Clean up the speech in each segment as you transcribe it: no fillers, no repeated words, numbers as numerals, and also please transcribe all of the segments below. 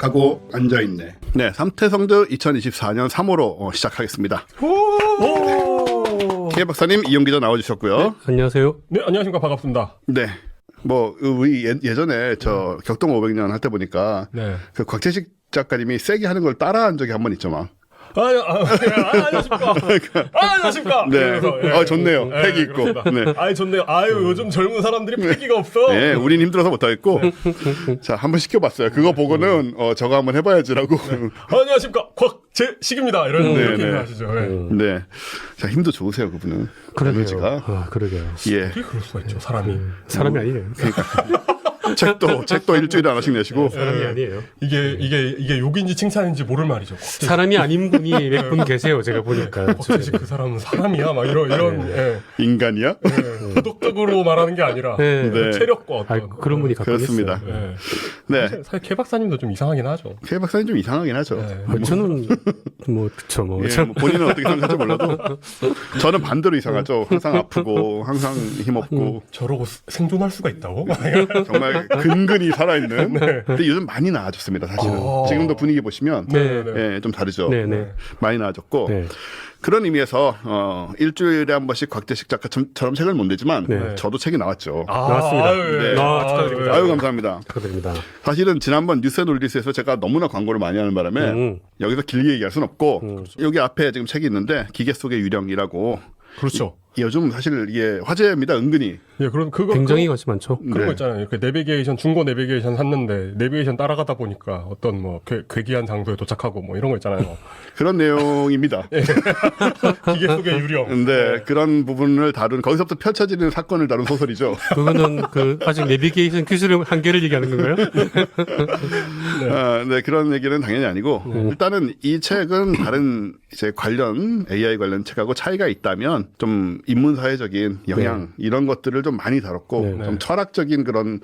하고 앉아있네. 네, 삼태성드 2024년 3호로 시작하겠습니다. K 박사님, 이용 기자 나와주셨고요. 네, 안녕하세요. 네, 안녕하십니까. 반갑습니다. 네. 뭐 우리 예전에 저 격동 500년 할 때 보니까 네. 그 곽재식 작가님이 세게 하는 걸 따라한 적이 한 번 있죠, 막. 안녕하십니까. 안녕하십니까. 네. 그래서, 예. 좋네요. 예, 패기 있고. 그렇습니다. 네. 아이 좋네요. 아유 요즘 젊은 사람들이 패기가 없어. 네, 우린 힘들어서 못하겠고. 자, 한번 시켜봤어요. 그거 보고는 저거 한번 해봐야지라고. 안녕하십니까. 곽재식입니다. 이런 네, 이렇게 네. 하시죠. 예. 네. 자, 힘도 좋으세요, 그분은. 그러게요. 에너지가. 아, 그러게요. 예. 어떻게 그럴 수가 있죠, 사람이. 사람이 아니에요. 책도 일주일에 하나씩 내시고. 사람이 아니에요. 이게 욕인지 칭찬인지 모를 말이죠. 사람이 아닌 분이 몇 분 계세요. 제가 보니까. 곽재식 그 사람은 사람이야. 막 이런 예. 인간이야? 예. 도덕적으로 말하는 게 아니라 네. 네. 체력과 어떤. 아, 그런 분이 가끔 그렇습니다. 있어요. 예. 네. 사실 K 박사님도 좀 이상하긴 하죠. K 박사님 좀 이상하긴 하죠. 네. 저는 그쵸 뭐. 예, 뭐 본인은 어떻게 생각할지 몰라도 저는 반대로 이상하죠. 항상 아프고 항상 힘없고 저러고 생존할 수가 있다고? 정말 근근히 살아있는. 근데 요즘 많이 나아졌습니다, 사실은. 지금도 분위기 보시면 네. 예, 좀 다르죠. 네네. 많이 나아졌고 네. 그런 의미에서 일주일에 한 번씩 곽재식 작가처럼 책을 못 내지만 네. 저도 책이 나왔죠. 나왔습니다. 네. 축하드립니다. 아유 감사합니다. 축하드립니다. 사실은 지난번 뉴스앤올디스에서 제가 너무나 광고를 많이 하는 바람에 여기서 길게 얘기할 수는 없고 여기 앞에 지금 책이 있는데 기계 속의 유령이라고. 그렇죠. 요즘 사실 이게 화제입니다, 은근히. 예, 그럼 그거 굉장히 관심 많죠. 그런 네. 거 있잖아요. 그 내비게이션 중고 내비게이션 샀는데 내비게이션 따라가다 보니까 어떤 뭐 괴기한 장소에 도착하고 뭐 이런 거 있잖아요. 그런 내용입니다. 기계 속의 유령. 네, 그런 부분을 다룬 거기서부터 펼쳐지는 사건을 다룬 소설이죠. 그거는 아직 내비게이션 기술의 한계를 얘기하는 건가요? 네, 그런 얘기는 당연히 아니고 일단은 이 책은 다른 이제 관련 AI 관련 책하고 차이가 있다면 좀 인문사회적인 영향 이런 것들을 좀 많이 다뤘고 네. 좀 철학적인 그런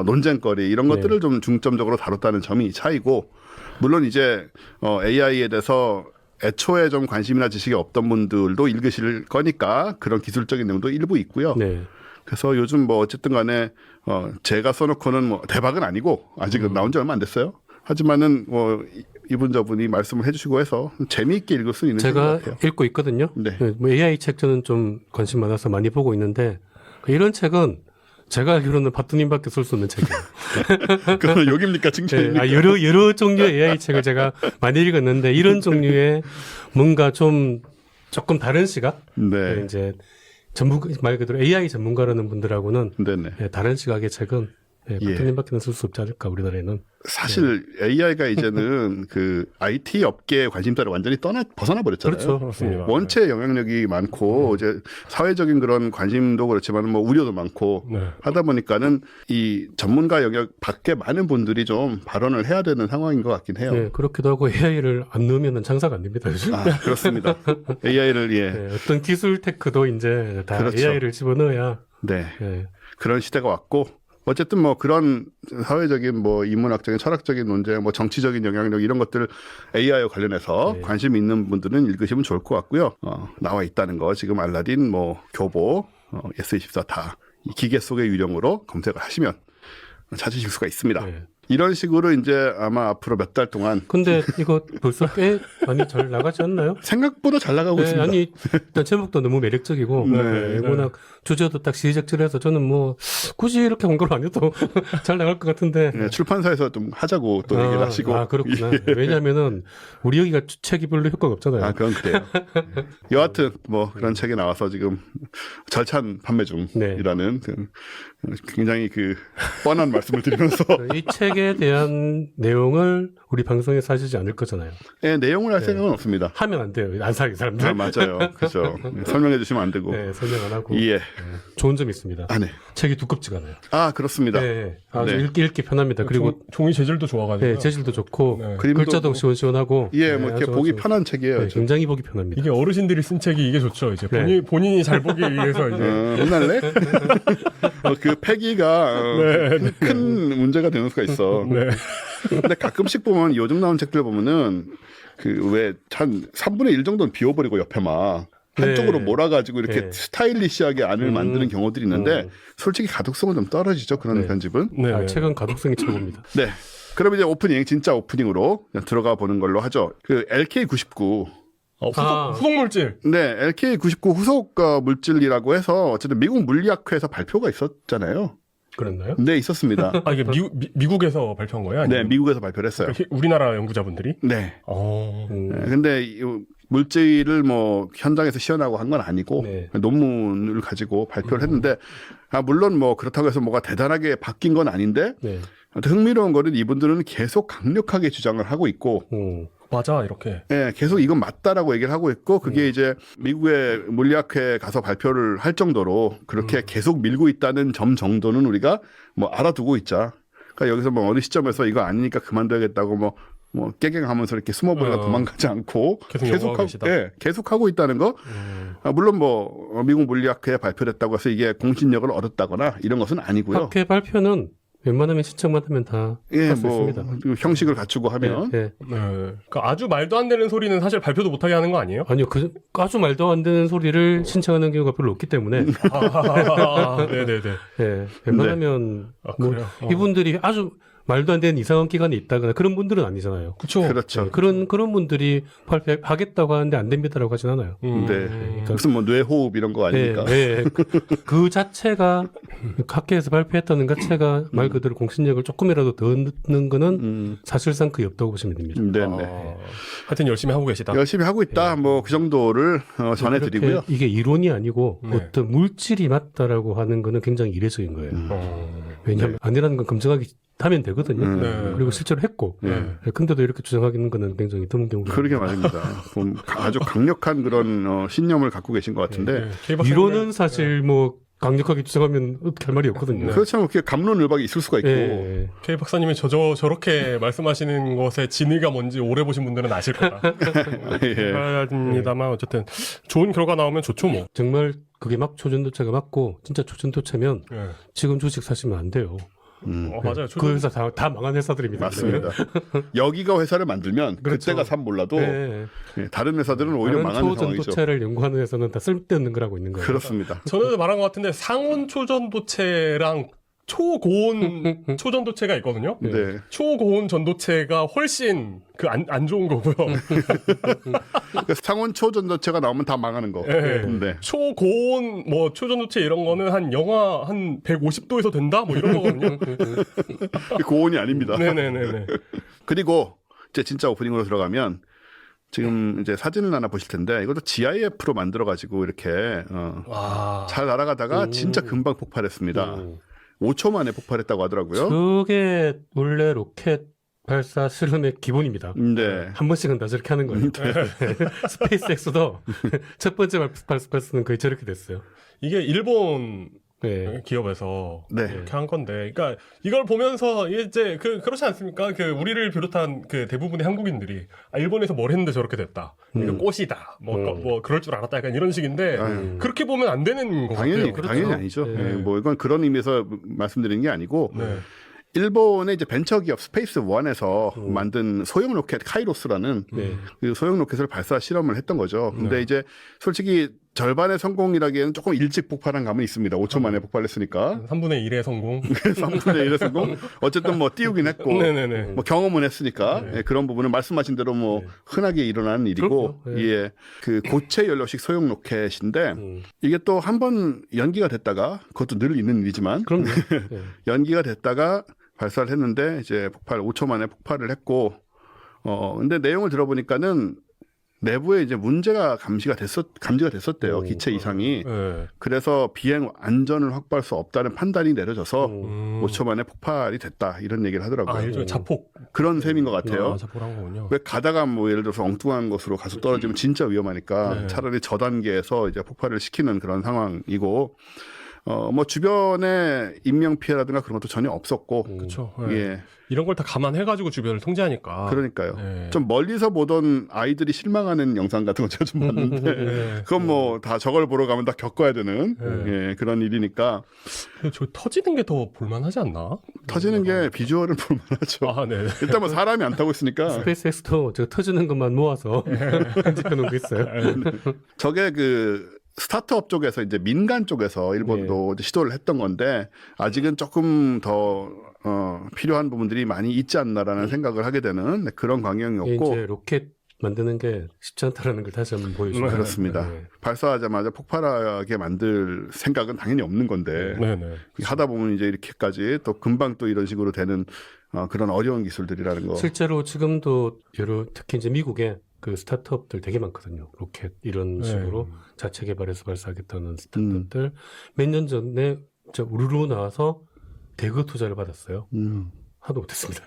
논쟁거리 이런 것들을 좀 중점적으로 다뤘다는 점이 차이고 물론 이제 AI에 대해서 애초에 좀 관심이나 지식이 없던 분들도 읽으실 거니까 그런 기술적인 내용도 일부 있고요. 네. 그래서 요즘 뭐 어쨌든 간에 제가 써놓고는 뭐 대박은 아니고 아직은 나온 지 얼마 안 됐어요. 하지만은 이분 저분이 말씀을 해주시고 해서 재미있게 읽을 수 있는 책인 것 제가 같아요. 읽고 있거든요. 네. 뭐 AI 책 저는 좀 관심 많아서 많이 보고 있는데 이런 책은 제가 알기로는 바뚜님밖에 쓸 수 없는 책이에요. 그건 욕입니까 네, 칭찬입니까? 여러 종류의 AI 책을 제가 많이 읽었는데 이런 종류의 뭔가 조금 다른 시각, 네, 이제 말 그대로 AI 전문가라는 분들하고는 네네. 다른 시각의 책은 바뚜님밖에는 쓸 수 없지 않을까 우리나라에는. 사실 AI가 이제는 그 IT 업계의 관심사를 완전히 벗어나 버렸잖아요. 그렇죠. 그렇습니다. 원체 영향력이 많고 이제 사회적인 그런 관심도 그렇지만 뭐 우려도 많고 네. 하다 보니까는 이 전문가 영역 밖에 많은 분들이 좀 발언을 해야 되는 상황인 것 같긴 해요. 네, 그렇기도 하고 AI를 안 넣으면 장사가 안 됩니다. 요즘. 그렇습니다. AI를 네, 어떤 기술 테크도 이제 다 그렇죠. AI를 집어넣어야. 네. 네. 그런 시대가 왔고 어쨌든 뭐 그런 사회적인 뭐 인문학적인 철학적인 논쟁 뭐 정치적인 영향력 이런 것들 AI와 관련해서 네. 관심 있는 분들은 읽으시면 좋을 것 같고요. 나와 있다는 거 지금 알라딘 뭐 교보 S24 다 이 기계 속의 유령으로 검색을 하시면 찾으실 수가 있습니다. 네. 이런 식으로 이제 아마 앞으로 몇 달 동안 근데 이거 벌써 꽤 많이 잘 나가지 않나요? 생각보다 잘 나가고 네, 있습니다. 아니 일단 제목도 너무 매력적이고 네, 워낙 주제도 딱 시의적절해서 저는 뭐 굳이 이렇게 홍보를 안 해도 잘 나갈 것 같은데. 네, 출판사에서 좀 하자고 또 얘기를 하시고. 그렇구나. 예. 왜냐하면은 우리 여기가 책이 별로 효과가 없잖아요. 그건 그래요. 여하튼 뭐 그런 책이 나와서 지금 절찬 판매 중이라는 굉장히 그 뻔한 말씀을 드리면서 이 책에 대한 내용을 우리 방송에서 하시지 않을 거잖아요. 네, 내용을 할 생각은 없습니다. 하면 안 돼요. 안 사는 사람들. 맞아요. 그렇죠. 설명해 주시면 안 되고. 네, 설명 안 하고. 예. 좋은 점이 있습니다. 네. 책이 두껍지가 않아요. 그렇습니다. 네, 아주 네. 읽기 편합니다. 그리고 종이 재질도 좋아가지고. 네, 재질도 좋고 네. 그림도 글자도 뭐- 시원시원하고. 예, 뭐 네, 이렇게 아주 보기 아주- 편한 책이에요. 네, 굉장히 보기 편합니다. 이게 어르신들이 쓴 책이 이게 좋죠. 이제 네. 본인이 잘 보기 위해서 이제. 혼날래? 그 패기가 큰 문제가 되는 수가 있어. 네. 근데 가끔씩 보면 요즘 나온 책들 보면은 그 왜 한 3분의 1 정도는 비워버리고 옆에 막 한쪽으로 네. 몰아가지고 이렇게 네. 스타일리시하게 안을 만드는 경우들이 있는데 솔직히 가독성은 좀 떨어지죠. 그런 네. 편집은. 네. 책은 가독성이 최고입니다. 네. 그럼 이제 오프닝 진짜 오프닝으로 들어가 보는 걸로 하죠. 그 LK99 후속 물질. 네, LK99 후속 물질이라고 해서 어쨌든 미국 물리학회에서 발표가 있었잖아요. 그랬나요? 네, 있었습니다. 아 이게 미국에서 발표한 거예요? 네, 아니면 미국에서 발표를 했어요. 우리나라 연구자분들이? 네. 음. 근데 이 물질을 뭐 현장에서 시연하고 한 건 아니고 네. 논문을 가지고 발표를 했는데 물론 뭐 그렇다고 해서 뭐가 대단하게 바뀐 건 아닌데 네. 흥미로운 거는 이분들은 계속 강력하게 주장을 하고 있고 맞아 이렇게. 예, 계속 이건 맞다라고 얘기를 하고 있고 그게 이제 미국의 물리학회에 가서 발표를 할 정도로 그렇게 계속 밀고 있다는 점 정도는 우리가 뭐 알아두고 있자. 그러니까 여기서 뭐 어느 시점에서 이거 아니니까 그만둬야겠다고 뭐 깨갱하면서 이렇게 숨어버리다 도망가지 않고 계속 하고 있다는 거. 물론 뭐 미국 물리학회에 발표됐다고 해서 이게 공신력을 얻었다거나 이런 것은 아니고요. 학회 발표는 웬만하면 신청만 하면 다 할 수 있습니다. 형식을 갖추고 하면. 네. 그러니까 아주 말도 안 되는 소리는 사실 발표도 못하게 하는 거 아니에요? 아니요, 아주 말도 안 되는 소리를 신청하는 경우가 별로 없기 때문에. 네네네. 네, 웬만하면 뭐 그래요? 이분들이 아주 말도 안 되는 이상한 기관이 있다거나 그런 분들은 아니잖아요. 그렇죠. 그렇죠. 네, 그런 분들이 발표하겠다고 하는데 안 됩니다라고 하진 않아요. 네. 무슨 뭐 뇌호흡 이런 거 아닙니까? 네, 그 자체가 학회에서 발표했다는 자체가 말 그대로 공신력을 조금이라도 더 넣는 거는 사실상 거의 없다고 보시면 됩니다. 네. 하여튼 열심히 하고 계시다. 열심히 하고 있다. 뭐 그 정도를 전해드리고요. 그렇게 이게 이론이 아니고 네. 어떤 물질이 맞다라고 하는 거는 굉장히 이례적인 거예요. 왜냐하면 아니라는 건 검증하기 하면 되거든요. 네. 그리고 실제로 했고. 근데도 이렇게 주장하는 거는 굉장히 드문 경우가. 그러게 말입니다. 좀 아주 강력한 그런 신념을 갖고 계신 것 같은데. 이론은 사실 뭐 강력하게 주장하면 어떻게 할 말이 없거든요. 그렇지만 그렇게 감론을박이 있을 수가 있고. K 박사님이 저렇게 말씀하시는 것의 진위가 뭔지 오래 보신 분들은 아실 거다. 합니다만 어쨌든 좋은 결과 나오면 좋죠 뭐. 정말 그게 막 초전도체가 맞고 진짜 초전도체면 지금 주식 사시면 안 돼요. 맞아요. 그 회사 다 망한 회사들입니다. 맞습니다. 여기가 회사를 만들면 그렇죠. 그때가 산 몰라도 다른 회사들은 오히려 망하는 상황이죠. 초전도체를 연구하는 회사는 다 쓸데없는 거라고 있는 거예요. 그렇습니다. 전에도 말한 것 같은데 상온 초전도체랑 초고온 초전도체가 있거든요. 네. 초고온 전도체가 훨씬 안 좋은 거고요. 상온 초전도체가 나오면 다 망하는 거. 네. 네. 초고온 뭐 초전도체 이런 거는 한 영하 한 150도에서 된다 뭐 이런 거거든요. 고온이 아닙니다. 네네네네. 그리고 이제 진짜 오프닝으로 들어가면 지금 이제 사진을 하나 보실 텐데 이것도 GIF로 만들어 가지고 이렇게 잘 날아가다가 진짜 금방 폭발했습니다. 5초 만에 폭발했다고 하더라고요. 그게 원래 로켓 발사 실험의 기본입니다. 네. 한 번씩은 다 저렇게 하는 거예요. 스페이스X도 첫 번째 발사는 거의 저렇게 됐어요. 이게 일본 네. 기업에서 네. 이렇게 한 건데, 그러니까 이걸 보면서 이제 그렇지 않습니까? 우리를 비롯한 대부분의 한국인들이 일본에서 뭘 했는데 저렇게 됐다. 이거 꽃이다. 뭐 그럴 줄 알았다. 약간 이런 식인데 그렇게 보면 안 되는 거 당연히 같아요. 당연히 아니죠. 네. 뭐 이건 그런 의미에서 말씀드리는 게 아니고 네. 일본의 이제 벤처 기업 스페이스 원에서 만든 소형 로켓 카이로스라는 그 소형 로켓을 발사 실험을 했던 거죠. 근데 이제 솔직히 절반의 성공이라기에는 조금 일찍 폭발한 감은 있습니다. 5초 만에 폭발했으니까. 3분의 1의 성공. 3분의 1의 성공. 어쨌든 뭐 띄우긴 했고, 네네네. 뭐 경험은 했으니까 예, 그런 부분은 말씀하신 대로 뭐 흔하게 일어나는 일이고, 그렇죠. 예, 그 고체 연료식 소형 로켓인데 이게 또 한 번 연기가 됐다가 그것도 늘 있는 일이지만 그럼요. 네. 연기가 됐다가 발사를 했는데 이제 5초 만에 폭발을 했고, 근데 내용을 들어보니까는 내부에 이제 문제가 감지가 됐었대요. 기체 이상이. 네. 그래서 비행 안전을 확보할 수 없다는 판단이 내려져서 5초 만에 폭발이 됐다. 이런 얘기를 하더라고요. 일종의 자폭. 그런 셈인 것 같아요. 자폭한 거군요. 왜 가다가 뭐 예를 들어서 엉뚱한 곳으로 가서 떨어지면 진짜 위험하니까 차라리 저 단계에서 이제 폭발을 시키는 그런 상황이고, 뭐 주변에 인명 피해라든가 그런 것도 전혀 없었고, 그렇죠. 예. 이런 걸 다 감안해가지고 주변을 통제하니까. 그러니까요. 네. 좀 멀리서 보던 아이들이 실망하는 영상 같은 거 제가 좀 봤는데, 그건 뭐 다 저걸 보러 가면 다 겪어야 되는 예, 그런 일이니까. 저 터지는 게 더 볼만하지 않나? 터지는 게 비주얼은 볼만하죠. 아, 네. 일단 뭐 사람이 안 타고 있으니까. 스페이스X도 제가 터지는 것만 모아서 편집해 놓은 거 있어요. 저게 그 스타트업 쪽에서 이제 민간 쪽에서 일본도 이제 시도를 했던 건데 아직은 조금 더 필요한 부분들이 많이 있지 않나라는 생각을 하게 되는 그런 광경이었고 이제 로켓 만드는 게 쉽지 않다라는 걸 다시 한번 보여주는 그렇습니다. 네. 발사하자마자 폭발하게 만들 생각은 당연히 없는 건데 네네. 하다 보면 이제 이렇게까지 또 금방 또 이런 식으로 되는 그런 어려운 기술들이라는 거. 실제로 지금도 여러 특히 이제 미국에 그 스타트업들 되게 많거든요. 로켓 이런 식으로 자체 개발해서 발사하겠다는 스타트업들 몇 년 전에 진짜 우르르 나와서 대거 투자를 받았어요. 하도 못했습니다.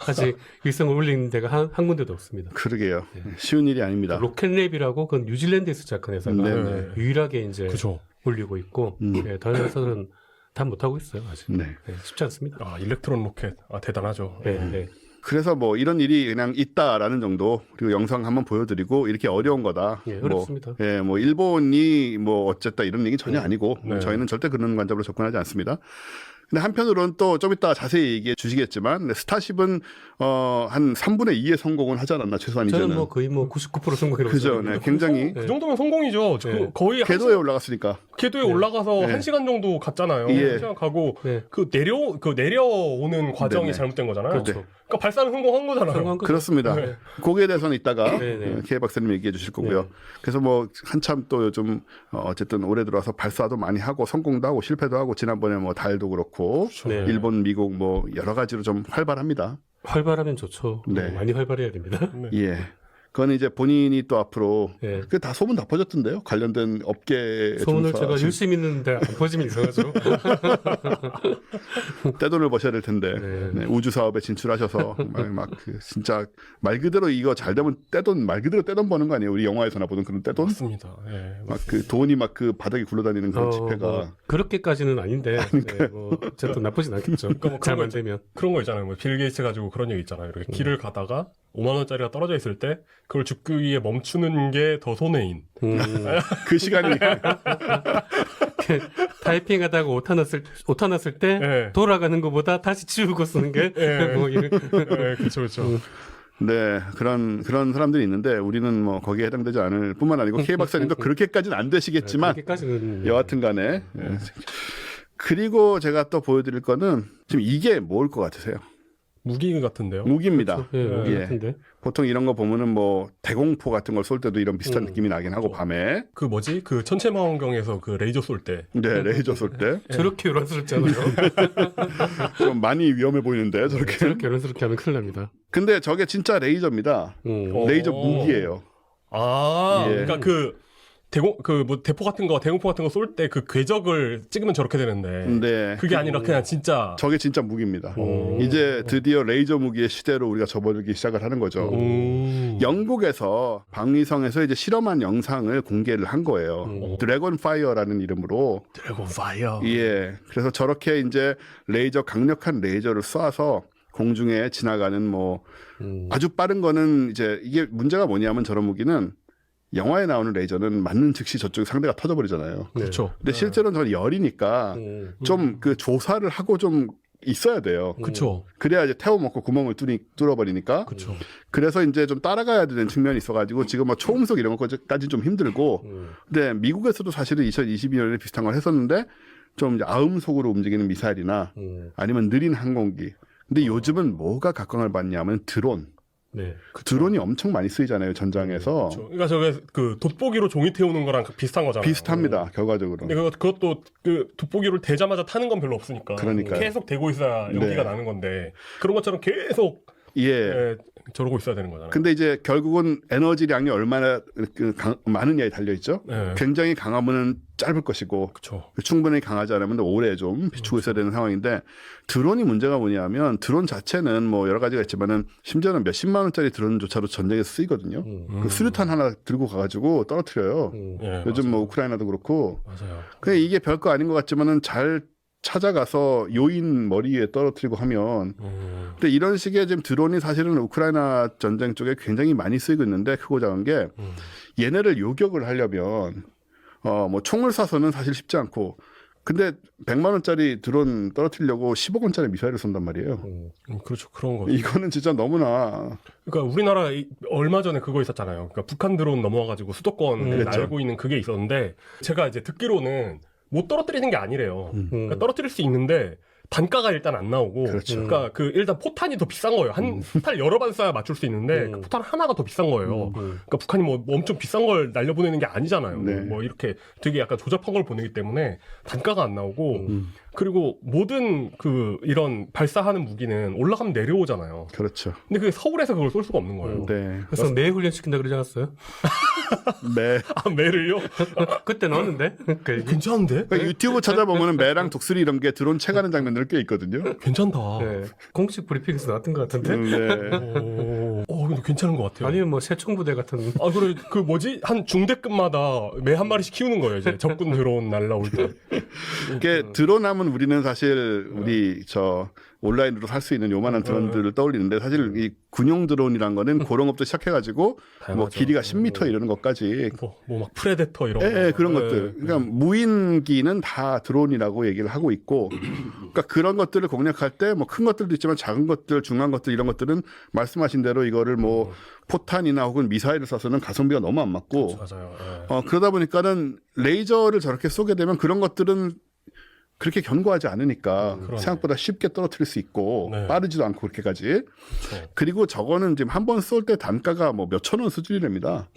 아직 일성을 올린 데가 한 군데도 없습니다. 그러게요. 쉬운 일이 아닙니다. 로켓랩이라고 그건 뉴질랜드에서 시작한 회사가 네네. 유일하게 이제 그죠. 올리고 있고 다른 회사들은 다 못하고 있어요. 아직. 네. 쉽지 않습니다. 아, 일렉트론 로켓. 아, 대단하죠. 네. 그래서 뭐 이런 일이 그냥 있다라는 정도 그리고 영상 한번 보여드리고 이렇게 어려운 거다. 예, 어렵습니다. 뭐 일본이 뭐 어쨌다 이런 얘기 전혀 아니고 네. 저희는 절대 그런 관점으로 접근하지 않습니다. 근데 한편으로는 또 좀 이따 자세히 얘기해 주시겠지만 스타쉽은 한 3분의 2의 성공은 하지 않았나 최소한 저는 이제는. 뭐 거의 뭐 99% 성공이라고 그죠. 생각합니다. 네, 굉장히 그 정도면 성공이죠. 네. 거의 궤도에 올라갔으니까. 궤도에 올라가서 네. 1시간 정도 갔잖아요. 예. 1시간 가고 네. 그 내려오는 과정이 네네. 잘못된 거잖아요. 그렇죠. 그러니까 발사는 성공한 거잖아요. 성공한 거죠. 그렇습니다. 네. 거기에 대해서는 이따가 네. K 박사님 얘기해 주실 거고요. 네. 그래서 뭐 한참 또 요즘 어쨌든 올해 들어와서 발사도 많이 하고 성공도 하고 실패도 하고 지난번에 뭐 달도 그렇고 네. 일본, 미국 뭐 여러 가지로 좀 활발합니다. 활발하면 좋죠. 네. 많이 활발해야 됩니다. 네. 예. 그건 이제 본인이 또 앞으로 네. 그 다 소문 다 퍼졌던데요. 관련된 업계 소문을 제가 열심히 있는데 안 퍼지면 이상하죠. 떼돈을 버셔야 될 텐데 네. 네, 우주 사업에 진출하셔서 막 그 진짜 말 그대로 이거 잘 되면 떼돈 말 그대로 떼돈 버는 거 아니에요? 우리 영화에서나 보던 그런 떼돈? 맞습니다. 예. 막 그 돈이 막 그 바닥에 굴러다니는 그런 지폐가 뭐 그렇게까지는 아닌데 네, 뭐 어쨌든 나쁘진 않겠죠. 그러니까 뭐 잘 그런 만들면. 그런 거 있잖아요. 뭐 빌 게이츠 가지고 그런 얘기 있잖아요. 이렇게 길을 가다가 5만 원짜리가 떨어져 있을 때 그걸 죽기 위해 멈추는 게 더 손해인. 그 시간이 타이핑하다가 오타 났을 때 예. 돌아가는 것보다 다시 치우고 쓰는 게 예. 뭐 이런. 예, 그렇죠, 그렇죠. 네 그런 사람들이 있는데 우리는 뭐 거기에 해당되지 않을 뿐만 아니고 K 박사님도 그렇게까지는 안 되시겠지만 그렇게까지는 여하튼간에 그리고 제가 또 보여드릴 거는 지금 이게 뭘 것 같으세요? 무기 같은데요. 무기입니다. 예, 뭐 예. 같은데. 보통 이런 거 보면은 뭐 대공포 같은 걸 쏠 때도 이런 비슷한 느낌이 나긴 하고 그렇죠. 밤에 그 뭐지? 그 천체망원경에서 그 레이저 쏠 때. 네 레이저 쏠 때 좀 저렇게 요란스럽잖아요. 많이 위험해 보이는데 저렇게. 저렇게 요란스럽게 하면 큰일 납니다. 근데 저게 진짜 레이저입니다. 레이저 무기예요. 아, 예. 그러니까 대포 같은 거, 대공포 같은 거 쏠 때 그 궤적을 찍으면 저렇게 되는데. 네. 그게 아니라 그냥 진짜. 저게 진짜 무기입니다. 오. 이제 드디어 레이저 무기의 시대로 우리가 접어들기 시작을 하는 거죠. 영국에서 방위성에서 이제 실험한 영상을 공개를 한 거예요. 드래곤 파이어라는 이름으로. 드래곤 파이어. 예. 그래서 저렇게 이제 강력한 레이저를 쏴서 공중에 지나가는 뭐 아주 빠른 거는 이제 이게 문제가 뭐냐면 저런 무기는 영화에 나오는 레이저는 맞는 즉시 저쪽 상대가 터져버리잖아요. 그렇죠. 근데 실제로는 저는 열이니까 좀 그 조사를 하고 좀 있어야 돼요. 그렇죠. 그래야 이제 태워 먹고 구멍을 뚫어버리니까. 그렇죠. 그래서 이제 좀 따라가야 되는 측면이 있어가지고 지금 뭐 초음속 이런 것까지 좀 힘들고. 근데 미국에서도 사실은 2022년에 비슷한 걸 했었는데 좀 이제 아음속으로 움직이는 미사일이나 아니면 느린 항공기. 근데 요즘은 뭐가 각광을 받냐면 드론. 네. 그 드론이 엄청 많이 쓰이잖아요 전장에서. 그렇죠. 그러니까 저게 그 돋보기로 종이 태우는 거랑 비슷한 거잖아요. 비슷합니다 결과적으로. 근데 그것도 그 돋보기를 대자마자 타는 건 별로 없으니까. 그러니까요. 계속 대고 있어야 연기가 네. 나는 건데 그런 것처럼 계속 예. 저러고 있어야 되는 거잖아요. 근데 이제 결국은 에너지량이 얼마나 많으냐에 달려 있죠. 네. 굉장히 강하면은 짧을 것이고 그렇죠. 충분히 강하지 않으면 오래 좀 비추고 있어야 되는 상황인데 드론이 문제가 뭐냐면 드론 자체는 뭐 여러 가지가 있지만은 심지어는 몇십만 원짜리 드론조차도 전쟁에서 쓰이거든요. 그 수류탄 하나 들고 가가지고 떨어뜨려요. 예, 요즘 뭐 우크라이나도 그렇고. 맞아요. 그냥 이게 별거 아닌 것 같지만은 잘 찾아가서 요인 머리에 떨어뜨리고 하면 근데 이런 식의 지금 드론이 사실은 우크라이나 전쟁 쪽에 굉장히 많이 쓰이고 있는데 크고 작은 게 얘네를 요격을 하려면 뭐 총을 쏴서는 사실 쉽지 않고 근데 100만 원짜리 드론 떨어뜨리려고 10억 원짜리 미사일을 쏜단 말이에요. 그렇죠. 그런 거. 이거는 진짜 너무나 그러니까 우리나라 얼마 전에 그거 있었잖아요. 그러니까 북한 드론 넘어와가지고 수도권을 그랬죠. 날고 있는 그게 있었는데 제가 이제 듣기로는 못 떨어뜨리는 게 아니래요. 그러니까 떨어뜨릴 수 있는데 단가가 일단 안 나오고, 그렇죠. 그러니까 그 일단 포탄이 더 비싼 거예요. 한 포탄 여러 발 쏴야 맞출 수 있는데 그 포탄 하나가 더 비싼 거예요. 그러니까 북한이 뭐 엄청 비싼 걸 날려보내는 게 아니잖아요. 네. 뭐 이렇게 되게 약간 조잡한 걸 보내기 때문에 단가가 안 나오고, 그리고 모든 그 이런 발사하는 무기는 올라가면 내려오잖아요. 그렇죠. 근데 그게 서울에서 그걸 쏠 수가 없는 거예요. 네. 그래서 매 훈련 시킨다 그러지 않았어요? 매. 아, 매를요? 그때 나왔는데. 그 얘기. 괜찮은데? 그러니까 유튜브 찾아보면은 매랑 독수리 이런 게 드론 채가는 장면들 꽤 있거든요. 괜찮다. 네. 공식 브리핑에서 나왔던 것 같은데. 네. 근데 괜찮은 것 같아요. 아니면 뭐 새총부대 같은. 아, 그래, 그 뭐지? 한 중대급마다 매 한 마리씩 키우는 거예요, 이제. 적군 드론 날라올 때. 이게 드론하면 우리는 사실 우리 저 온라인으로 살 수 있는 요만한 드론들을 떠올리는데 사실 이 군용 드론이란 거는 그런 것부터 시작해가지고 뭐 다양하죠. 길이가 10m 이러는 것까지 뭐 막 프레데터 이런 예, 거. 예, 그런 것들. 그러니까 무인기는 다 드론이라고 얘기를 하고 있고, 그러니까 그런 것들을 공략할 때 뭐 큰 것들도 있지만 작은 것들, 중간 것들 이런 것들은 말씀하신 대로 이거를 뭐 포탄이나 혹은 미사일을 쏴서는 가성비가 너무 안 맞고, 맞아요. 그러다 보니까는 레이저를 저렇게 쏘게 되면 그런 것들은 그렇게 견고하지 않으니까 생각보다 쉽게 떨어뜨릴 수 있고 네. 빠르지도 않고 그렇게까지. 그렇죠. 그리고 저거는 지금 한 번 쏠 때 단가가 뭐 몇천 원 수준이랍니다.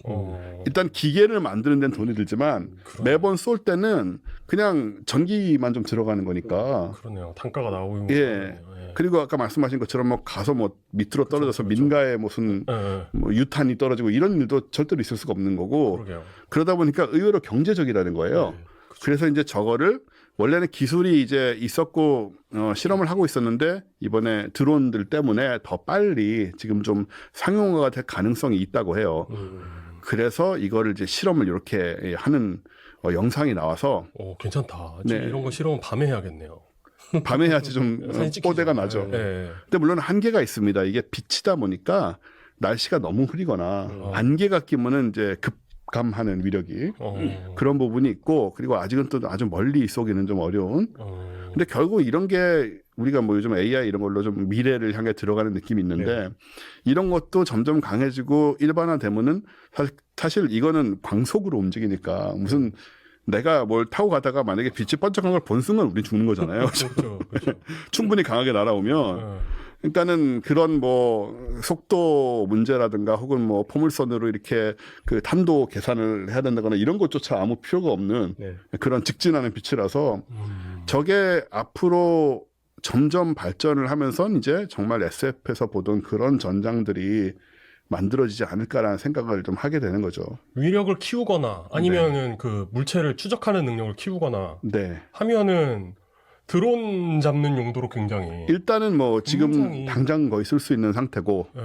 일단 기계를 만드는 데는 돈이 들지만 매번 쏠 때는 그냥 전기만 좀 들어가는 거니까. 그러네요. 단가가 나오는 예. 거네요. 그리고 아까 말씀하신 것처럼 뭐 가서 뭐 밑으로 떨어져서 민가에 무슨 예. 뭐 유탄이 떨어지고 이런 일도 절대로 있을 수가 없는 거고. 그러게요. 그러다 보니까 의외로 경제적이라는 거예요. 그래서 이제 저거를 원래는 기술이 이제 있었고 실험을 하고 있었는데 이번에 드론들 때문에 더 빨리 지금 좀 상용화가 될 가능성이 있다고 해요. 그래서 이거를 이제 실험을 이렇게 하는 영상이 나와서 괜찮다. 네. 이런 거 실험은 밤에 해야겠네요. 밤에 해야지 좀 사진 찍히죠. 뽀대가 나죠. 예. 근데 물론 한계가 있습니다. 이게 빛이다 보니까 날씨가 너무 흐리거나 안개가 끼면은 이제 급감하는 위력이 그런 부분이 있고, 그리고 아직은 또 아주 멀리 쏘기는 좀 어려운. 근데 결국 이런 게 우리가 뭐 요즘 AI 이런 걸로 좀 미래를 향해 들어가는 느낌이 있는데 이런 것도 점점 강해지고 일반화되면은 사실 이거는 광속으로 움직이니까 무슨 내가 뭘 타고 가다가 만약에 빛이 번쩍한 걸 본 순간 우리 죽는 거잖아요. 그렇죠. 충분히 강하게 날아오면. 그러니까는 그런 뭐 속도 문제라든가 혹은 뭐 포물선으로 이렇게 그 탄도 계산을 해야 된다거나 이런 것조차 아무 필요가 없는 네. 그런 직진하는 빛이라서 저게 앞으로 점점 발전을 하면서 이제 정말 SF에서 보던 그런 전장들이 만들어지지 않을까라는 생각을 좀 하게 되는 거죠. 위력을 키우거나 아니면은 그 물체를 추적하는 능력을 키우거나 네. 하면은 드론 잡는 용도로 굉장히 일단은 뭐 지금 굉장히- 당장 거의 쓸 수 있는 상태고. 예.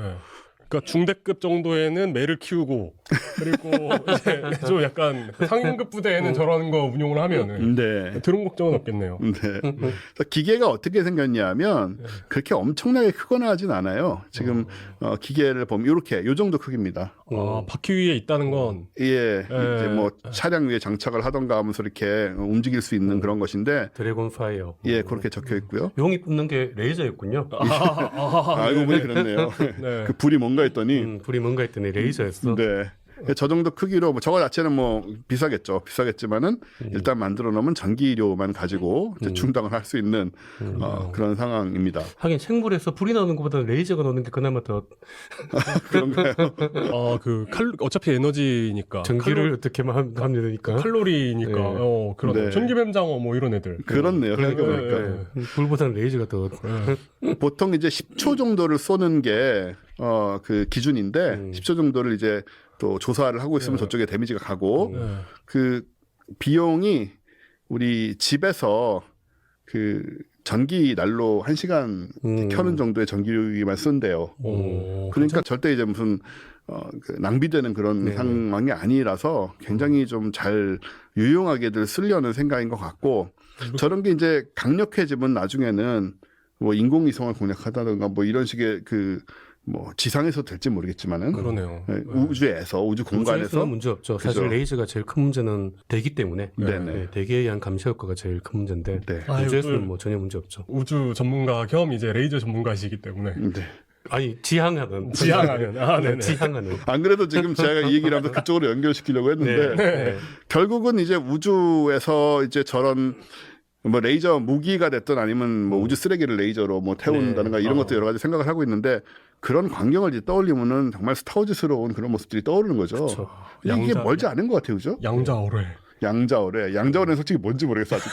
그러니까 중대급 정도에는 매를 키우고 그리고 이제 좀 약간 상급 부대에는 저런 거 운용을 하면은 네. 드론 걱정은 없겠네요. 네. 그래서 기계가 어떻게 생겼냐면 그렇게 엄청나게 크거나 하진 않아요. 지금 기계를 보면 이렇게 요 정도 크기입니다. 바퀴 위에 있다는 건 예, 이제 뭐 차량 위에 장착을 하던가 하면서 이렇게 움직일 수 있는 그런 것인데, 드래곤 파이어. 예, 그렇게 적혀 있고요. 용이 뿜는 게 레이저였군요. 알고 보니 그렇네요. 네. 그 불이 뭔가 했더니, 불이 뭔가 했더니 레이저였어. 네. 저 정도 크기로 뭐 저거 자체는 뭐 비싸겠지만은 일단 만들어 놓으면 전기료만 가지고 이제 충당을 할 수 있는 그런 상황입니다. 하긴 생물에서 불이 나오는 것보다는 레이저가 나오는 게 그나마 더 그런가요? 어차피 에너지니까 전기를 어떻게 하면 되니까. 칼로리니까 네. 그러네. 네. 전기뱀장어 뭐 이런 애들. 그렇네요. 생각해보니까. 네. 불보다는 레이저가 더. 보통 이제 10초 정도를 쏘는 게 그 기준인데 10초 정도를 이제 또 조사를 하고 있으면 저쪽에 데미지가 가고 그 비용이 우리 집에서 그 전기 난로 1시간 켜는 정도의 전기료만 쓴대요. 그러니까 절대 이제 무슨 그 낭비되는 그런 상황이 아니라서 굉장히 좀 잘 유용하게들 쓰려는 생각인 것 같고, 저런 게 이제 강력해지면 나중에는 뭐 인공위성을 공략하다든가 뭐 이런 식의 그 뭐 지상에서 될지 모르겠지만은 그러네요. 우주에서 우주 공간에서 우주에서는 문제 없죠. 사실 그죠. 레이저가 제일 큰 문제는 대기 때문에. 네네. 대기에 의한 감시 효과가 제일 큰 문제인데 네. 우주에서는 뭐 전혀 문제 없죠. 우주 전문가 겸 이제 레이저 전문가시기 때문에 네. 아니 지향하는. 지향하는. 네네. 지향하는. 안 그래도 지금 제가 이 얘기를 하면서 그쪽으로 연결시키려고 했는데 네. 결국은 이제 우주에서 이제 저런 뭐 레이저 무기가 됐든 아니면 뭐 우주 쓰레기를 레이저로 뭐 태운다든가 이런 것도 여러 가지 생각을 하고 있는데 그런 광경을 이제 떠올리면은 정말 스타워즈스러운 그런 모습들이 떠오르는 거죠. 그쵸. 이게 양자- 멀지 않은 것 같아요, 그죠? 양자어뢰. 양자어뢰는 솔직히 뭔지 모르겠어 아직.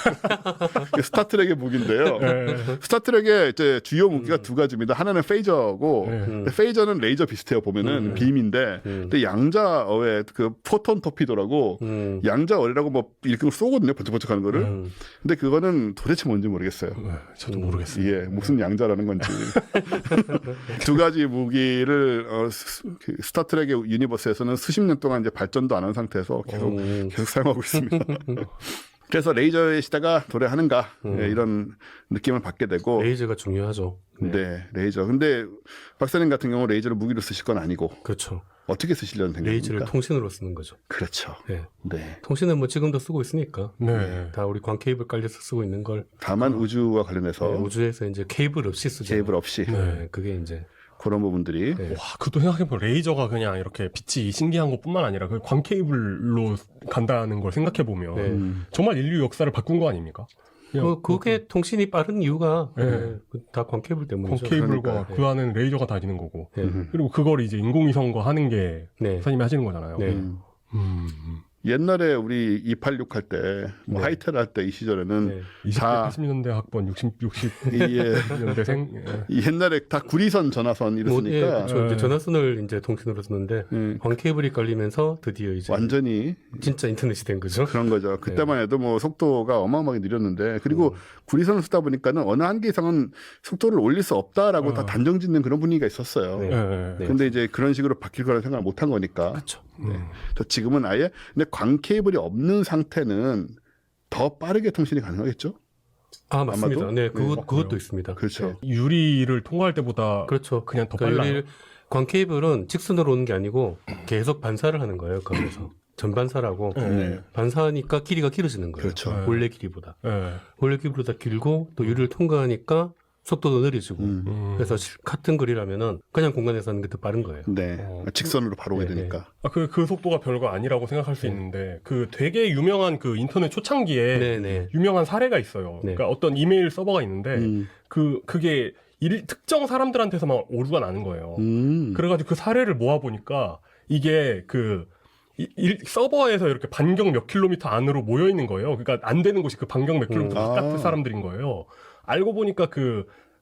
스타트rek의 무기인데요. 네. 스타트rek의 이제 주요 무기가 두 가지입니다. 하나는 페이저고, 네. 근데 페이저는 레이저 비슷해요 보면은 빔인데, 근데 양자어뢰 그 포톤 토피도라고 양자어뢰라고 뭐 이렇게 쏘거든요, 번쩍번쩍하는 거를. 근데 그거는 도대체 뭔지 모르겠어요. 저도 모르겠어요. 예, 무슨 양자라는 건지. 두 가지 무기를 그 스타트rek의 유니버스에서는 수십 년 동안 이제 발전도 안 한 상태에서 계속 사용하고 있습니다. 그래서 레이저의 시대가 도래하는가 예, 이런 느낌을 받게 되고 레이저가 중요하죠. 네, 레이저. 근데 박사님 같은 경우 레이저를 무기로 쓰실 건 아니고 그렇죠. 어떻게 쓰시려는 레이저를 생각입니까? 통신으로 쓰는 거죠. 그렇죠. 네. 네. 통신은 뭐 지금도 쓰고 있으니까. 네. 다 우리 광 케이블 깔려서 쓰고 있는 걸 다만 우주와 관련해서 우주에서 이제 케이블 없이 쓰죠. 케이블 없이 네, 그게 이제 그런 부분들이 네. 와, 그것도 생각해보면 레이저가 그냥 이렇게 빛이 신기한 것뿐만 아니라 그 광 케이블로 간다는 걸 생각해보면 네. 정말 인류 역사를 바꾼 거 아닙니까? 그냥 그게 통신이 빠른 이유가 네. 다 광 케이블 광 때문이죠. 케이블과 그러니까요. 그 안에는 레이저가 다니는 거고 네. 그리고 그걸 이제 인공위성과 하는 게 네. 박사님이 하시는 거잖아요. 네. 옛날에 우리 286 할 때 뭐 네. 하이텔 할 때 이 시절에는 네. 20, 다 80년대 학번 60 예, 년대생 이 옛날에 다 구리선 전화선 뭐, 예, 이랬으니까 그렇죠. 이제 전화선을 이제 통신으로 쓰는데 광 케이블이 깔리면서 드디어 이제 완전히 진짜 인터넷이 된 거죠. 그런 거죠. 그때만 해도 뭐 속도가 어마어마하게 느렸는데 그리고 구리선을 쓰다 보니까는 어느 한계 이상은 속도를 올릴 수 없다라고 다 단정짓는 그런 분위기가 있었어요. 네. 네. 근데 이제 그런 식으로 바뀔 거라는 생각을 못 한 거니까. 그렇죠. 또 지금은 아예 근데 광 케이블이 없는 상태는 더 빠르게 통신이 가능하겠죠? 아 맞습니다. 아마도? 네, 그래요? 그것도 있습니다. 그렇죠. 유리를 통과할 때보다 그렇죠. 그냥 더 그러니까 빨라요. 광 케이블은 직선으로 오는 게 아니고 계속 반사를 하는 거예요. 거기서 전반사라고 네. 반사하니까 길이가 길어지는 거예요. 그렇죠. 원래 길이보다 네. 원래 길이보다 길고 또 유리를 통과하니까 속도도 느려지고 그래서 같은 거리라면은 그냥 공간에서 하는 게 더 빠른 거예요. 네. 직선으로 바로 오게 네, 되니까. 그 속도가 별거 아니라고 생각할 수 있는데 그 되게 유명한 그 인터넷 초창기에 네네. 유명한 사례가 있어요. 네. 그러니까 어떤 이메일 서버가 있는데 그게 특정 사람들한테서만 오류가 나는 거예요. 그래가지고 그 사례를 모아 보니까 이게 서버에서 이렇게 반경 몇 킬로미터 안으로 모여 있는 거예요. 그러니까 안 되는 곳이 그 반경 몇 킬로미터 바깥의 사람들인 거예요. 알고 보니까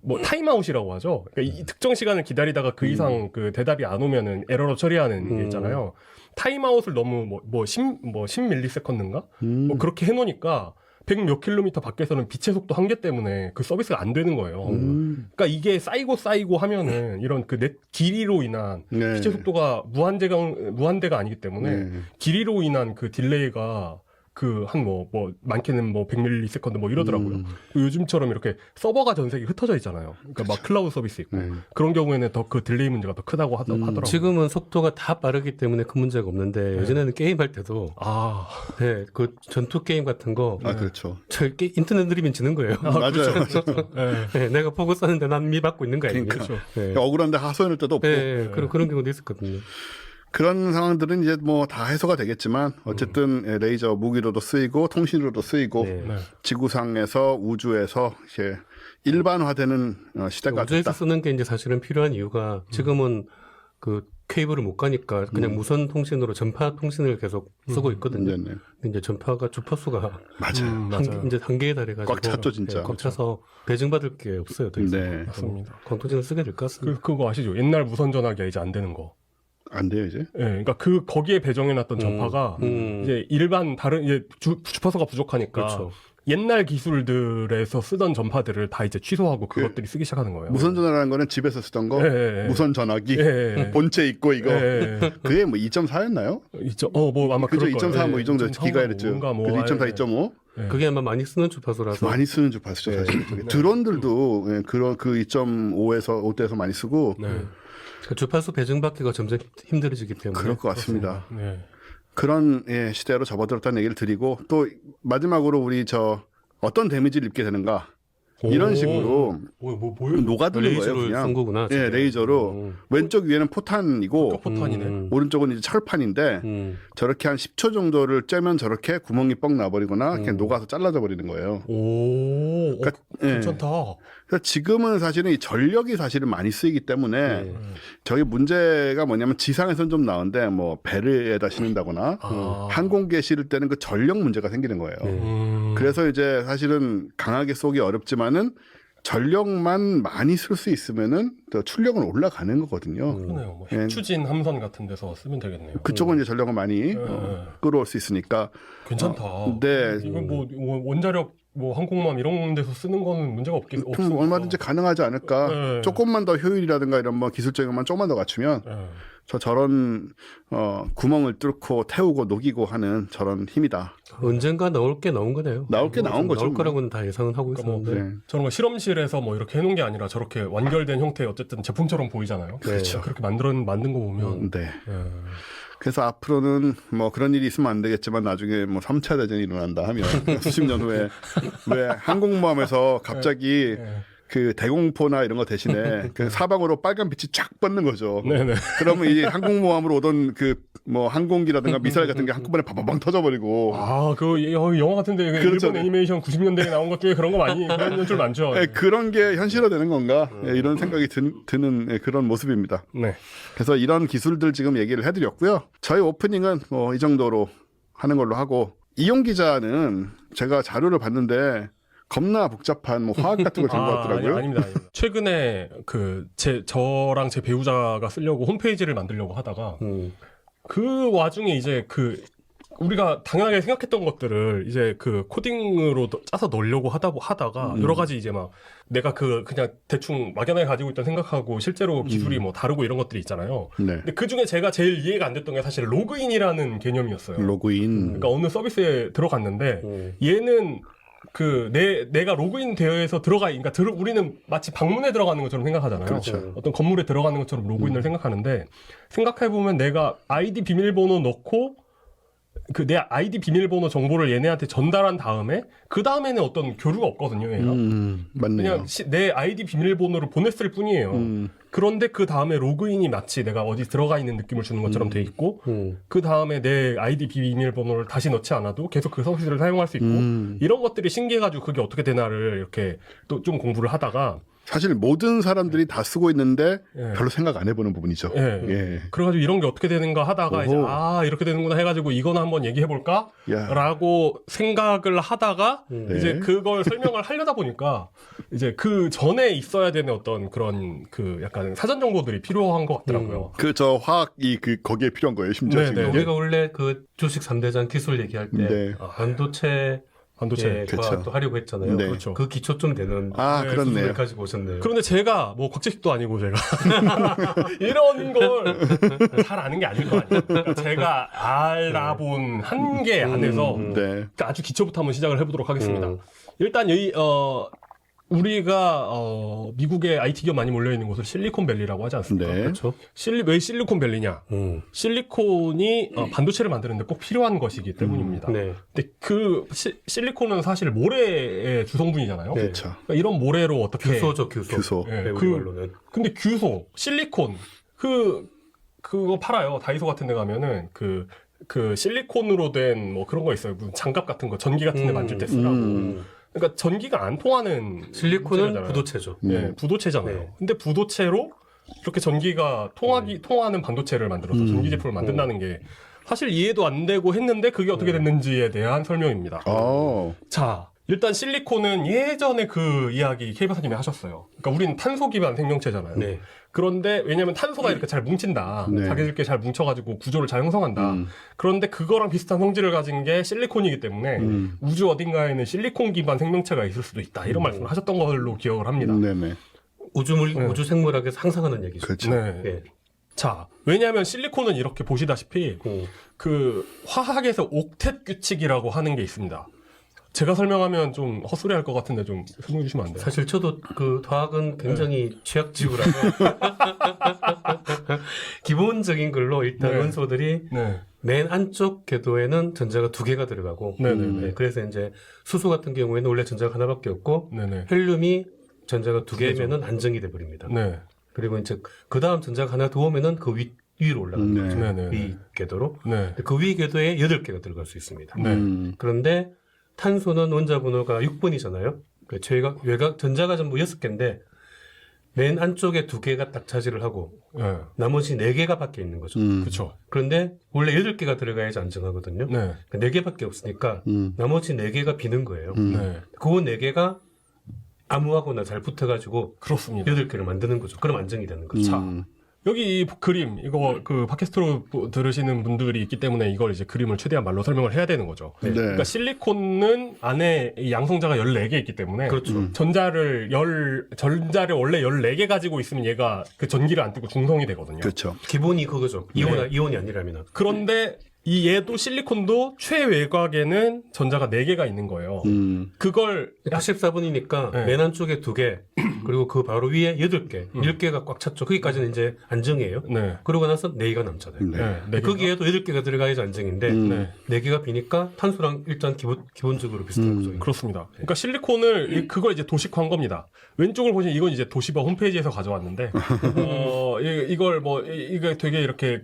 뭐 타임아웃이라고 하죠. 그러니까 이 특정 시간을 기다리다가 그 이상 그 대답이 안 오면은 에러로 처리하는 게 있잖아요. 타임아웃을 너무 뭐 10밀리세컨드인가? 뭐 그렇게 해놓으니까 100 몇 킬로미터 밖에서는 빛의 속도 한계 때문에 그 서비스가 안 되는 거예요. 그러니까 이게 쌓이고 하면은 이런 그 넷 길이로 인한 네. 빛의 속도가 무한대가 아니기 때문에 길이로 인한 그 딜레이가 그 한 많게는 100ms 뭐 이러더라고요. 요즘처럼 이렇게 서버가 전 세계에 흩어져 있잖아요. 그러니까 막 클라우드 서비스 있고 그런 경우에는 더 그 딜레이 문제가 더 크다고 하더라고요. 지금은 속도가 다 빠르기 때문에 큰 문제가 없는데 예전에는 게임할 때도 네, 그 전투 게임 같은 거 그렇죠. 인터넷 느리면 지는 거예요. 맞아요. 네, 내가 보고 썼는데 난 미받고 있는 거 아니에요. 그러니까. 네. 억울한데 하소연할 때도 없고. 네, 그런 경우도 있었거든요. 그런 상황들은 이제 뭐 다 해소가 되겠지만 어쨌든 레이저 무기로도 쓰이고 통신으로도 쓰이고 네. 지구상에서 우주에서 이제 일반화되는 시대가 우주에서 됐다. 쓰는 게 이제 사실은 필요한 이유가 지금은 그 케이블을 못 가니까 그냥 무선 통신으로 전파 통신을 계속 쓰고 있거든요. 네. 근데 이제 전파가 주파수가 맞아요. 맞아요. 이제 한계에 달해가지고 꽉 찼죠, 진짜. 꽉 차서 배정받을 게 없어요. 더 이상. 네. 맞습니다. 광통신을 쓰게 될 것 같습니다. 그거 아시죠? 옛날 무선 전화기가 이제 안 되는 거. 안 돼요 이제. 예, 그러니까 거기에 배정해놨던 전파가 이제 일반 다른 이제 주파수가 부족하니까 그렇죠. 옛날 기술들에서 쓰던 전파들을 다 이제 취소하고 그것들이 쓰기 시작하는 거예요. 무선 전화라는 거는 집에서 쓰던 거. 예. 무선 전화기. 예. 본체 있고 이거. 예. 그게 뭐 2.4였나요? 있죠. 뭐 아마 그죠? 그럴 거예요. 2.4 뭐 이 정도 기가헤르츠. 뭔가 뭐 그래서 2.4, 2.5. 그게 아마 많이 쓰는 주파수라서 많이 쓰는 주파수죠 사실. 드론들도 그런 그 2.5에서 5대에서 많이 쓰고 그 주파수 배정받기가 점점 힘들어지기 때문에 그럴 것 같습니다. 네. 그런 시대로 접어들었다는 얘기를 드리고 또 마지막으로 우리 어떤 데미지를 입게 되는가 이런 식으로 뭐예요? 녹아드는 거예요. 레이저를 그냥. 쏜 거구나. 예, 레이저로 왼쪽 위에는 포탄이고 포탄이네. 오른쪽은 이제 철판인데 저렇게 한 10초 정도를 쬐면 저렇게 구멍이 뻥 나버리거나 그냥 녹아서 잘라져 버리는 거예요. 오, 그러니까, 괜찮다. 그래서 지금은 사실은 이 전력이 사실은 많이 쓰이기 때문에 저기 문제가 뭐냐면 지상에서는 좀 나은데 뭐 배를 신는다거나 항공기에 실을 때는 그 전력 문제가 생기는 거예요. 그래서 이제 사실은 강하게 쏘기 어렵지만은 전력만 많이 쓸 수 있으면은 더 출력은 올라가는 거거든요. 그러네요. 뭐 예. 핵추진 함선 같은 데서 쓰면 되겠네요. 그쪽은 이제 전력을 많이 끌어올 수 있으니까. 괜찮다. 네. 이건 뭐 원자력 뭐 항공모함 이런 데서 쓰는 거는 문제가 없어. 얼마든지 가능하지 않을까. 네. 조금만 더 효율이라든가 이런 뭐 기술적인 것만 조금만 더 갖추면 네. 저런 구멍을 뚫고 태우고 녹이고 하는 저런 힘이다. 언젠가 나올 게 나온 거네요. 나올 게 나온 거죠. 나올 거라고는 다 예상은 하고 그러니까 뭐 있었는데. 네. 저런 거 실험실에서 뭐 이렇게 해놓은 게 아니라 저렇게 완결된 형태의 어쨌든 제품처럼 보이잖아요. 그렇죠. 그렇게 만든 거 보면 네. 예. 그래서 앞으로는 뭐 그런 일이 있으면 안 되겠지만 나중에 뭐 3차 대전이 일어난다 하면 수십 년 후에 왜 항공모함에서 갑자기 예. 그 대공포나 이런 거 대신에 그 사방으로 빨간 빛이 쫙 뻗는 거죠. 네네. 그러면 이 항공모함으로 오던 그 뭐 항공기라든가 미사일 같은 게 한꺼번에 바바방 터져버리고. 아, 그 영화 같은데 그렇죠. 일본 애니메이션 90년대에 나온 것 중에 그런 거 많이 그런 연출 많죠. 예, 그런 게 현실화되는 건가 예, 이런 생각이 드는 예, 그런 모습입니다. 네. 그래서 이런 기술들 지금 얘기를 해드렸고요. 저희 오프닝은 뭐 이 정도로 하는 걸로 하고 이용 기자는 제가 자료를 봤는데 겁나 복잡한 뭐 화학 같은 걸 든 것 같더라고요. 아닙니다. 최근에 저랑 제 배우자가 쓰려고 홈페이지를 만들려고 하다가 그 와중에 이제 우리가 당연하게 생각했던 것들을 이제 그 코딩으로 짜서 넣으려고 하다가 여러 가지 이제 막 내가 그냥 대충 막연하게 가지고 있던 생각하고 실제로 기술이 뭐 다르고 이런 것들이 있잖아요. 네. 근데 그 중에 제가 제일 이해가 안 됐던 게 사실 로그인이라는 개념이었어요. 로그인. 그러니까 어느 서비스에 들어갔는데 얘는 내가 로그인 되어서 그러니까 우리는 마치 방문에 들어가는 것처럼 생각하잖아요. 그렇죠. 어떤 건물에 들어가는 것처럼 로그인을 생각하는데 생각해보면 내가 아이디 비밀번호 넣고 내 아이디 비밀번호 정보를 얘네한테 전달한 다음에 그 다음에는 어떤 교류가 없거든요. 얘가. 맞네요. 그냥 내 아이디 비밀번호를 보냈을 뿐이에요. 그런데 그 다음에 로그인이 마치 내가 어디 들어가 있는 느낌을 주는 것처럼 돼 있고 그 다음에 내 아이디 비밀번호를 다시 넣지 않아도 계속 그 서비스를 사용할 수 있고 이런 것들이 신기해가지고 그게 어떻게 되나를 이렇게 또 좀 공부를 하다가 사실 모든 사람들이 다 쓰고 있는데 예. 별로 생각 안 해보는 부분이죠. 예. 예. 그래가지고 이런 게 어떻게 되는가 하다가 이제 이렇게 되는구나 해가지고 이거는 한번 얘기해볼까? 야. 라고 생각을 하다가 이제 네. 그걸 설명을 하려다 보니까 이제 그 전에 있어야 되는 어떤 그런 약간 사전 정보들이 필요한 것 같더라고요. 저 화학이 거기에 필요한 거예요. 심지어 네, 지금. 네. 우리가 원래 그 주식 3대장 기술 얘기할 때 네. 반도체 반도체. 과학도 하려고 했잖아요. 네. 그렇죠. 그 기초 좀 되는 아, 네, 그렇네요. 기술을 가지고 오셨네요. 그런데 제가 뭐 곽재식도 아니고 제가 이런 걸 잘 아는 게 아닐 거 아니에요. 그러니까 제가 알아본 한계 안에서 네. 그러니까 아주 기초부터 한번 시작을 해보도록 하겠습니다. 일단 우리가 미국의 IT 기업 많이 몰려 있는 곳을 실리콘밸리라고 하지 않습니까? 네. 그렇죠. 왜 실리콘밸리냐? 실리콘이 반도체를 만드는데 꼭 필요한 것이기 때문입니다. 네. 근데 그 실리콘은 사실 모래의 주성분이잖아요. 네. 그렇죠. 그러니까 이런 모래로 어떻게 규소죠, 규소. 규소. 예, 우리말로는. 근데 규소, 실리콘 그거 팔아요. 다이소 같은 데 가면은 그 실리콘으로 된 뭐 그런 거 있어요. 무슨 장갑 같은 거, 전기 같은 데 만질 때 쓰라고. 그러니까 전기가 안 통하는 실리콘은 문제잖아요. 부도체죠. 네, 부도체잖아요. 네. 근데 부도체로 이렇게 전기가 통하는 반도체를 만들어서 전기 제품을 만든다는 게 사실 이해도 안 되고 했는데 그게 어떻게 됐는지에 대한 설명입니다. 자, 일단 실리콘은 예전에 그 이야기 K 박사님이 하셨어요. 그러니까 우리는 탄소 기반 생명체잖아요. 네. 그런데 왜냐하면 탄소가 이렇게 잘 뭉친다. 네. 자기들끼리 잘 뭉쳐가지고 구조를 잘 형성한다. 그런데 그거랑 비슷한 성질을 가진 게 실리콘이기 때문에 우주 어딘가에는 실리콘 기반 생명체가 있을 수도 있다. 이런 말씀을 하셨던 걸로 기억을 합니다. 네네. 우주 생물학에서 상상하는 얘기죠. 그렇죠. 네. 네. 자, 왜냐하면 실리콘은 이렇게 보시다시피 그 화학에서 옥텟 규칙이라고 하는 게 있습니다. 제가 설명하면 좀 헛소리할 것 같은데 좀 설명해 주시면 안 돼요? 사실 저도 그 화학은 굉장히 취약지구라서 기본적인 걸로 일단 네. 원소들이 네. 맨 안쪽 궤도에는 전자가 2개가 들어가고 네네네. 그래서 이제 수소 같은 경우에는 원래 전자가 하나밖에 없고 네네. 헬륨이 전자가 2개면은 안정이 돼 버립니다. 네. 그리고 이제 그 다음 전자가 하나 더 오면은 그 위로 올라가는 거죠. 네네. 위 궤도로. 네. 그 위 궤도에 8개가 들어갈 수 있습니다. 네. 그런데 탄소는 원자 번호가 6번이잖아요. 그 외곽 전자가 전부 6개인데 맨 안쪽에 2개가 딱 차지를 하고 네. 나머지 4개가 밖에 있는 거죠. 그렇죠. 그런데 원래 8개가 들어가야지 안정하거든요. 네. 4개밖에 없으니까 나머지 4개가 비는 거예요. 네. 그 4개가 암호하거나 잘 붙어가지고 그렇습니다. 8개를 만드는 거죠. 그럼 안정이 되는 거죠. 자, 여기 이 그림 이거 그 팟캐스트로 들으시는 분들이 있기 때문에 이걸 이제 그림을 최대한 말로 설명을 해야 되는 거죠. 네. 그러니까 실리콘은 안에 이 양성자가 14개 있기 때문에 그렇죠. 전자를 원래 14개 가지고 있으면 얘가 그 전기를 안 띠고 중성이 되거든요. 그렇죠. 기본이 그거죠. 이온이 아니라면. 그런데 이 얘도 실리콘도 최외곽에는 전자가 4개가 있는 거예요. 그걸 14번이니까 네. 맨 안쪽에 2개, 그리고 그 바로 위에 8개, 10개가 꽉 찼죠. 거기까지는 이제 안정이에요. 네. 그러고 나서 4개가 남잖아요. 네. 네. 거기에도 8개가 들어가야지 안정인데 네. 4개가 비니까 탄소랑 일단 기본적으로 비슷한 거죠. 그렇습니다. 그러니까 실리콘을 그걸 이제 도식화한 겁니다. 왼쪽을 보시면 이건 이제 도시바 홈페이지에서 가져왔는데 이걸 이게 되게 이렇게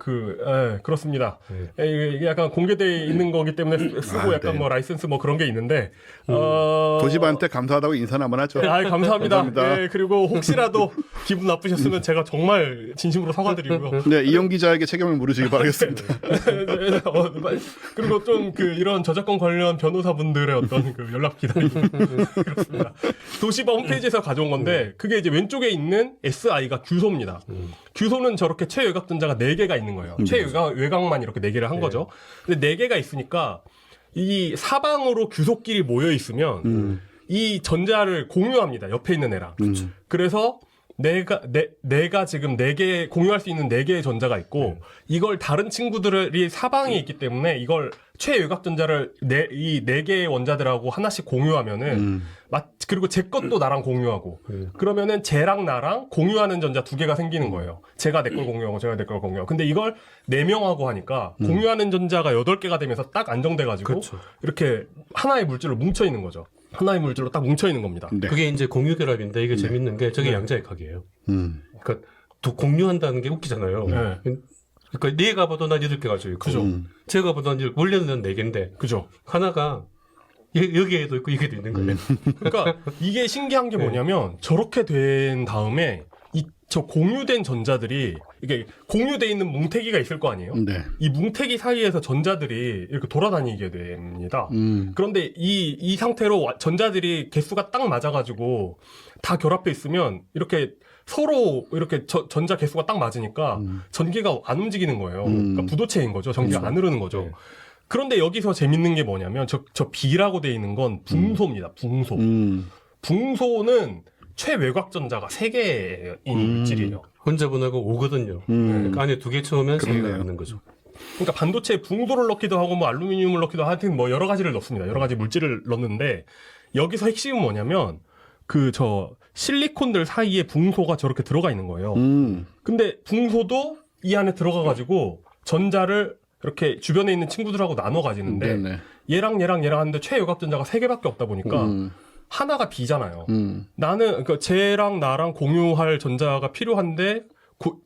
그렇습니다. 이게 약간 공개되어 있는 거기 때문에 쓰고 약간 네. 뭐 라이센스 뭐 그런 게 있는데 도시바한테 감사하다고 인사는 한번 하죠. 감사합니다. 감사합니다. 예, 그리고 혹시라도 기분 나쁘셨으면 제가 정말 진심으로 사과드리고요. 네, 이용 기자에게 책임을 물으시기 바라겠습니다. 그리고 좀 이런 저작권 관련 변호사분들의 어떤 연락 기다립니다. 그렇습니다. 도시바 홈페이지에서 가져온 건데 그게 이제 왼쪽에 있는 SI가 규소입니다. 규소는 저렇게 최외곽 전자가 4개가 있는 거예요. 최외곽만 이렇게 4개를 한 거죠. 근데 4개가 있으니까 이 사방으로 규소끼리 모여 있으면 이 전자를 공유합니다. 옆에 있는 애랑. 그래서 내가 지금 4개 공유할 수 있는 4개의 전자가 있고 이걸 다른 친구들이 사방에 있기 때문에 이걸 최외곽 전자를 이 4개의 원자들하고 하나씩 공유하면은 그리고 제 것도 나랑 공유하고 그러면은 쟤랑 나랑 공유하는 전자 2개가 생기는 거예요. 제가 내 걸 공유하고 제가 내 걸 공유하고. 근데 이걸 4명하고 하니까 공유하는 전자가 8개가 되면서 딱 안정돼 가지고 그렇죠. 이렇게 하나의 물질로 뭉쳐 있는 거죠. 하나의 물질로 딱 뭉쳐 있는 겁니다. 네. 그게 이제 공유결합인데 이게 재밌는 게 저게 양자역학이에요. 그러니까 공유한다는 게 웃기잖아요. 네. 그러니까 네가 봐도 난 8개 가지고 있고 그죠. 제가 봐도 난 원래는 4개인데 그죠. 하나가 여기에도 있고 여기에도 있는 거예요. 그러니까 이게 신기한 게 뭐냐면 저렇게 된 다음에 저 공유된 전자들이 이게 공유돼 있는 뭉태기가 있을 거 아니에요? 네. 이 뭉태기 사이에서 전자들이 이렇게 돌아다니게 됩니다. 그런데 이 상태로 전자들이 개수가 딱 맞아가지고 다 결합해 있으면 이렇게 서로 이렇게 전자 개수가 딱 맞으니까 전기가 안 움직이는 거예요. 그러니까 부도체인 거죠. 전기가 안 흐르는 거죠. 네. 그런데 여기서 재밌는 게 뭐냐면 저 B라고 돼 있는 건 붕소입니다. 붕소. 붕소는 최외곽 전자가 3개인 물질이에요. 혼자분하고 5거든요. 그러니까 안에 2개 채우면 3개가 남는 거죠. 그러니까 반도체에 붕소를 넣기도 하고 뭐 알루미늄을 넣기도 하여튼 뭐 여러 가지를 넣습니다. 여러 가지 물질을 넣는데 여기서 핵심은 뭐냐면 저 실리콘들 사이에 붕소가 저렇게 들어가 있는 거예요. 근데 붕소도 이 안에 들어가 가지고 전자를 이렇게 주변에 있는 친구들하고 나눠 가지는데 네네. 얘랑 하는데 최외곽 전자가 3개밖에 없다 보니까 하나가 B잖아요. 나는 그러니까 쟤랑 나랑 공유할 전자가 필요한데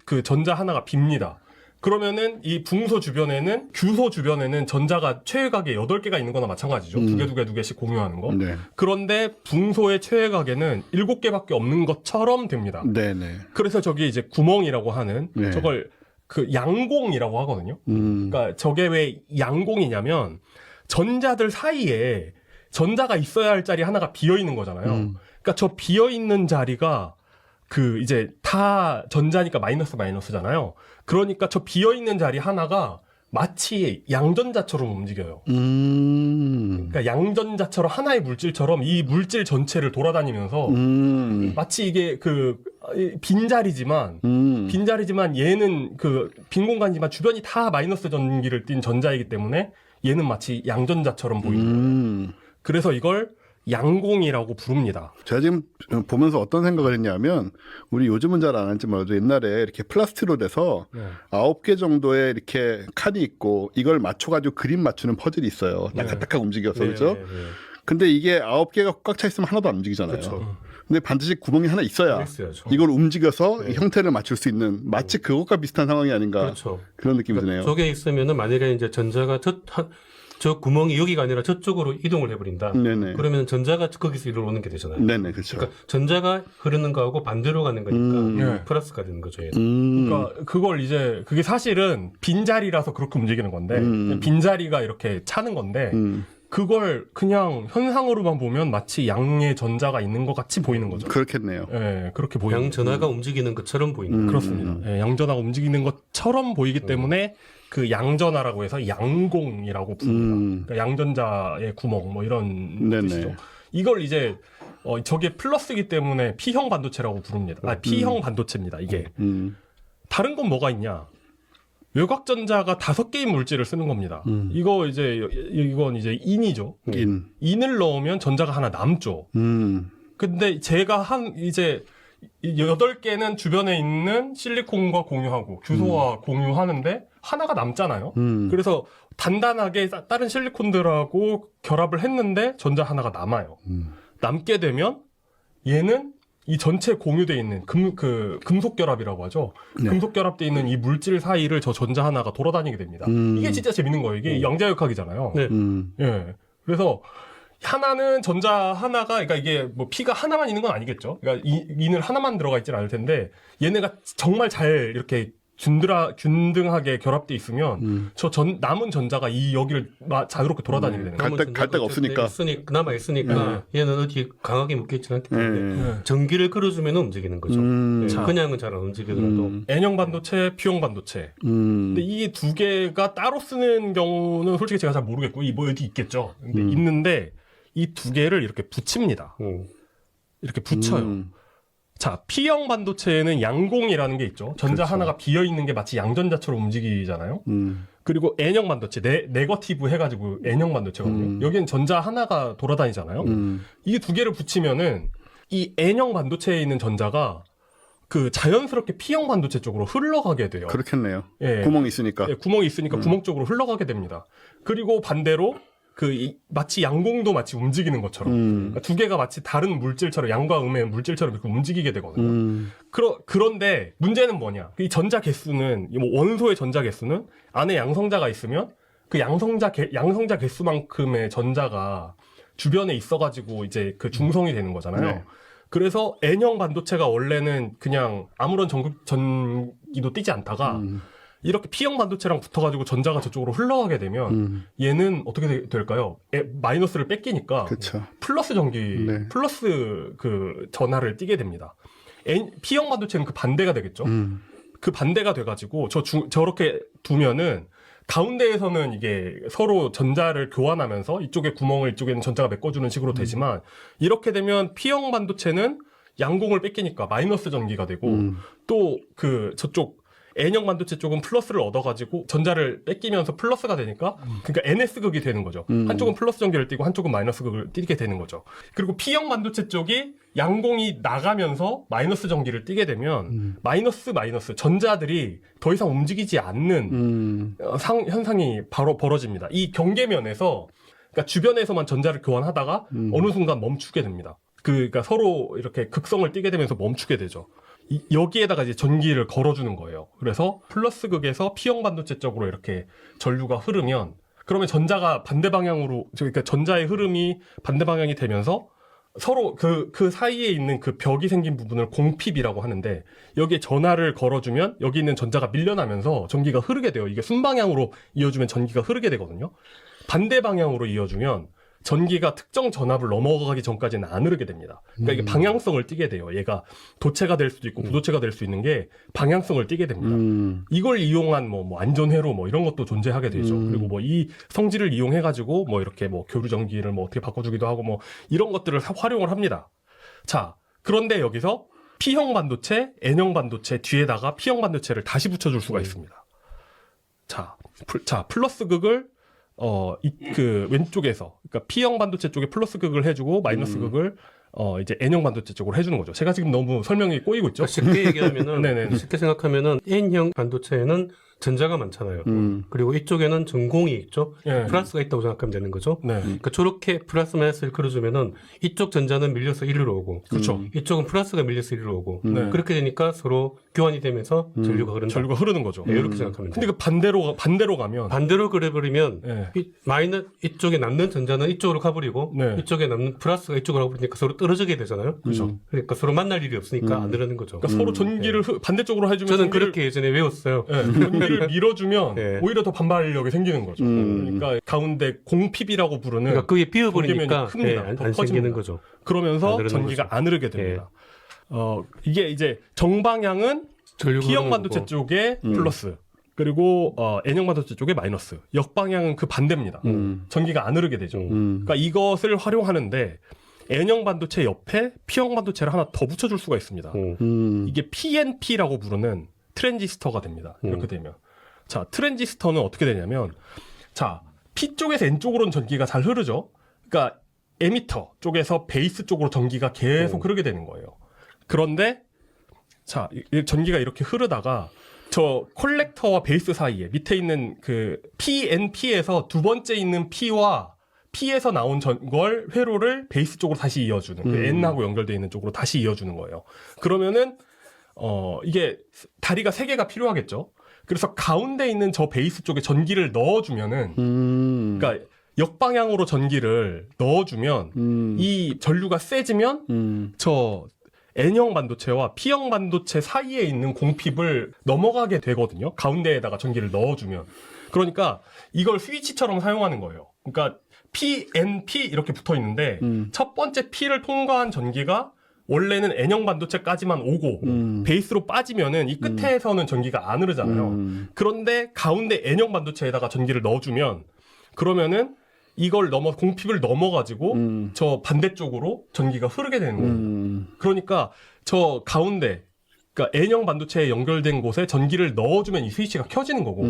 그 전자 하나가 B입니다. 그러면은 이 붕소 주변에는 규소 주변에는 전자가 최외곽에 8개가 있는 거나 마찬가지죠. 2개씩 공유하는 거. 네. 그런데 붕소의 최외곽에는 7개밖에 없는 것처럼 됩니다. 네네. 그래서 저기 이제 구멍이라고 하는 네. 저걸 양공이라고 하거든요. 그러니까 저게 왜 양공이냐면 전자들 사이에 전자가 있어야 할 자리 하나가 비어 있는 거잖아요. 그러니까 저 비어 있는 자리가 이제 다 전자니까 마이너스잖아요. 그러니까 저 비어 있는 자리 하나가 마치 양전자처럼 움직여요. 그러니까 양전자처럼 하나의 물질처럼 이 물질 전체를 돌아다니면서 마치 이게 빈자리지만 얘는 빈 공간이지만 주변이 다 마이너스 전기를 띤 전자이기 때문에 얘는 마치 양전자처럼 보이는 거예요. 그래서 이걸 양공이라고 부릅니다. 제가 지금 보면서 어떤 생각을 했냐면 우리 요즘은 잘 안 하지만 몰라도 옛날에 이렇게 플라스틱으로 돼서 네. 9개 정도의 이렇게 칸이 있고 이걸 맞춰가지고 그림 맞추는 퍼즐이 있어요. 딱딱딱 움직여서 그렇죠? 근데 이게 9개가 꽉 차 있으면 하나도 안 움직이잖아요. 그렇죠. 근데 반드시 구멍이 하나 있어야 있어야죠. 이걸 움직여서 네. 형태를 맞출 수 있는 마치 그것과 비슷한 상황이 아닌가 그렇죠. 그런 느낌이 드네요. 저게 있으면은 만약에 이제 전자가 저 구멍이 여기가 아니라 저쪽으로 이동을 해버린다. 네네. 그러면 전자가 거기서 이리로 오는 게 되잖아요. 네네, 그렇죠. 그러니까 전자가 흐르는 거하고 반대로 가는 거니까 네. 플러스가 되는 거죠. 그러니까 그걸 이제 그게 사실은 빈자리라서 그렇게 움직이는 건데 빈자리가 이렇게 차는 건데 그걸 그냥 현상으로만 보면 마치 양의 전자가 있는 것 같이 보이는 거죠. 그렇겠네요. 예, 그렇게 보이는 양 전하가 움직이는 것처럼 보이는 거죠. 그렇습니다. 예, 양전하가 움직이는 것처럼 보이기 때문에 그 양전하라고 해서 양공이라고 부릅니다. 그러니까 양전자의 구멍 뭐 이런 네네. 뜻이죠. 이걸 이제 저게 플러스이기 때문에 P형 반도체라고 부릅니다. P형 반도체입니다. 이게 다른 건 뭐가 있냐? 외곽전자가 5개의 물질을 쓰는 겁니다. 이건 이제 인이죠. 인을 넣으면 전자가 하나 남죠. 근데 제가 이제 8개는 주변에 있는 실리콘과 공유하고 규소와 공유하는데 하나가 남잖아요. 그래서 단단하게 다른 실리콘들하고 결합을 했는데 전자 하나가 남아요. 남게 되면 얘는 이 전체 공유되어 있는 금속 결합이라고 하죠. 네. 금속 결합되어 있는 이 물질 사이를 저 전자 하나가 돌아다니게 됩니다. 이게 진짜 재밌는 거예요. 이게 양자역학이잖아요. 네. 예. 그래서 하나는 전자 하나가 그러니까 이게 뭐 P가 하나만 있는 건 아니겠죠. 그러니까 인을 하나만 들어가 있지는 않을 텐데 얘네가 정말 잘 이렇게 균등하게 결합돼 있으면 남은 전자가 이 여기를 자유롭게 돌아다니게 되는 거예요. 갈 데가 없으니까. 남아 있으니까 얘는 어디 강하게 묶여있지 않기 때문에 전기를 끌어주면 움직이는 거죠. 그냥은 잘 안 움직이더라도. N형 반도체, P형 반도체. 근데 이 두 개가 따로 쓰는 경우는 솔직히 제가 잘 모르겠고 뭐 어디 있겠죠. 근데 있는데 이 두 개를 이렇게 붙입니다. 이렇게 붙여요. 자, P형 반도체에는 양공이라는 게 있죠. 전자 그렇죠. 하나가 비어있는 게 마치 양전자처럼 움직이잖아요. 그리고 N형 반도체, 네거티브 해가지고 N형 반도체거든요. 여기는 전자 하나가 돌아다니잖아요. 이 두 개를 붙이면은 이 N형 반도체에 있는 전자가 그 자연스럽게 P형 반도체 쪽으로 흘러가게 돼요. 그렇겠네요. 예. 구멍이 있으니까. 예, 구멍이 있으니까 구멍 쪽으로 흘러가게 됩니다. 그리고 반대로 마치 양공도 마치 움직이는 것처럼 그러니까 두 개가 마치 다른 물질처럼 양과 음의 물질처럼 이렇게 움직이게 되거든요. 그런데 문제는 뭐냐? 이 전자 개수는 원소의 전자 개수는 안에 양성자가 있으면 그 양성자 개수만큼의 전자가 주변에 있어가지고 이제 그 중성이 되는 거잖아요. 네. 그래서 N형 반도체가 원래는 그냥 아무런 전기도 띄지 않다가 이렇게 P형 반도체랑 붙어가지고 전자가 저쪽으로 흘러가게 되면 얘는 어떻게 될까요? 마이너스를 뺏기니까 그렇죠. 플러스 전기, 네. 플러스 그 전하를 띠게 됩니다. P형 반도체는 그 반대가 되겠죠. 그 반대가 돼가지고 저렇게 두면은 가운데에서는 이게 서로 전자를 교환하면서 이쪽에 구멍을 이쪽에는 전자가 메꿔주는 식으로 되지만 이렇게 되면 P형 반도체는 양공을 뺏기니까 마이너스 전기가 되고 또 저쪽 N형 반도체 쪽은 플러스를 얻어가지고 전자를 뺏기면서 플러스가 되니까 그러니까 NS극이 되는 거죠. 한쪽은 플러스 전기를 띠고 한쪽은 마이너스 극을 띠게 되는 거죠. 그리고 P형 반도체 쪽이 양공이 나가면서 마이너스 전기를 띠게 되면 마이너스 전자들이 더 이상 움직이지 않는 현상이 바로 벌어집니다. 이 경계면에서 그러니까 주변에서만 전자를 교환하다가 어느 순간 멈추게 됩니다. 그러니까 서로 이렇게 극성을 띠게 되면서 멈추게 되죠. 여기에다가 이제 전기를 걸어주는 거예요. 그래서 플러스 극에서 P형 반도체 쪽으로 이렇게 전류가 흐르면 그러면 전자가 반대 방향으로 그러니까 전자의 흐름이 반대 방향이 되면서 서로 그 사이에 있는 그 벽이 생긴 부분을 공핍이라고 하는데 여기에 전하를 걸어주면 여기 있는 전자가 밀려나면서 전기가 흐르게 돼요. 이게 순방향으로 이어주면 전기가 흐르게 되거든요. 반대 방향으로 이어주면 전기가 특정 전압을 넘어가기 전까지는 안 흐르게 됩니다. 그러니까 이게 방향성을 띠게 돼요. 얘가 도체가 될 수도 있고 부도체가 될 수 있는 게 방향성을 띠게 됩니다. 이걸 이용한 뭐 안전회로 뭐 이런 것도 존재하게 되죠. 그리고 뭐 이 성질을 이용해 가지고 뭐 이렇게 뭐 교류 전기를 뭐 어떻게 바꿔주기도 하고 뭐 이런 것들을 활용을 합니다. 자, 그런데 여기서 P형 반도체, N형 반도체 뒤에다가 P형 반도체를 다시 붙여줄 수가 있습니다. 자, 플러스 극을 그 왼쪽에서 그러니까 P형 반도체 쪽에 플러스 극을 해주고 마이너스 극을 이제 N형 반도체 쪽으로 해주는 거죠. 제가 지금 너무 설명이 꼬이고 있죠. 쉽게 얘기하면은 네네네. 쉽게 생각하면은 N형 반도체에는 전자가 많잖아요. 그리고 이쪽에는 전공이 있죠. 예. 플러스가 있다고 생각하면 되는 거죠. 네. 그러니까 저렇게 플러스 마이너스를 그려주면은 이쪽 전자는 밀려서 1로 오고, 그렇죠. 이쪽은 플러스가 밀려서 1로 오고, 네. 그렇게 되니까 서로 교환이 되면서 전류가 흐른다. 전류가 흐르는 거죠. 네, 이렇게 생각하면 근데 돼요. 그 반대로 가면 반대로 그려버리면 예. 이쪽에 남는 전자는 이쪽으로 가버리고 네. 이쪽에 남는 플러스가 이쪽으로 가버리니까 서로 떨어지게 되잖아요. 그렇죠. 그러니까 서로 만날 일이 없으니까 안 되는 거죠. 그러니까 서로 전기를 반대쪽으로 해주면 저는 전기를 그렇게 예전에 외웠어요. 예, 전기를 밀어주면 네. 오히려 더 반발력이 생기는 거죠. 그러니까 가운데 공핍이라고 부르는 그러니까 그게 비어버리니까 큽니다. 안 더 생기는 커집니다. 거죠. 그러면서 안 흐르는 전기가 거죠. 안 흐르게 됩니다. 이게 이제 정방향은 전류가 P형 흐르는 반도체 거고. 쪽에 플러스 그리고 N형 반도체 쪽에 마이너스. 역방향은 그 반대입니다. 전기가 안 흐르게 되죠. 그러니까 이것을 활용하는데 N형 반도체 옆에 P형 반도체를 하나 더 붙여줄 수가 있습니다. 이게 PNP라고 부르는 트랜지스터가 됩니다. 이렇게 되면. 자, 트랜지스터는 어떻게 되냐면, 자, P 쪽에서 N 쪽으로는 전기가 잘 흐르죠? 그러니까, 에미터 쪽에서 베이스 쪽으로 전기가 계속 흐르게 되는 거예요. 그런데, 자, 전기가 이렇게 흐르다가, 저 콜렉터와 베이스 사이에 밑에 있는 그 PNP에서 두 번째 있는 P와 P에서 나온 걸 회로를 베이스 쪽으로 다시 이어주는, 그 N하고 연결되어 있는 쪽으로 다시 이어주는 거예요. 그러면은, 이게 다리가 3개가 필요하겠죠? 그래서 가운데 있는 저 베이스 쪽에 전기를 넣어주면은, 그러니까 역방향으로 전기를 넣어주면, 이 전류가 세지면, 저 N형 반도체와 P형 반도체 사이에 있는 공핍을 넘어가게 되거든요. 가운데에다가 전기를 넣어주면. 그러니까 이걸 스위치처럼 사용하는 거예요. 그러니까 PNP 이렇게 붙어 있는데, 첫 번째 P를 통과한 전기가 원래는 N형 반도체까지만 오고 베이스로 빠지면은 이 끝에서는 전기가 안 흐르잖아요. 그런데 가운데 N형 반도체에다가 전기를 넣어주면 그러면은 이걸 공핍을 넘어가지고 저 반대쪽으로 전기가 흐르게 되는 거예요. 그러니까 저 가운데 그러니까 N형 반도체에 연결된 곳에 전기를 넣어주면 이 스위치가 켜지는 거고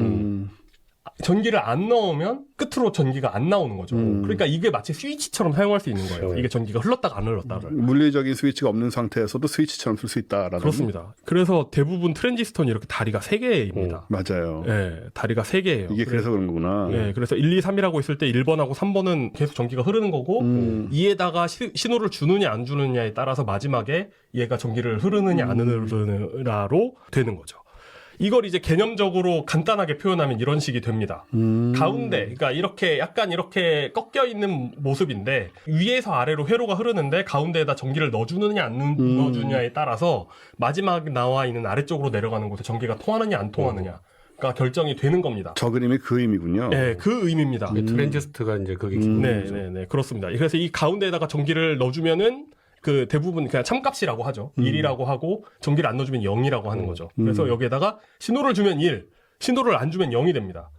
전기를 안 넣으면 끝으로 전기가 안 나오는 거죠. 그러니까 이게 마치 스위치처럼 사용할 수 있는 거예요. 이게 전기가 흘렀다가 안 흘렀다를. 물리적인 스위치가 없는 상태에서도 스위치처럼 쓸 수 있다라는. 그렇습니다. 그래서 대부분 트랜지스터는 이렇게 다리가 3개입니다. 맞아요. 네, 다리가 3개예요. 이게 그래서 그런 거구나. 네, 그래서 1, 2, 3이라고 있을 때 1번하고 3번은 계속 전기가 흐르는 거고 2에다가 신호를 주느냐 안 주느냐에 따라서 마지막에 얘가 전기를 흐르느냐 안 흐르느냐로 되는 거죠. 이걸 이제 개념적으로 간단하게 표현하면 이런 식이 됩니다. 가운데, 그러니까 이렇게 약간 이렇게 꺾여 있는 모습인데 위에서 아래로 회로가 흐르는데 가운데에다 전기를 넣어주느냐 안 넣어주느냐에 따라서 마지막 나와 있는 아래쪽으로 내려가는 곳에 전기가 통하느냐 안 통하느냐가 결정이 되는 겁니다. 저 그림이 그 의미군요. 네, 그 의미입니다. 트랜지스터가 이제 그게 네, 그렇습니다. 그래서 이 가운데에다가 전기를 넣어주면은 그 대부분 그냥 참값이라고 하죠. 1이라고 하고 전기를 안 넣어주면 0이라고 하는 거죠. 그래서 여기에다가 신호를 주면 1, 신호를 안 주면 0이 됩니다.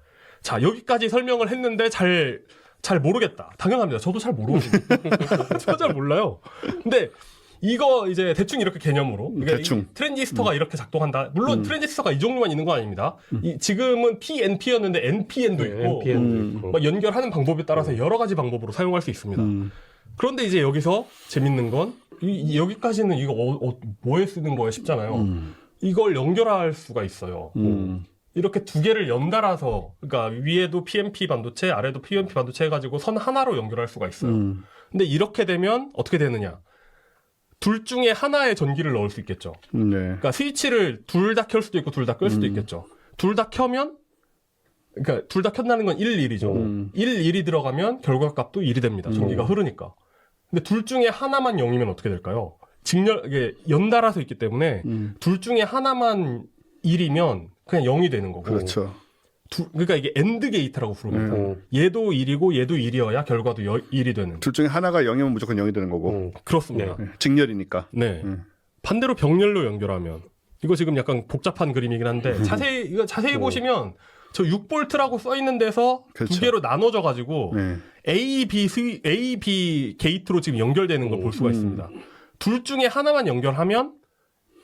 자, 여기까지 설명을 했는데 잘 모르겠다. 당연합니다. 저도 잘 모르거든요. 저도 잘 몰라요. 근데 이거 이제 대충 이렇게 개념으로 그러니까 대충 트랜지스터가 이렇게 작동한다. 물론 트랜지스터가 이 종류만 있는 거 아닙니다. 지금은 PNP였는데 NPN도 있고 NPN도 있고. 막 연결하는 방법에 따라서 여러 가지 방법으로 사용할 수 있습니다. 그런데 이제 여기서 재밌는 건 여기까지는 이거 뭐에 쓰는 거야 싶잖아요. 이걸 연결할 수가 있어요. 이렇게 두 개를 연달아서 그러니까 위에도 PNP 반도체 아래도 PNP 반도체 해가지고 선 하나로 연결할 수가 있어요. 근데 이렇게 되면 어떻게 되느냐? 둘 중에 하나의 전기를 넣을 수 있겠죠. 네. 그러니까 스위치를 둘 다 켤 수도 있고 둘 다 끌 수도 있겠죠. 둘 다 켜면 그러니까 둘 다 켠다는 건 1, 1이죠. 1, 1이 들어가면 결과값도 1이 됩니다. 전기가 흐르니까. 근데 둘 중에 하나만 0이면 어떻게 될까요? 이게 연달아서 있기 때문에 둘 중에 하나만 1이면 그냥 0이 되는 거고. 그렇죠. 그러니까 이게 엔드 게이트라고 부릅니다. 얘도 1이고 얘도 1이어야 결과도 1이 되는. 둘 중에 하나가 0이면 무조건 0이 되는 거고. 그렇습니다. 네. 직렬이니까. 네. 반대로 병렬로 연결하면 이거 지금 약간 복잡한 그림이긴 한데 자세히 보시면 저 6볼트라고 써 있는 데서 그렇죠. 두 개로 나눠져 가지고 네. A, B 게이트로 지금 연결되는 걸 볼 수가 있습니다. 둘 중에 하나만 연결하면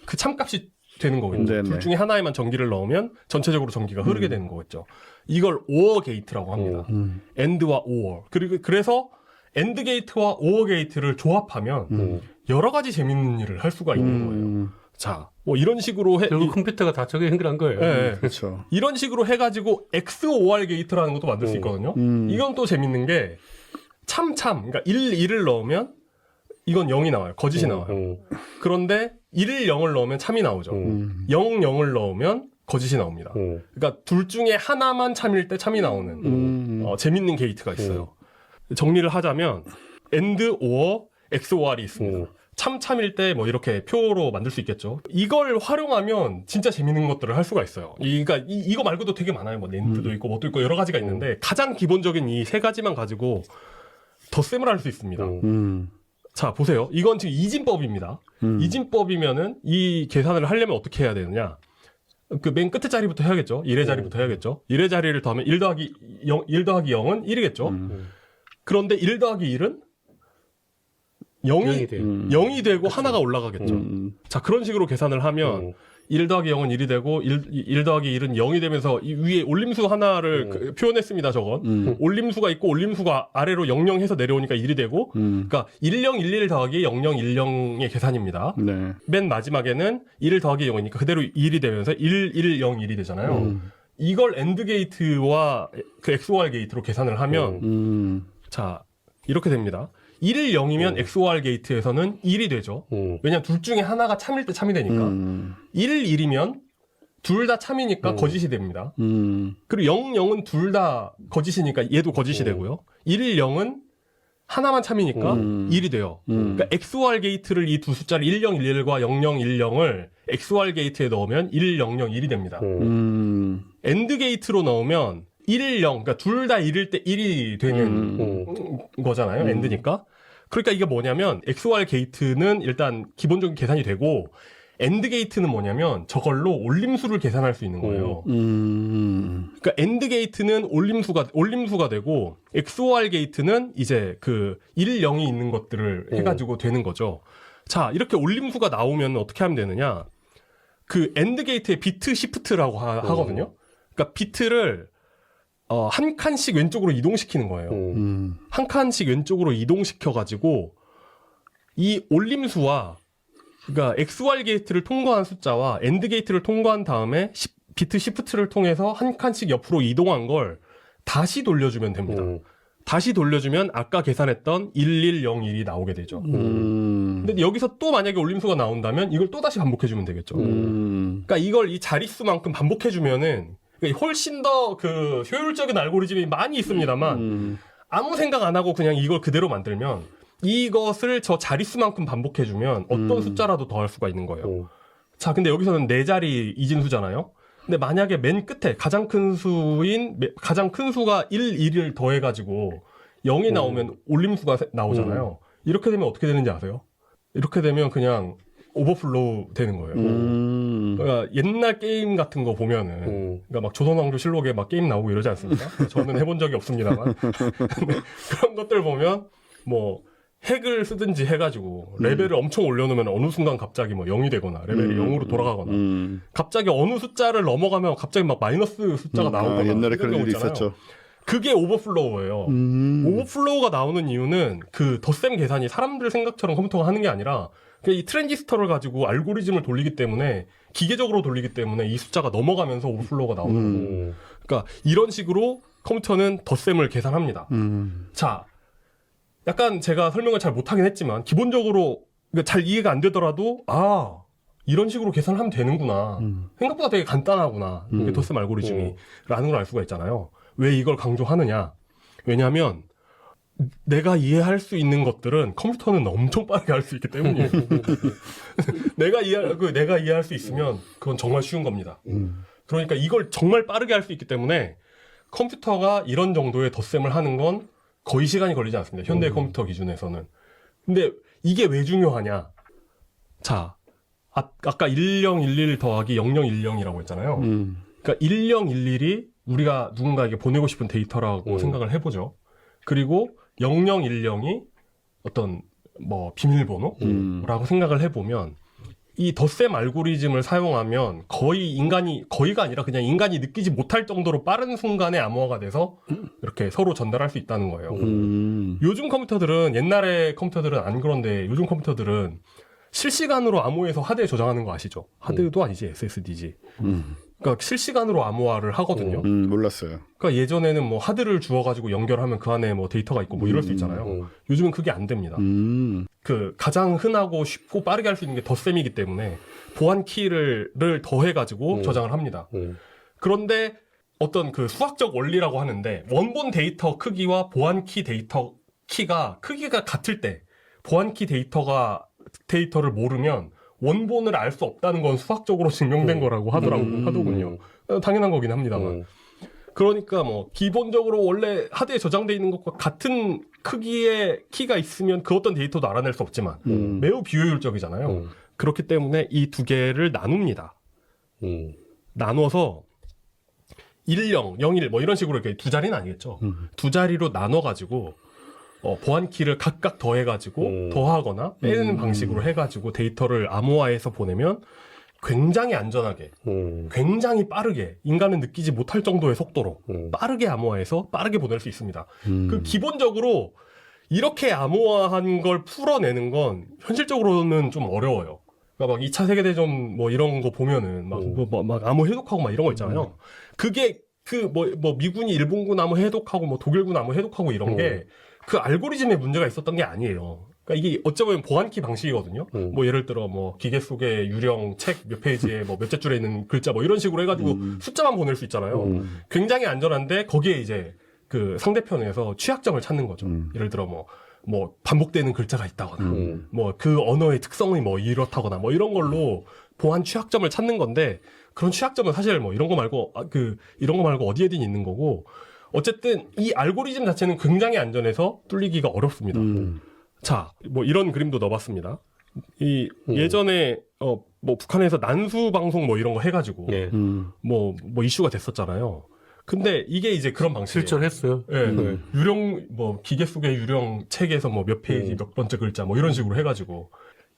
그 참값이 되는 거겠죠. 네네. 둘 중에 하나에만 전기를 넣으면 전체적으로 전기가 흐르게 되는 거겠죠. 이걸 OR 게이트라고 합니다. AND와 OR. 그리고 그래서 AND 게이트와 OR 게이트를 조합하면 여러 가지 재밌는 일을 할 수가 있는 거예요. 자, 뭐 이런 식으로 결국 컴퓨터가 다 저게 연결한 거예요. 네. 그렇죠. 이런 식으로 해가지고 XOR 게이트라는 것도 만들 수 있거든요. 이건 또 재밌는 게 그러니까 1을 넣으면 이건 0이 나와요. 거짓이 나와요. 그런데 1을 0을 넣으면 참이 나오죠. 0, 0을 넣으면 거짓이 나옵니다. 그러니까 둘 중에 하나만 참일 때 참이 나오는 재밌는 게이트가 있어요. 정리를 하자면 AND, OR, XOR이 있습니다. 참일 때 뭐 이렇게 표로 만들 수 있겠죠. 이걸 활용하면 진짜 재밌는 것들을 할 수가 있어요. 그러니까 이거 말고도 되게 많아요. 뭐 낸드도 있고 뭣도 있고 여러 가지가 있는데 가장 기본적인 이 세 가지만 가지고 덧셈을 할 수 있습니다. 자, 보세요. 이건 지금 이진법입니다. 이진법이면은 이 계산을 하려면 어떻게 해야 되느냐? 그 맨 끝에 자리부터 해야겠죠. 1의 자리부터 해야겠죠. 1의 자리를 더하면 1 더하기 0은 1이겠죠. 그런데 1 더하기 1은 0이 되고 하나가 올라가겠죠. 자, 그런 식으로 계산을 하면 1 더하기 0은 1이 되고 1 더하기 1은 0이 되면서 이 위에 올림수 하나를 표현했습니다. 저건. 올림수가 있고 올림수가 아래로 00 해서 내려오니까 1이 되고 그러니까 1011 더하기 0010의 계산입니다. 네. 맨 마지막에는 1 더하기 0이니까 그대로 1이 되면서 1101이 되잖아요. 이걸 AND 게이트와 그 XOR 게이트로 계산을 하면 자, 이렇게 됩니다. 1을 0이면 XOR 게이트에서는 1이 되죠. 왜냐면 둘 중에 하나가 참일 때 참이 되니까. 1을 1이면 둘 다 참이니까 거짓이 됩니다. 그리고 0, 0은 둘 다 거짓이니까 얘도 거짓이 되고요. 1을 0은 하나만 참이니까 1이 돼요. 그러니까 XOR 게이트를 이 두 숫자를 1011과 0010을 XOR 게이트에 넣으면 1001이 됩니다. AND 게이트로 넣으면 1, 0, 그러니까 둘 다 1일 때 1이 되는 거잖아요. AND니까. 그러니까 이게 뭐냐면 XOR 게이트는 일단 기본적인 계산이 되고 AND 게이트는 뭐냐면 저걸로 올림수를 계산할 수 있는 거예요. 그러니까 AND 게이트는 올림수가 되고 XOR 게이트는 이제 그 1, 0이 있는 것들을 해가지고 되는 거죠. 자, 이렇게 올림수가 나오면 어떻게 하면 되느냐? 그 AND 게이트에 비트 시프트라고 하거든요. 그러니까 비트를 한 칸씩 왼쪽으로 이동시키는 거예요. 한 칸씩 왼쪽으로 이동시켜가지고 이 올림수와 그러니까 XOR 게이트를 통과한 숫자와 AND 게이트를 통과한 다음에 비트 시프트를 통해서 한 칸씩 옆으로 이동한 걸 다시 돌려주면 됩니다. 다시 돌려주면 아까 계산했던 1101이 나오게 되죠. 근데 여기서 또 만약에 올림수가 나온다면 이걸 또 다시 반복해주면 되겠죠. 그러니까 이걸 이 자릿수만큼 반복해주면은 훨씬 더 그 효율적인 알고리즘이 많이 있습니다만 아무 생각 안 하고 그냥 이걸 그대로 만들면 이것을 저 자릿수만큼 반복해주면 어떤 숫자라도 더할 수가 있는 거예요. 자, 근데 여기서는 4자리 이진수잖아요. 근데 만약에 맨 끝에 가장 큰 수가 1, 1을 더해가지고 0이 나오면 올림수가 나오잖아요. 이렇게 되면 어떻게 되는지 아세요? 이렇게 되면 그냥 오버플로우 되는 거예요. 그러니까 옛날 게임 같은 거 보면은, 그러니까 막 조선왕조실록에 막 게임 나오고 이러지 않습니까? 저는 해본 적이 없습니다만. 근데 그런 것들 보면, 뭐, 핵을 쓰든지 해가지고, 레벨을 엄청 올려놓으면 어느 순간 갑자기 뭐 0이 되거나, 레벨이 0으로 돌아가거나, 갑자기 어느 숫자를 넘어가면 갑자기 막 마이너스 숫자가 나오거나. 옛날에 그런 일이 있잖아요. 있었죠. 그게 오버플로우예요. 오버플로우가 나오는 이유는 그 덧셈 계산이 사람들 생각처럼 컴퓨터가 하는 게 아니라, 이 트랜지스터를 가지고 알고리즘을 돌리기 때문에 기계적으로 돌리기 때문에 이 숫자가 넘어가면서 오버플로우가 나오는 거고. 그러니까 이런 식으로 컴퓨터는 덧셈을 계산합니다. 자, 약간 제가 설명을 잘 못하긴 했지만 기본적으로 잘 이해가 안 되더라도 이런 식으로 계산하면 되는구나. 생각보다 되게 간단하구나. 이게 덧셈 알고리즘이 라는 걸 알 수가 있잖아요. 왜 이걸 강조하느냐? 왜냐하면 내가 이해할 수 있는 것들은 컴퓨터는 엄청 빠르게 할 수 있기 때문이에요. 내가 이해할 수 있으면 그건 정말 쉬운 겁니다. 그러니까 이걸 정말 빠르게 할 수 있기 때문에 컴퓨터가 이런 정도의 덧셈을 하는 건 거의 시간이 걸리지 않습니다. 현대 컴퓨터 기준에서는. 근데 이게 왜 중요하냐? 자, 아까 1011 더하기 0010이라고 했잖아요. 그러니까 1011이 우리가 누군가에게 보내고 싶은 데이터라고 생각을 해보죠. 그리고 0010이 어떤 뭐 비밀번호라고 생각을 해보면 이 덧셈 알고리즘을 사용하면 거의가 아니라 그냥 인간이 느끼지 못할 정도로 빠른 순간에 암호화가 돼서 이렇게 서로 전달할 수 있다는 거예요. 요즘 컴퓨터들은 옛날에 컴퓨터들은 안 그런데 요즘 컴퓨터들은 실시간으로 암호해서 하드에 저장하는 거 아시죠? 하드도 아니지 SSD지. 그러니까 실시간으로 암호화를 하거든요. 몰랐어요. 그러니까 예전에는 뭐 하드를 주워가지고 연결하면 그 안에 뭐 데이터가 있고 뭐 이럴 수 있잖아요. 요즘은 그게 안 됩니다. 그 가장 흔하고 쉽고 빠르게 할 수 있는 게 덧셈이기 때문에 보안 키를 더해가지고 저장을 합니다. 그런데 어떤 그 수학적 원리라고 하는데 원본 데이터 크기와 보안 키 데이터 크기가 같을 때 보안 키 데이터를 모르면 원본을 알 수 없다는 건 수학적으로 증명된 거라고 하더군요. 당연한 거긴 합니다만. 그러니까 뭐 기본적으로 원래 하드에 저장돼 있는 것과 같은 크기의 키가 있으면 그 어떤 데이터도 알아낼 수 없지만 매우 비효율적이잖아요. 그렇기 때문에 이 두 개를 나눕니다. 나눠서 1, 0, 0, 1 뭐 이런 식으로 이렇게 두 자리는 아니겠죠. 두 자리로 나눠가지고 보안 키를 각각 더해가지고 더하거나 빼는 방식으로 해가지고 데이터를 암호화해서 보내면 굉장히 안전하게, 굉장히 빠르게 인간은 느끼지 못할 정도의 속도로 빠르게 암호화해서 빠르게 보낼 수 있습니다. 그 기본적으로 이렇게 암호화한 걸 풀어내는 건 현실적으로는 좀 어려워요. 그러니까 막 2차 세계대전 뭐 이런 거 보면은 막 암호 해독하고 막 이런 거 있잖아요. 그게 뭐 미군이 일본군 암호 해독하고 뭐 독일군 암호 해독하고 이런 게 그 알고리즘에 문제가 있었던 게 아니에요. 그러니까 이게 어쩌면 보안키 방식이거든요. 뭐 예를 들어 뭐 기계 속에 유령 책 몇 페이지에 뭐 몇째 줄에 있는 글자 뭐 이런 식으로 해가지고 숫자만 보낼 수 있잖아요. 굉장히 안전한데 거기에 이제 그 상대편에서 취약점을 찾는 거죠. 예를 들어 뭐 반복되는 글자가 있다거나 뭐 그 언어의 특성이 뭐 이렇다거나 뭐 이런 걸로 보안 취약점을 찾는 건데 그런 취약점은 사실 뭐 이런 거 말고 어디에든 있는 거고 어쨌든 이 알고리즘 자체는 굉장히 안전해서 뚫리기가 어렵습니다. 자, 뭐 이런 그림도 넣어봤습니다. 예전에 뭐 북한에서 난수 방송 뭐 이런 거 해가지고 뭐 이슈가 됐었잖아요. 근데 이게 이제 그런 방식이에요. 실전했어요. 예. 유령 뭐 기계 속의 유령 책에서 뭐 몇 페이지 몇 번째 글자 뭐 이런 식으로 해가지고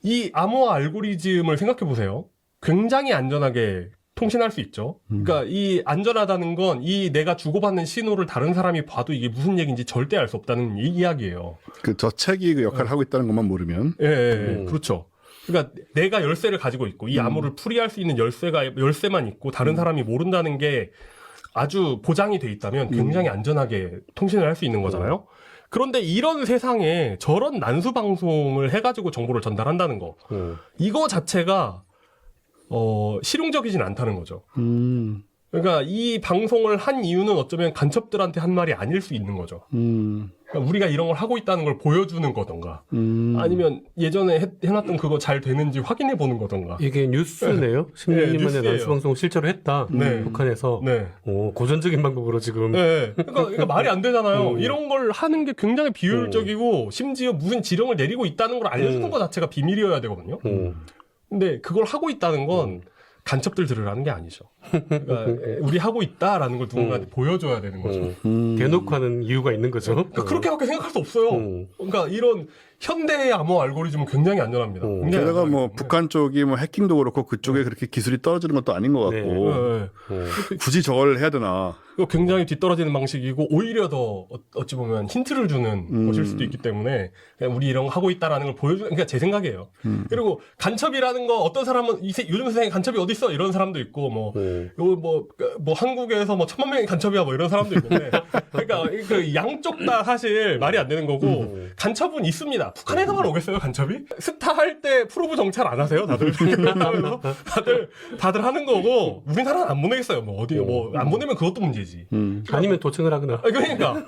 이 암호화 알고리즘을 생각해 보세요. 굉장히 안전하게 통신할 수 있죠. 그러니까 이 안전하다는 건 이 내가 주고받는 신호를 다른 사람이 봐도 이게 무슨 얘기인지 절대 알 수 없다는 이야기예요. 그 저 책이 그 역할을 하고 있다는 것만 모르면. 예, 그렇죠. 그러니까 내가 열쇠를 가지고 있고 이 암호를 풀이할 수 있는 열쇠만 있고 다른 사람이 모른다는 게 아주 보장이 돼 있다면 굉장히 안전하게 통신을 할 수 있는 거잖아요. 그런데 이런 세상에 저런 난수 방송을 해가지고 정보를 전달한다는 거, 이거 자체가 실용적이진 않다는 거죠. 그러니까 이 방송을 한 이유는 어쩌면 간첩들한테 한 말이 아닐 수 있는 거죠. 그러니까 우리가 이런 걸 하고 있다는 걸 보여주는 거던가, 아니면 예전에 해놨던 그거 잘 되는지 확인해 보는 거던가. 이게 뉴스네요. 16년 만에 뉴스예요. 난수 방송 실제로 했다. 북한에서. 네. 고전적인 방법으로 지금. 네. 그러니까 말이 안 되잖아요. 이런 걸 하는 게 굉장히 비효율적이고 심지어 무슨 지령을 내리고 있다는 걸 알려주는 것 자체가 비밀이어야 되거든요. 근데 그걸 하고 있다는 건 간첩들 들으라는 게 아니죠. 그러니까 우리 하고 있다라는 걸 누군가한테 보여줘야 되는 거죠. 대놓고 하는 이유가 있는 거죠. 그러니까 그렇게밖에 생각할 수 없어요. 그러니까 이런 현대의 암호 알고리즘은 굉장히 안전합니다. 굉장히 게다가 뭐 안전하기 때문에. 북한 쪽이 뭐 해킹도 그렇고 그쪽에 그렇게 기술이 떨어지는 것도 아닌 것 같고 굳이 저걸 해야 되나. 이거 굉장히 뒤떨어지는 방식이고 오히려 더 어찌 보면 힌트를 주는 것일 수도 있기 때문에 그냥 우리 이런 거 하고 있다라는 걸 보여주는 그러니까 제 생각이에요. 그리고 간첩이라는 거 어떤 사람은 요즘 세상에 간첩이 어디 있어 이런 사람도 있고 뭐 한국에서 뭐 1000만 명이 간첩이야 뭐 이런 사람도 있는데 그러니까 그 양쪽 다 사실 말이 안 되는 거고 간첩은 있습니다. 북한에서만 오겠어요 간첩이? 스타 할 때 프로브 정찰 안 하세요 다들? 다들 하는 거고 우리나라는 안 보내겠어요. 뭐 어디 뭐 안 보내면 그것도 문제지. 아니면 도청을 하거나. 그러니까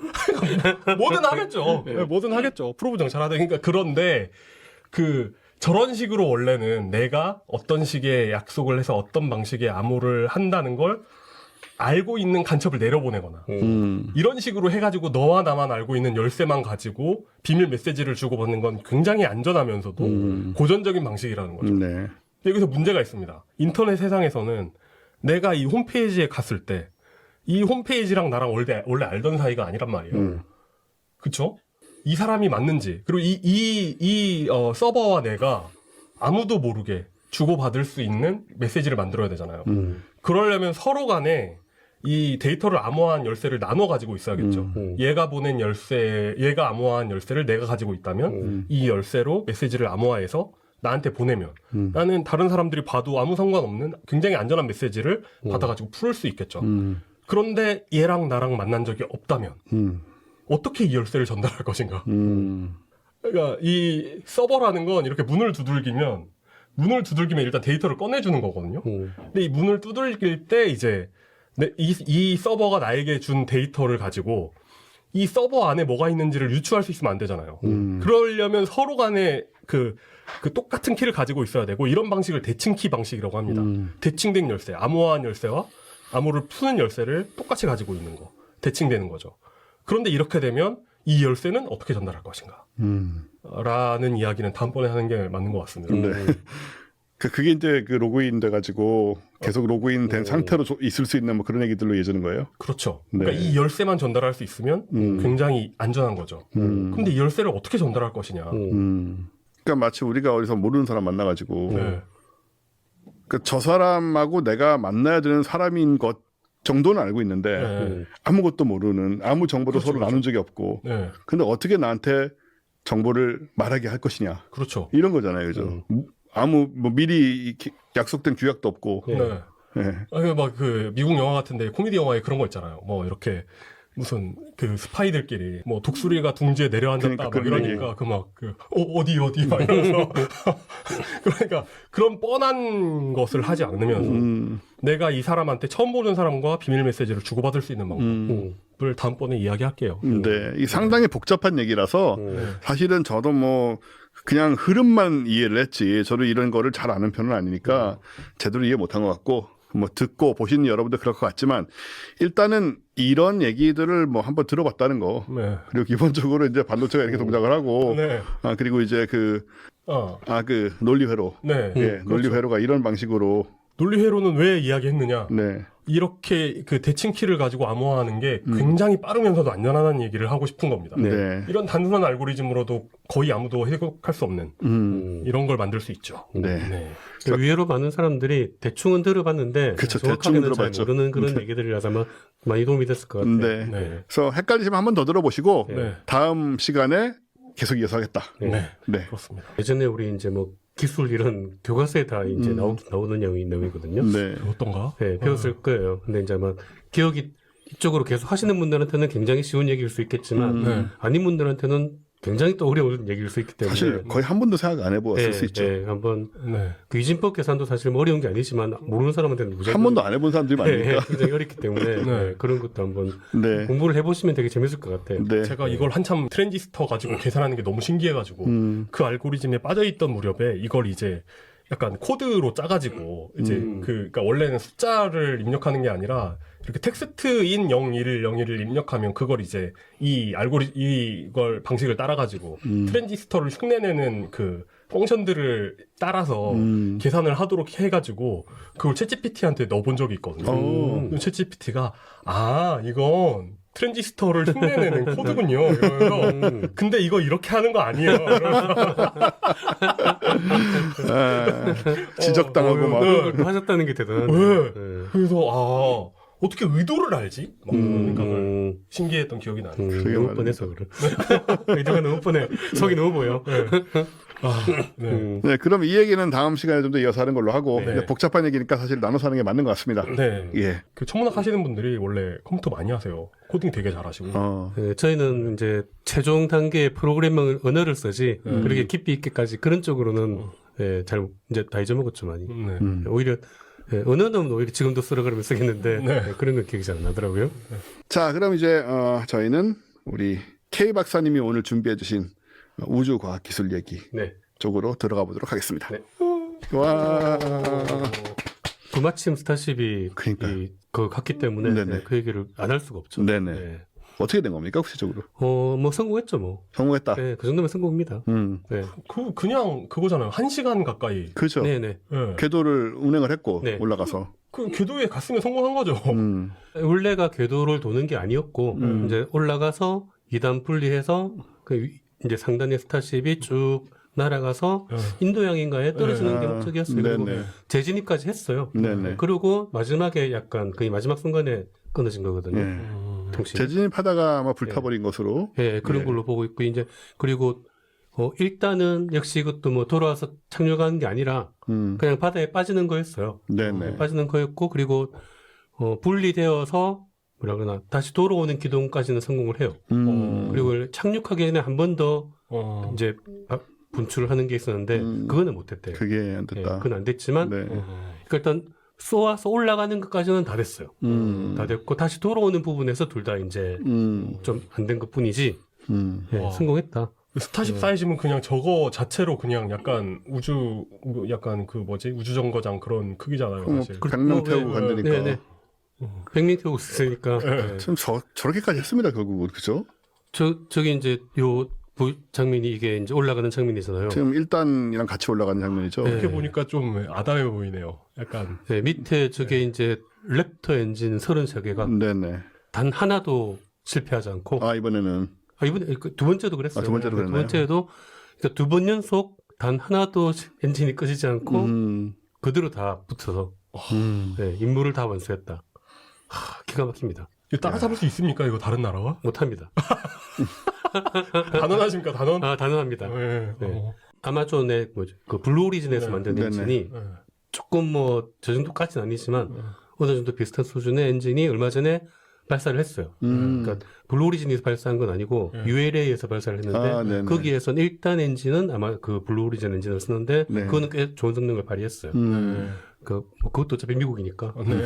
뭐든 하겠죠. 뭐든 하겠죠. 프로브 정찰하다. 그러니까 그런데 저런 식으로 원래는 내가 어떤 식의 약속을 해서 어떤 방식의 암호를 한다는 걸 알고 있는 간첩을 내려보내거나 이런 식으로 해가지고 너와 나만 알고 있는 열쇠만 가지고 비밀 메시지를 주고받는 건 굉장히 안전하면서도 고전적인 방식이라는 거죠. 네. 여기서 문제가 있습니다. 인터넷 세상에서는 내가 이 홈페이지에 갔을 때 이 홈페이지랑 나랑 원래 알던 사이가 아니란 말이에요. 그쵸? 이 사람이 맞는지, 그리고 이 서버와 내가 아무도 모르게 주고받을 수 있는 메시지를 만들어야 되잖아요. 그러려면 서로 간에 이 데이터를 암호화한 열쇠를 나눠 가지고 있어야겠죠. 얘가 보낸 열쇠, 얘가 암호화한 열쇠를 내가 가지고 있다면 이 열쇠로 메시지를 암호화해서 나한테 보내면 나는 다른 사람들이 봐도 아무 상관없는 굉장히 안전한 메시지를 받아가지고 풀 수 있겠죠. 그런데 얘랑 나랑 만난 적이 없다면 어떻게 이 열쇠를 전달할 것인가? 그러니까 이 서버라는 건 이렇게 문을 두들기면 일단 데이터를 꺼내주는 거거든요. 근데 이 문을 두들길 때 이제 이 서버가 나에게 준 데이터를 가지고 이 서버 안에 뭐가 있는지를 유추할 수 있으면 안 되잖아요. 그러려면 서로 간에 그 똑같은 키를 가지고 있어야 되고 이런 방식을 대칭키 방식이라고 합니다. 대칭된 열쇠, 암호화한 열쇠와 암호를 푸는 열쇠를 똑같이 가지고 있는 거. 대칭되는 거죠. 그런데 이렇게 되면 이 열쇠는 어떻게 전달할 것인가? 라는 이야기는 다음번에 하는 게 맞는 것 같습니다. 그게 이제 그 로그인 돼가지고 계속 로그인 된 상태로 있을 수 있는 뭐 그런 얘기들로 예전인 거예요? 그렇죠. 네. 그러니까 이 열쇠만 전달할 수 있으면 굉장히 안전한 거죠. 근데 이 열쇠를 어떻게 전달할 것이냐? 그러니까 마치 우리가 어디서 모르는 사람 만나가지고 네. 그러니까 저 사람하고 내가 만나야 되는 사람인 것 정도는 알고 있는데 네. 아무것도 모르는 아무 정보도 그렇죠, 서로 그렇죠. 나눈 적이 없고 네. 근데 어떻게 나한테 정보를 말하게 할 것이냐 그렇죠. 이런 거잖아요, 그죠? 아무 뭐 미리 이렇게 약속된 규약도 없고. 네. 예. 막 그 미국 영화 같은데 코미디 영화에 그런 거 있잖아요. 뭐 이렇게 무슨 그 스파이들끼리 뭐 독수리가 둥지에 내려앉았다 그러니까 막 그런 이러니까 그 막 그 어디 막 이러면서 그러니까 그런 뻔한 것을 하지 않으면서 내가 이 사람한테 처음 보는 사람과 비밀 메시지를 주고받을 수 있는 방법을 다음번에 이야기할게요. 네, 이 상당히 복잡한 얘기라서 사실은 저도 뭐 그냥 흐름만 이해를 했지 저도 이런 거를 잘 아는 편은 아니니까 제대로 이해 못한 것 같고 뭐 듣고 보시는 여러분도 그럴 것 같지만 일단은 이런 얘기들을 뭐 한번 들어봤다는 거 네. 그리고 기본적으로 이제 반도체가 이렇게 동작을 하고 네. 그리고 이제 그 논리회로 네. 예, 논리회로가 이런 방식으로 논리회로는 왜 이야기했느냐? 네. 이렇게 그 대칭키를 가지고 암호화하는 게 굉장히 빠르면서도 안전하다는 얘기를 하고 싶은 겁니다. 네. 이런 단순한 알고리즘으로도 거의 아무도 해석할 수 없는 이런 걸 만들 수 있죠. 네. 의외로 많은 사람들이 대충은 들어봤는데 그쵸, 정확하게는 대충은 잘 들어봤죠. 모르는 그런 얘기들이라서 아마 많이 도움이 됐을 것 같아요. 네. 네. 그래서 헷갈리시면 한 번 더 들어보시고 네. 다음 시간에 계속 이어서 하겠다. 네. 네. 그렇습니다. 예전에 우리 이제 뭐 기술 이런 교과서에 다 이제 나오는 내용이거든요. 네. 어떤가? 네, 배웠을 거예요. 근데 이제 아마 기억이 이쪽으로 계속 하시는 분들한테는 굉장히 쉬운 얘기일 수 있겠지만 네. 아닌 분들한테는 굉장히 또 어려운 얘기일 수 있기 때문에 사실 거의 한 번도 생각 안 해보았을 수 있죠. 한번 네. 그 이진법 계산도 사실 뭐 어려운 게 아니지만 모르는 사람한테는 무조건 한 번도 안 해본 사람들이 많으니까. 굉장히 어렵기 때문에 네. 그런 것도 한번 네. 공부를 해보시면 되게 재밌을 것 같아요. 네. 제가 이걸 한참 트랜지스터 가지고 계산하는 게 너무 신기해가지고 그 알고리즘에 빠져있던 무렵에 이걸 이제 약간 코드로 짜가지고 이제 그러니까 원래는 숫자를 입력하는 게 아니라 이렇게 텍스트인 01을 입력하면 그걸 이제 이걸 방식을 따라가지고 트랜지스터를 흉내내는 그 펑션들을 따라서 계산을 하도록 해가지고 그걸 챗GPT한테 넣어본 적이 있거든요. 챗GPT가 이건 트랜지스터를 흉내내는 코드군요. 이러면서 근데 이거 이렇게 하는 거 아니에요. 이러면서 지적당하고 막. 그런 걸 하셨다는 게 대단하네요. 네. 네. 그래서 어떻게 의도를 알지? 막 그런 생각을 신기했던 기억이 나요. 그게 너무 말이죠. 뻔해서 그래. 의도가 너무 뻔해. 속이 너무 보여. 네. 네, 그럼 이 얘기는 다음 시간에 좀 더 이어서 하는 걸로 하고 네. 근데 복잡한 얘기니까 사실 나눠서 하는 게 맞는 것 같습니다. 네. 예. 그 천문학 하시는 분들이 원래 컴퓨터 많이 하세요. 코딩 되게 잘하시고. 네, 저희는 이제 최종 단계의 프로그래밍 언어를 쓰지 그렇게 깊이 있게까지 그런 쪽으로는 잘 이제 다 잊어먹었죠 많이. 네. 오히려 언어는 오히려 지금도 쓰라 그러면 쓰겠는데 네. 그런 건 기억이 잘 안 나더라고요. 자, 그럼 이제 저희는 우리 K 박사님이 오늘 준비해주신 우주과학기술 얘기 네. 쪽으로 들어가 보도록 하겠습니다. 네. 와. 부마침 스타쉽이 그러니까요. 그 갔기 때문에 네네. 그 얘기를 안 할 수가 없죠. 네네. 네. 어떻게 된 겁니까 구체적으로? 뭐 성공했죠 뭐. 성공했다. 네, 그 정도면 성공입니다. 네. 그냥 그거잖아요. 1시간 가까이. 그렇죠. 네네. 네. 궤도를 운행을 했고 네. 올라가서. 그 궤도에 갔으면 성공한 거죠. 원래가 궤도를 도는 게 아니었고 이제 올라가서 2단 분리해서 그 이제 상단의 스타쉽이 쭉 날아가서 인도양인가에 떨어지는 게 목적이었어요. 그리고 네네. 재진입까지 했어요. 네네. 그리고 마지막에 약간 거의 마지막 순간에 끊어진 거거든요. 예. 통신. 재진입하다가 아마 불타버린 것으로. 예, 그런 예. 걸로 보고 있고 이제 그리고 일단은 역시 이것도 뭐 돌아와서 착륙하는 게 아니라 그냥 바다에 빠지는 거였어요. 네네. 빠지는 거였고 그리고 분리되어서 뭐라 그러나 다시 돌아오는 기동까지는 성공을 해요. 그리고 착륙하기 전에 한 번 더 이제 분출을 하는 게 있었는데 그거는 못했대요. 그게 안 예, 됐다. 그건 안 됐지만 네. 그러니까 일단 쏘아서 올라가는 것까지는 다 됐어요. 다 됐고 다시 돌아오는 부분에서 둘 다 이제 좀 안 된 것뿐이지 예, 와. 성공했다. 스타쉽 사이즈면 그냥 저거 자체로 그냥 약간 약간 그 뭐지 우주정거장 그런 크기잖아요, 사실. 100명 태우고 간다니까. 네네. 100명 태우고 있으니까. 네. 참 저렇게까지 했습니다, 결국은. 그죠? 저기 이제 요 장면이 이게 이제 올라가는 장면이잖아요. 지금 1단이랑 같이 올라가는 장면이죠. 네. 이렇게 보니까 좀 아담해 보이네요. 약간. 네, 밑에 저게 이제 랩터 엔진 33개가 네네. 단 하나도 실패하지 않고 이번에는. 이번에 두 번째도 그랬어요. 두 번째도 두 그랬나요? 번째도 그러니까 두 번 연속 단 하나도 엔진이 꺼지지 않고 그대로 다 붙어서 네, 임무를 다 완수했다. 기가 막힙니다. 이거 따라잡을 수 있습니까? 이거 다른 나라와? 못합니다. 단언하십니까? 단언? 단언합니다. 네. 네. 아마존의 그 블루 오리진에서 네. 만든 네네. 엔진이 네. 조금 뭐 저 정도까지는 아니지만 어느 정도 비슷한 수준의 엔진이 얼마 전에 발사를 했어요. 그러니까 블루 오리진에서 발사한 건 아니고 ULA에서 발사를 했는데 네네. 거기에선 1단 엔진은 아마 그 블루 오리진 엔진을 쓰는데 네. 그거는 꽤 좋은 성능을 발휘했어요. 네. 그것도 어차피 미국이니까. 네.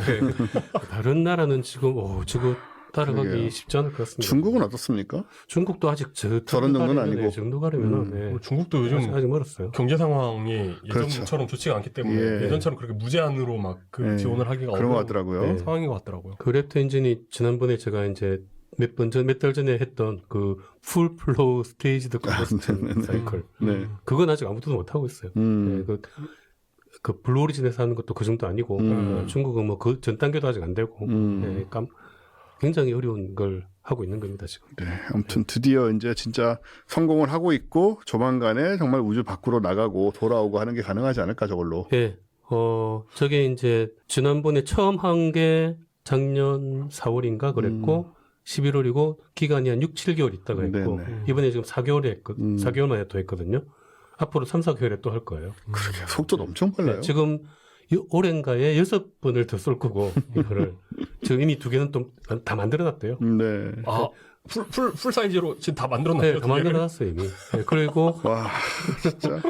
다른 나라는 지금 저거 따라가기 그러게요. 쉽지 않을 것 같습니다. 중국은 어떻습니까? 중국도 아직 저런 정도는 아니고. 저 정도 가려면 네. 중국도 요즘 아직 멀었어요. 경제 상황이 그렇죠. 예전처럼 좋지가 않기 때문에 예. 예전처럼 그렇게 무제한으로 막 그 예. 지원을 하기가 그런 것 어려운 같더라고요. 네. 상황인 것 같더라고요. 그 랩터 엔진이 지난번에 제가 이제 몇 달 전에 했던 그 풀 플로우 스테이지드 컴버스천 사이클 네. 그건 아직 아무도 못 하고 있어요. 네, 그 블루 오리진에서 하는 것도 그 정도 아니고 중국은 뭐 그 전 단계도 아직 안 되고 네, 굉장히 어려운 걸 하고 있는 겁니다 지금. 네, 아무튼 드디어 이제 진짜 성공을 하고 있고 조만간에 정말 우주 밖으로 나가고 돌아오고 하는 게 가능하지 않을까 저걸로. 예, 저게 이제 지난번에 처음 한 게 작년 4월인가 그랬고 11월이고 기간이 한 6, 7개월 있다가 했고 네네. 이번에 지금 4개월에 4개월 만에 또 했거든요. 앞으로 3, 4개월에 또 할 거예요. 그러게 속도도 엄청 빨라요. 네, 지금 올해인가에 6번을 더 쏠 거고 이거를 지금 이미 2개는 또 다 만들어놨대요. 네. 풀 사이즈로 지금 다 만들어놨어요. 네, 다 만들어놨어요 이미. 네, 그리고 와, 진짜.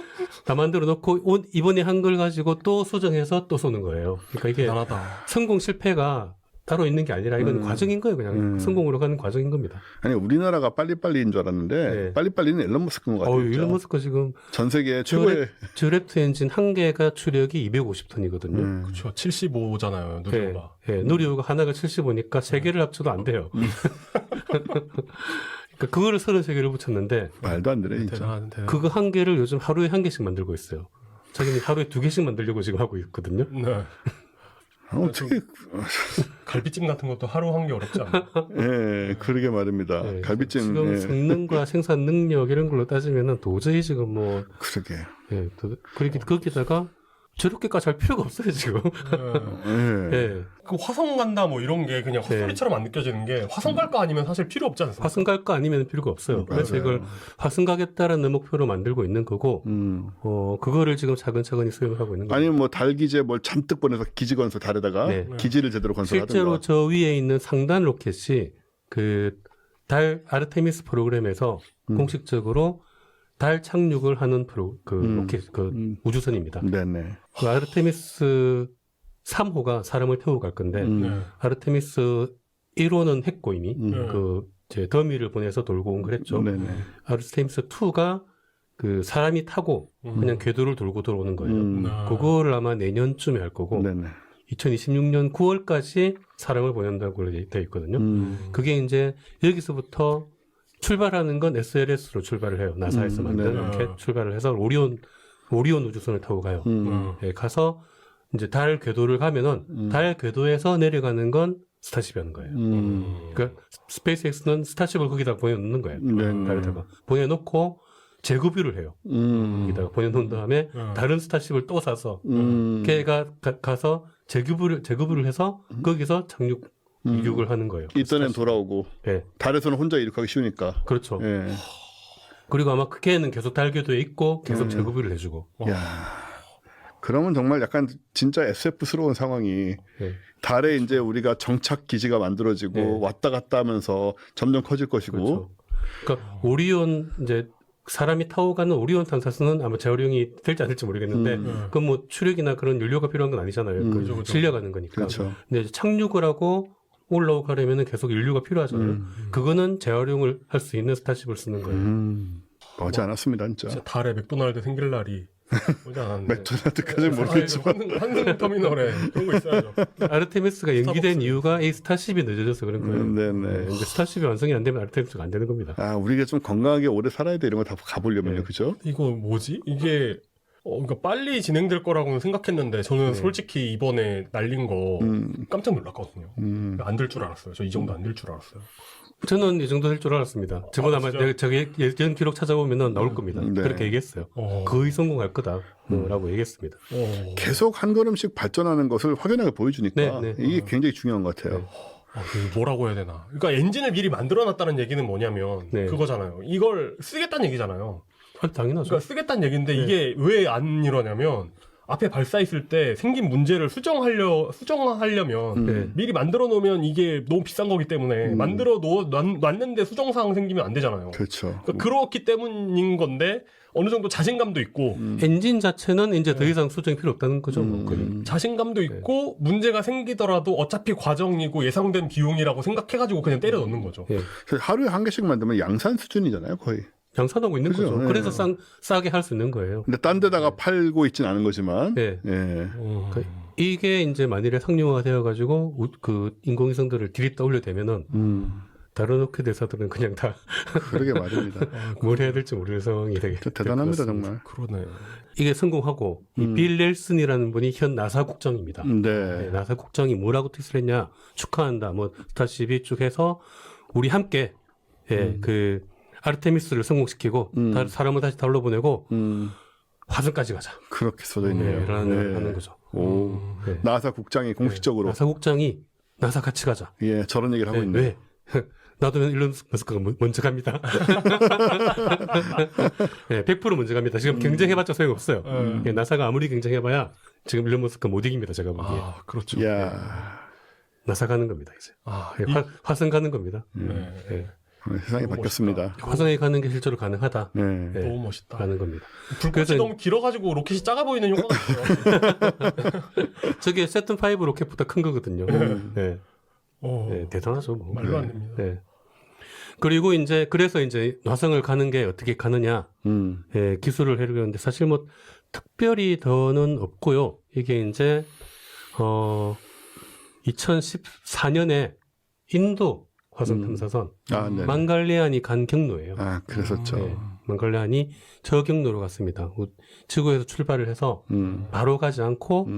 다 만들어놓고 이번에 한 걸 가지고 또 수정해서 또 쏘는 거예요. 그러니까 이게 대단하다. 성공 실패가 따로 있는 게 아니라 이건 과정인 거예요. 그냥 성공으로 가는 과정인 겁니다. 아니 우리나라가 빨리빨리인 줄 알았는데 네. 빨리빨리는 앨런 머스크인 것 같아요. 일론 머스크 지금 전 세계 최고의 저 랩터 엔진 한 개가 추력이 250톤이거든요. 그렇죠. 75잖아요. 누리호가. 네, 누리호가 하나가 75니까 세 개를 합쳐도 안 돼요. 그러니까 그거를 33개를 붙였는데 말도 안 되네 진짜. 대단. 그거 한 개를 요즘 하루에 한 개씩 만들고 있어요. 자기는 하루에 2개씩 만들려고 지금 하고 있거든요. 네. 어떻게? 갈비찜 같은 것도 하루 한 게 어렵지 않아요. 예, 그러게 말입니다. 네, 갈비찜. 지금 예. 성능과 생산 능력 이런 걸로 따지면은 도저히 지금 뭐 그러게. 그렇게 거기다가 저렇게까지 할 필요가 없어요 지금. 네. 예. 예. 그 화성 간다 뭐 이런 게 그냥 헛소리처럼 안 느껴지는 게 화성 갈 거 아니면 사실 필요 없지 않습니까? 화성 갈 거 아니면 필요가 없어요. 그래서 맞아요. 이걸 화성 가겠다라는 목표로 만들고 있는 거고, 그거를 지금 차근차근히 수행을 하고 있는 거예요. 아니면 뭐 달 기지에 뭘 잔뜩 보내서 기지 건설 달에다가 네. 기지를 제대로 건설하든가. 실제로 저 위에 있는 상단 로켓이 그 달 아르테미스 프로그램에서 공식적으로 달 착륙을 하는 로켓 우주선입니다. 네네. 그 아르테미스 3호가 사람을 태우고 갈 건데 네. 아르테미스 1호는 했고 이미 네. 제 더미를 보내서 돌고 온 그랬죠. 네네. 아르테미스 2가 그 사람이 타고 그냥 궤도를 돌고 들어오는 거예요. 네. 그거를 아마 내년쯤에 할 거고 네네. 2026년 9월까지 사람을 보낸다고 되어 있거든요. 그게 이제 여기서부터 출발하는 건 SLS로 출발을 해요. 나사에서 만든 네. 로켓 출발을 해서 오리온 우주선을 타고 가요. 예, 가서 이제 달 궤도를 가면은 달 궤도에서 내려가는 건 스타쉽이라는 거예요. 그러니까 스페이스X는 스타쉽을 거기다 보내놓는 거예요. 네. 달에다가 보내놓고 재급유를 해요. 여기다가 보내놓은 다음에 다른 스타쉽을 또 사서 걔가 가서 재급유를 해서 거기서 착륙 이륙을 하는 거예요. 있던 애 돌아오고 예. 달에서는 혼자 이륙하기 쉬우니까. 그렇죠. 예. 그리고 아마 그 걔는 계속 달 궤도에 있고 계속 재급유를 해주고. 야, 그러면 정말 약간 진짜 SF스러운 상황이 예. 달에 이제 우리가 정착 기지가 만들어지고 네. 왔다 갔다 하면서 점점 커질 것이고. 그렇죠. 그러니까 오리온 이제 사람이 타고 가는 오리온 탐사선은 아마 재활용이 될지 안 될지 모르겠는데 그건 뭐 추력이나 그런 연료가 필요한 건 아니잖아요. 그렇죠. 실려가는 거니까. 그렇죠. 근데 이제 착륙을 하고 올라오고 가려면 계속 연료가 필요하잖아요. 그거는 재활용을 할 수 있는 스타쉽을 쓰는 거예요. 머지 않았습니다, 진짜. 진짜 달에 맥도날드 생길 날이 오지 않았는데. 맥도날드까지는 모르겠지만. 환승 터미널에 그런 거 있어야죠. 아르테미스가 연기된 이유가 이 스타쉽이 늦어져서 그런 거예요. 네네. 근데 스타쉽이 완성이 안 되면 아르테미스가 안 되는 겁니다. 아, 우리가 좀 건강하게 오래 살아야 돼. 이런 거 다 가보려면요, 네. 그죠? 이거 뭐지? 이게 그러니까 빨리 진행될 거라고는 생각했는데 저는 솔직히 이번에 날린 거 깜짝 놀랐거든요. 안 될 줄 알았어요. 저 이 정도 안 될 줄 알았어요. 저는 이 정도 될 줄 알았습니다. 저번 아마 진짜요? 내가 저기 예전 기록 찾아보면 나올 겁니다. 네. 그렇게 얘기했어요. 거의 성공할 거다라고 얘기했습니다. 계속 한 걸음씩 발전하는 것을 확연하게 보여주니까 네, 네. 이게 굉장히 중요한 것 같아요. 뭐라고 해야 되나? 그러니까 엔진을 미리 만들어놨다는 얘기는 뭐냐면 네. 그거잖아요. 이걸 쓰겠다는 얘기잖아요. 당연하죠. 그러니까 쓰겠다는 얘기인데 이게 왜 안 이러냐면 앞에 발사했을 때 생긴 문제를 수정하려면 네. 미리 만들어 놓으면 이게 너무 비싼 거기 때문에 만들어 놨는데 수정사항 생기면 안 되잖아요. 그렇죠. 그러니까 그렇기 때문인 건데 어느 정도 자신감도 있고 엔진 자체는 이제 더 이상 수정이 필요 없다는 거죠. 뭐 거의. 자신감도 있고 문제가 생기더라도 어차피 과정이고 예상된 비용이라고 생각해가지고 그냥 때려 넣는 거죠. 예. 하루에 한 개씩 만들면 양산 수준이잖아요, 거의. 양산하고 있는 그죠? 거죠. 네. 그래서 싸게 할 수 있는 거예요. 근데 딴 데다가 팔고 있진 않은 거지만. 네. 예. 그러니까 이게 이제 만일에 상용화가 되어가지고 그 인공위성들을 디립다 올려대면은 다른 로켓 회사들은 그냥 다 뭘 그러게 말입니다. 해야 될지 모르는 상황이 되게 대단합니다, 될 것 같습니다. 정말. 그러네. 이게 성공하고 이 빌 넬슨이라는 분이 현 나사 국장입니다. 네. 네, 나사 국장이 뭐라고 트윗을 했냐? 축하한다. 뭐 스타쉽이 쭉 해서 우리 함께 그 아르테미스를 성공시키고 사람을 다시 달로 보내고 화성까지 가자. 그렇게 써져 있네요. 하는 거죠. 오. 네. 나사 국장이 공식적으로. 나사 국장이 나사 같이 가자. 예, 저런 얘기를 하고 네, 있네요. 왜? 나도 일론 머스크가 먼저 갑니다. 네, 100% 먼저 갑니다. 지금 경쟁해봤자 소용없어요. 예, 나사가 아무리 경쟁해봐야 지금 일론 머스크 못 이깁니다. 제가 보기에. 아 그렇죠. 이야. 나사 가는 겁니다. 이제. 아, 예, 화성 가는 겁니다. 네. 예. 세상이 너무 바뀌었습니다. 화성에 가는 게 실제로 가능하다. 네. 예, 너무 멋있다. 가는 겁니다. 불꽃이 그래서 너무 길어가지고 로켓이 작아 보이는 효과가 있어요. 저게 세튼 5 로켓보다 큰 거거든요. 네. 네, 대단하죠. 뭐. 말도 안 됩니다. 네. 그리고 이제 그래서 이제 화성을 가는 게 어떻게 가느냐 예, 기술을 해려는데 사실 뭐 특별히 더는 없고요. 이게 이제 2014년에 인도 화성 탐사선 아, 네. 망갈레안이 간 경로예요. 아, 그랬었죠. 네, 망갈레안이 저 경로로 갔습니다. 지구에서 출발을 해서 바로 가지 않고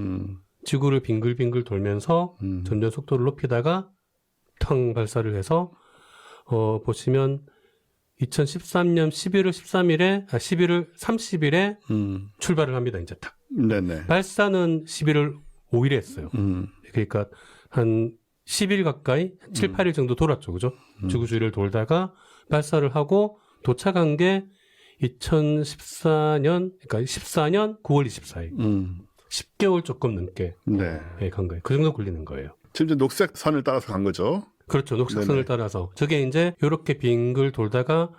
지구를 빙글빙글 돌면서 점점 속도를 높이다가 텅 발사를 해서 보시면 2013년 11월 13일에 11월 30일에 출발을 합니다. 이제 딱. 네네. 발사는 11월 5일에 했어요. 그러니까 한 10일 가까이 7, 8일 정도 돌았죠. 그죠? 지구 주위를 돌다가 발사를 하고 도착한 게 2014년 그러니까 14년 9월 24일. 10개월 조금 넘게 네. 간 거예요. 그 정도 걸리는 거예요. 지금 이제 녹색 선을 따라서 간 거죠. 그렇죠. 녹색선을 따라서. 저게 이제 이렇게 빙글 돌다가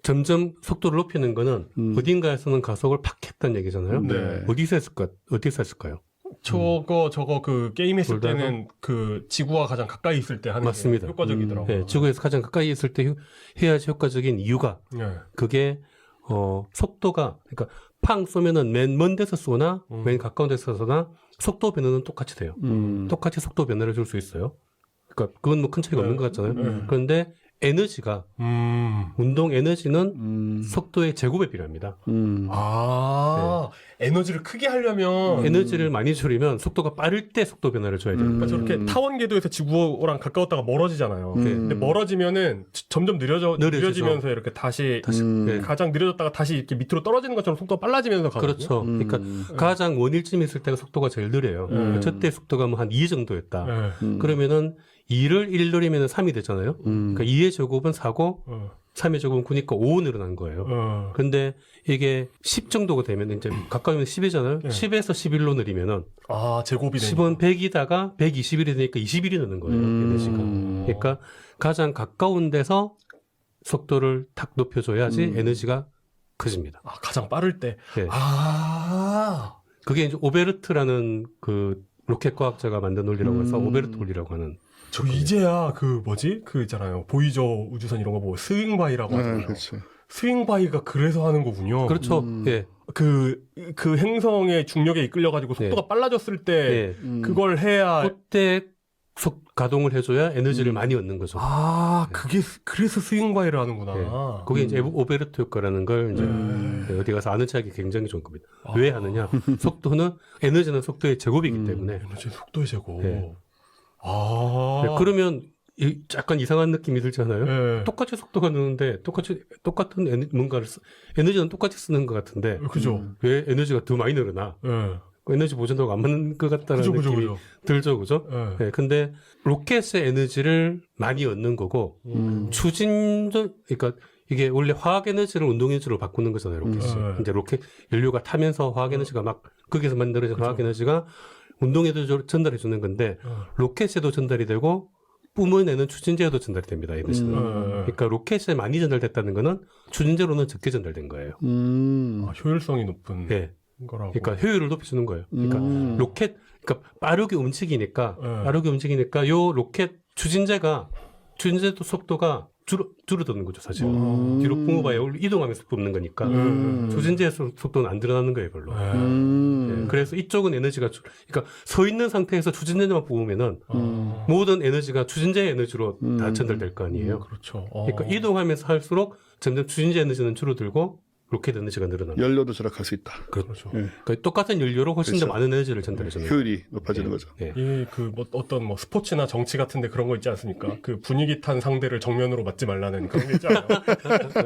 점점 속도를 높이는 거는 어딘가에서는 가속을 팍 했다는 얘기잖아요. 네. 어디서 했을까요? 저거 그 게임 했을 돌다가? 때는 그 지구와 가장 가까이 있을 때 하는 맞습니다. 게 효과적이더라고요. 네, 지구에서 가장 가까이 있을 때 해야지 효과적인 이유가 네. 그게 속도가 그러니까 팡 쏘면은 맨 먼 데서 쏘나 맨 가까운 데서 쏘나 속도 변화는 똑같이 돼요. 똑같이 속도 변화를 줄 수 있어요. 그러니까 그건 뭐 큰 차이가 없는 것 같잖아요. 그런데 에너지가 운동 에너지는 속도의 제곱에 필요합니다. 에너지를 크게 하려면 에너지를 많이 줄이면 속도가 빠를 때 속도 변화를 줘야 돼요. 그러니까 저렇게 타원 궤도에서 지구랑 가까웠다가 멀어지잖아요. 근데 멀어지면은 점점 느려지면서 이렇게 다시 가장 느려졌다가 다시 이렇게 밑으로 떨어지는 것처럼 속도가 빨라지면서 가거든요. 그렇죠. 그러니까 가장 원일쯤 있을 때가 속도가 제일 느려요. 저때 속도가 뭐 한 2 정도였다. 그러면은 2를 1 늘리면 3이 되잖아요. 그러니까 2의 제곱은 4고 3의 제곱은 9니까 5 늘어난 거예요. 근데 이게 10 정도가 되면 이제 가까우면 10이잖아요. 10에서 11로 늘리면은 제곱이 10은 100이다가 121이 되니까 21이 되는 거예요. 에너지가. 그러니까 가장 가까운 데서 속도를 탁 높여줘야지 에너지가 커집니다. 가장 빠를 때. 네. 그게 이제 오베르트라는 그 로켓 과학자가 만든 논리라고 해서 오베르트 논리라고 하는. 저 이제야 그 있잖아요. 보이저 우주선 이런 거 보고 스윙바이라고 하잖아요. 그렇죠. 스윙바이가 그래서 하는 거군요. 그렇죠. 예. 그 행성의 중력에 이끌려가지고 속도가 빨라졌을 때 그걸 해야 그때 가동을 해줘야 에너지를 많이 얻는 거죠. 그래서 스윙바이를 하는구나. 네. 그게 이제 오베르트 효과라는 걸 이제 어디 가서 아는 척하기 굉장히 좋은 겁니다. 왜 하느냐? 에너지는 속도의 제곱이기 때문에. 에너지 속도의 제곱. 네. 네, 그러면 약간 이상한 느낌이 들잖아요. 네. 똑같이 속도가 느는데 똑같은 뭔가를 에너지는 똑같이 쓰는 것 같은데. 그죠. 왜 에너지가 더 많이 늘어나? 네. 에너지 보존도가 안 맞는 것 같다는 느낌이 들죠, 그죠? 네. 네, 근데 로켓의 에너지를 많이 얻는 거고 그러니까 이게 원래 화학 에너지를 운동 에너지로 바꾸는 거잖아요, 로켓이. 이제 로켓 연료가 타면서 화학 에너지가 막 거기서 만들어진 화학 에너지가 운동 에너지로 전달해 주는 건데 로켓에도 전달이 되고 뿜어내는 추진제에도 전달이 됩니다, 에너지는. 그러니까 로켓에 많이 전달됐다는 거는 추진제로는 적게 전달된 거예요. 효율성이 높은. 네. 거라고. 그러니까 효율을 높여주는 거예요. 그러니까 그러니까 빠르게 움직이니까 요 로켓 추진제도 속도가 줄어드는 거죠, 사실. 뒤로 뿜어봐야 이동하면서 뿜는 거니까 추진제의 속도는 안 드러나는 거예요, 별로. 네, 그래서 이쪽은 에너지가 그러니까 서 있는 상태에서 추진제만 뿜으면은 모든 에너지가 추진제의 에너지로 다 전달될 거 아니에요. 그렇죠. 그러니까 이동하면서 할수록 점점 추진제 에너지는 줄어들고 로켓 에너지가 늘어납니다. 연료도 절약할 수 있다. 그렇죠. 그러니까 똑같은 연료로 훨씬 더 많은 에너지를 전달해주는 효율이 높아지는 거죠. 이게 어떤 스포츠나 정치 같은데 그런 거 있지 않습니까? 그 분위기 탄 상대를 정면으로 맞지 말라는 그런 게 있잖아요.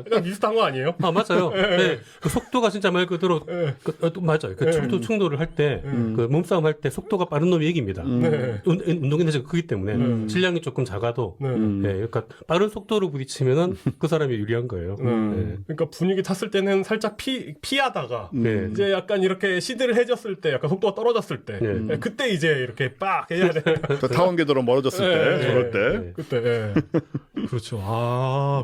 그냥 비슷한 거 아니에요? 맞아요. 네. 그 속도가 진짜 말 그대로 맞아요. 그 충돌을 할 때, 그 몸싸움 할 때 속도가 빠른 놈이 이깁니다. 운동 에너지가 크기 때문에 질량이 조금 작아도, 그러니까 빠른 속도로 부딪히면은 그 사람이 유리한 거예요. 그러니까 분위기 탔을 때는 살짝 피하다가 이제 약간 이렇게 시드를 해졌을 때 약간 속도가 떨어졌을 때 그때 이제 이렇게 빡 해야 돼. 타원 궤도로 멀어졌을 때 저럴 때 그때 그렇죠.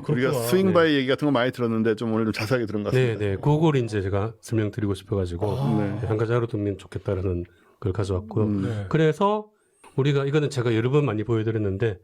우리가 스윙바이 얘기 같은 거 많이 들었는데 좀 오늘 좀 자세하게 들은 것 같습니다. 네. 그걸 이제 제가 설명드리고 싶어가지고 한 가지 알아두면 좋겠다라는 걸 가져왔고요. 그래서 우리가 이거는 제가 여러 번 많이 보여드렸는데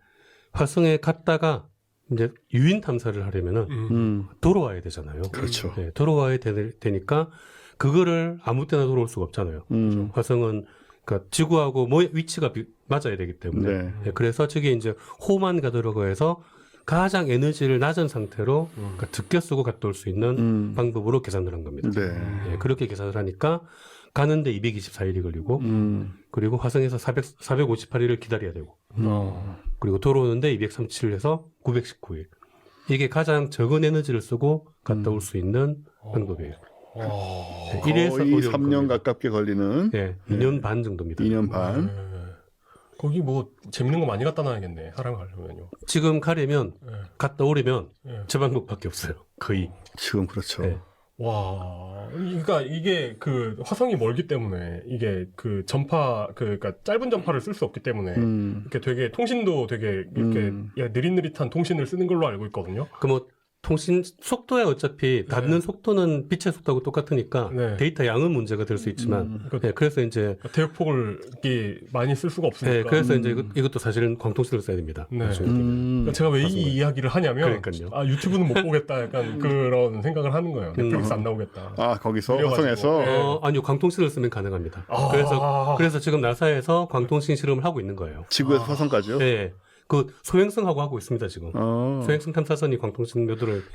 화성에 갔다가 이제 유인 탐사를 하려면은 돌아와야 되잖아요. 그렇죠. 네, 돌아와야 되니까 그거를 아무 때나 돌아올 수가 없잖아요. 화성은 그러니까 지구하고 위치가 맞아야 되기 때문에 그래서 저게 이제 호만 가도록 해서 가장 에너지를 낮은 상태로 그러니까 적게 쓰고 갔다 올 수 있는 방법으로 계산을 한 겁니다. 그렇게 계산을 하니까 가는데 224일이 걸리고 그리고 화성에서 458일을 기다려야 되고 그리고 돌아오는데 237에서 919일. 이게 가장 적은 에너지를 쓰고 갔다 올 수 있는 방법이에요. 거의 3년 가깝게 걸리는 2년 반 정도입니다. 2년 반. 거기 뭐 재밌는 거 많이 갖다 놔야겠네. 사람 가려면요. 지금 가려면 갔다 오려면 저 방법밖에 없어요. 거의. 지금 그렇죠. 와, 그러니까 이게 그 화성이 멀기 때문에 이게 그 전파 그러니까 짧은 전파를 쓸 수 없기 때문에 이렇게 되게 통신도 되게 이렇게 느릿느릿한 통신을 쓰는 걸로 알고 있거든요. 그 뭐 통신 속도야 어차피 닿는 속도는 빛의 속도하고 똑같으니까 데이터 양은 문제가 될 수 있지만 그래서 이제 대역폭을 많이 쓸 수가 없으니까 그래서 이제 이것도 사실은 광통신을 써야 됩니다. 그러니까 제가 왜 이 이야기를 하냐면 유튜브는 못 보겠다 약간 그런 생각을 하는 거예요. 넷플릭스 안 나오겠다. 거기서 화성에서 아니요, 광통신을 쓰면 가능합니다. 그래서 지금 나사에서 광통신 실험을 하고 있는 거예요. 지구에서 화성까지요? 네. 그 소행성하고 하고 있습니다 지금. 소행성 탐사선이 광통신 묘도를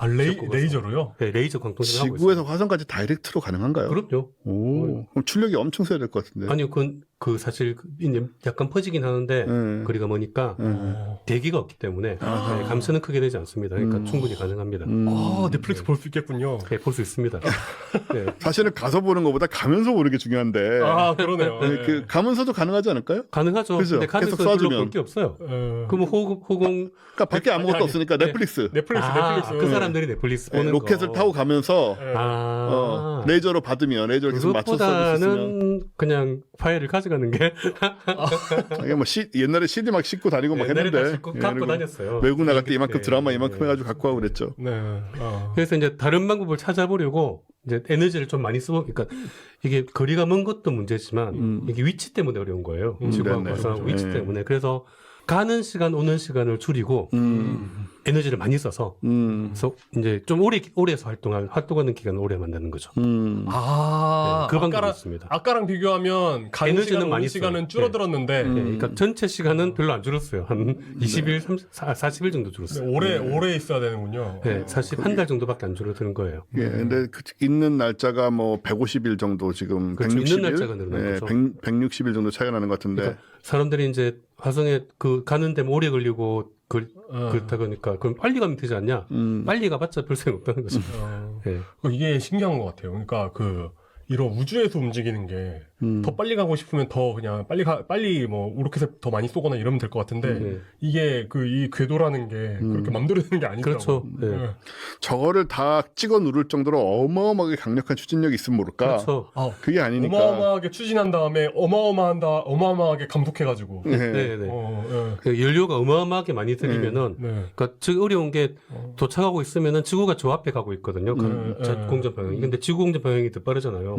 레이저로요? 네, 레이저 광통신 하고 지구에서 있습니다. 화성까지 다이렉트로 가능한가요? 그럼요. 오, 그럼 출력이 엄청 세야 될 것 같은데. 아니요, 그 사실 이제 약간 퍼지긴 하는데 거리가 머니까 대기가 없기 때문에 네, 감소는 크게 되지 않습니다. 그러니까 충분히 가능합니다. 아, 넷플릭스 볼 수 있겠군요. 네, 볼 수 있습니다. 네. 사실은 가서 보는 것보다 가면서 보는 게 중요한데. 아, 그러네요. 네, 그 가면서도 가능하지 않을까요? 가능하죠. 그죠? 근데 가면서 계속 쏴주면. 별로 볼 게 없어요. 그럼 호공 그러니까 밖에 아무것도 아니, 없으니까 네. 넷플릭스. 넷플릭스. 그 사람들이 넷플릭스 네, 보는 로켓을 거. 타고 가면서 레이저로 받으면 레이저를 계속 맞춰 서비스 쓰면 그것보다는 그냥 파일을 가져가는 게 이게 뭐 옛날에 CD 막 싣고 다니고 막 옛날에 다 했는데 싣고 예, 갖고 그리고 다녔어요. 외국 나갈 때 이만큼 네. 드라마 이만큼 네. 해가지고 갖고 가고 그랬죠. 네. 그래서 이제 다른 방법을 찾아보려고 이제 에너지를 좀 많이 쓰고, 그러니까 이게 거리가 먼 것도 문제지만 이게 위치 때문에 어려운 거예요. 지구하고 네네. 화성하고 위치 네. 때문에. 그래서 가는 시간 오는 시간을 줄이고 에너지를 많이 써서 그래서 이제 좀 오래서 활동하는 기간을 오래 만드는 거죠. 아, 네, 그 방법이 아까랑, 있습니다. 아까랑 비교하면 가는 에너지는 시간, 오는 많이 시간은 써요. 줄어들었는데 네, 그러니까 전체 시간은 별로 안 줄었어요. 한 20일, 40일 정도 줄었어요. 오래 있어야 되는군요. 네, 사실 한 달 정도밖에 안 줄어드는 거예요. 예, 근데 있는 날짜가 뭐 150일 정도 지금 그렇죠. 160일, 있는 날짜가 늘어난 거죠. 160일 정도 차이가 나는 것 같은데. 그러니까 사람들이 이제 화성에 가는데 뭐 오래 걸리고 그렇다 보니까 그럼 빨리 가면 되지 않냐? 빨리 가봤자 별 소용 없다는 거죠. 네. 이게 신기한 것 같아요. 그러니까 이런 우주에서 움직이는 게 더 빨리 가고 싶으면 더 그냥 빨리 뭐 로켓을 더 많이 쏘거나 이러면 될 것 같은데 네. 이게 이 궤도라는 게 그렇게 맘대로 되는 게 아니더라고요. 그렇죠. 네. 저거를 다 찍어 누를 정도로 어마어마하게 강력한 추진력이 있으면 모를까. 그렇죠. 그게 아니니까. 어마어마하게 추진한 다음에 어마어마하게 감속해가지고. 네. 네, 네. 예. 그 연료가 어마어마하게 많이 들이면은 네. 그러니까 즉 어려운 게 도착하고 있으면은 지구가 저 앞에 가고 있거든요. 공전 방향이. 근데 지구 공전 방향이 더 빠르잖아요.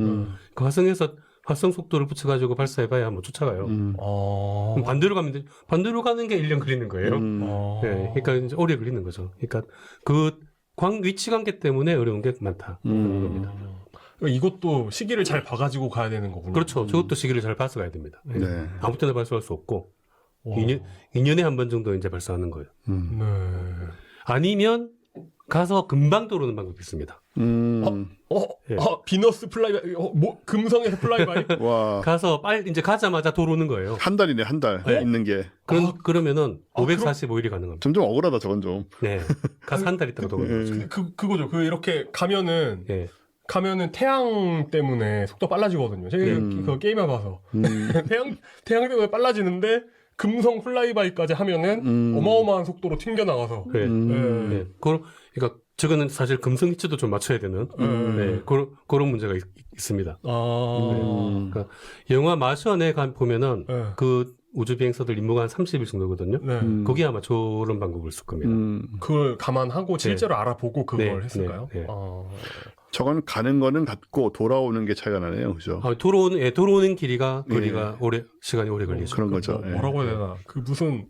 그 화성에서 화성 속도를 붙여가지고 발사해봐야 뭐 쫓아가요. 그럼 반대로 가는 게 1년 걸리는 거예요. 네, 그러니까 이제 오래 걸리는 거죠. 그러니까 그 위치 관계 때문에 어려운 게 많다. 그런 겁니다. 이것도 시기를 잘 봐가지고 가야 되는 거군요. 그렇죠. 저것도 시기를 잘 봐서 가야 됩니다. 네. 네. 아무 때나 발사할 수 없고 2년에 한 번 정도 이제 발사하는 거예요. 네. 아니면 가서 금방 들어오는 방법이 있습니다. 예. 비너스 플라이바이, 금성에서 플라이바이? 와. 가서 이제 가자마자 들어오는 거예요. 한 달이네, 한 달. 네. 있는 게. 그러면은 545일이 가능합니다. 점점 억울하다, 저건 좀. 네. 가서 한 달 있다가 들어오는 거죠. 그거죠. 이렇게 가면은 예. 태양 때문에 속도 빨라지거든요. 제가 그거 게임에 봐서. 태양 때문에 빨라지는데, 금성 플라이바이까지 하면은 어마어마한 속도로 튕겨나가서. 네. 네. 그러니까 저거는 사실 금성 위치도 좀 맞춰야 되는 네. 그런 문제가 있습니다. 그러니까 영화 마션에 보면은 그 우주 비행사들 임무가 한 30일 정도거든요. 네. 거기 아마 저런 방법을 쓸 겁니다. 그걸 감안하고 실제로 알아보고 그걸 했을까요? 네. 저건 가는 거는 같고 돌아오는 게 차이가 나네요. 그죠? 돌아오는 길이가 시간이 오래 걸리죠. 그런 거죠. 뭐라고 해야 되나? 무슨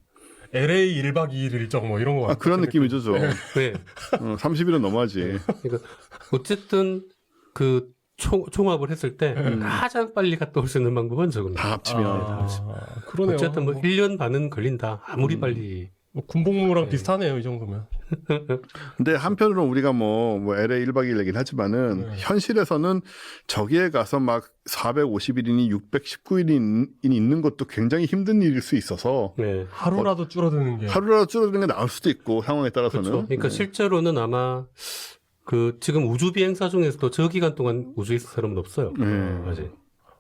LA 1박 2일 일정 뭐 이런 거 같아요. 그런 느낌이죠, 저. 네. 30일은 넘어야지. 그러니까 어쨌든 그 총합을 했을 때 가장 빨리 갔다 올 수 있는 방법은 저겁니다. 다 합치면. 그러네요. 어쨌든 뭐 1년 반은 걸린다. 아무리 빨리. 뭐 군복무랑 비슷하네요, 이 정도면. 근데 한편으로는 우리가 뭐 LA 1박 2일 얘기는 하지만은 현실에서는 저기에 가서 막 450일이니 619일이 있는 것도 굉장히 힘든 일일 수 있어서 네. 하루라도 줄어드는 게. 하루라도 줄어드는 게 나을 수도 있고 상황에 따라서는. 그렇죠. 그러니까 실제로는 아마 지금 우주 비행사 중에서도 저 기간 동안 우주에 있을 사람은 없어요. 아직.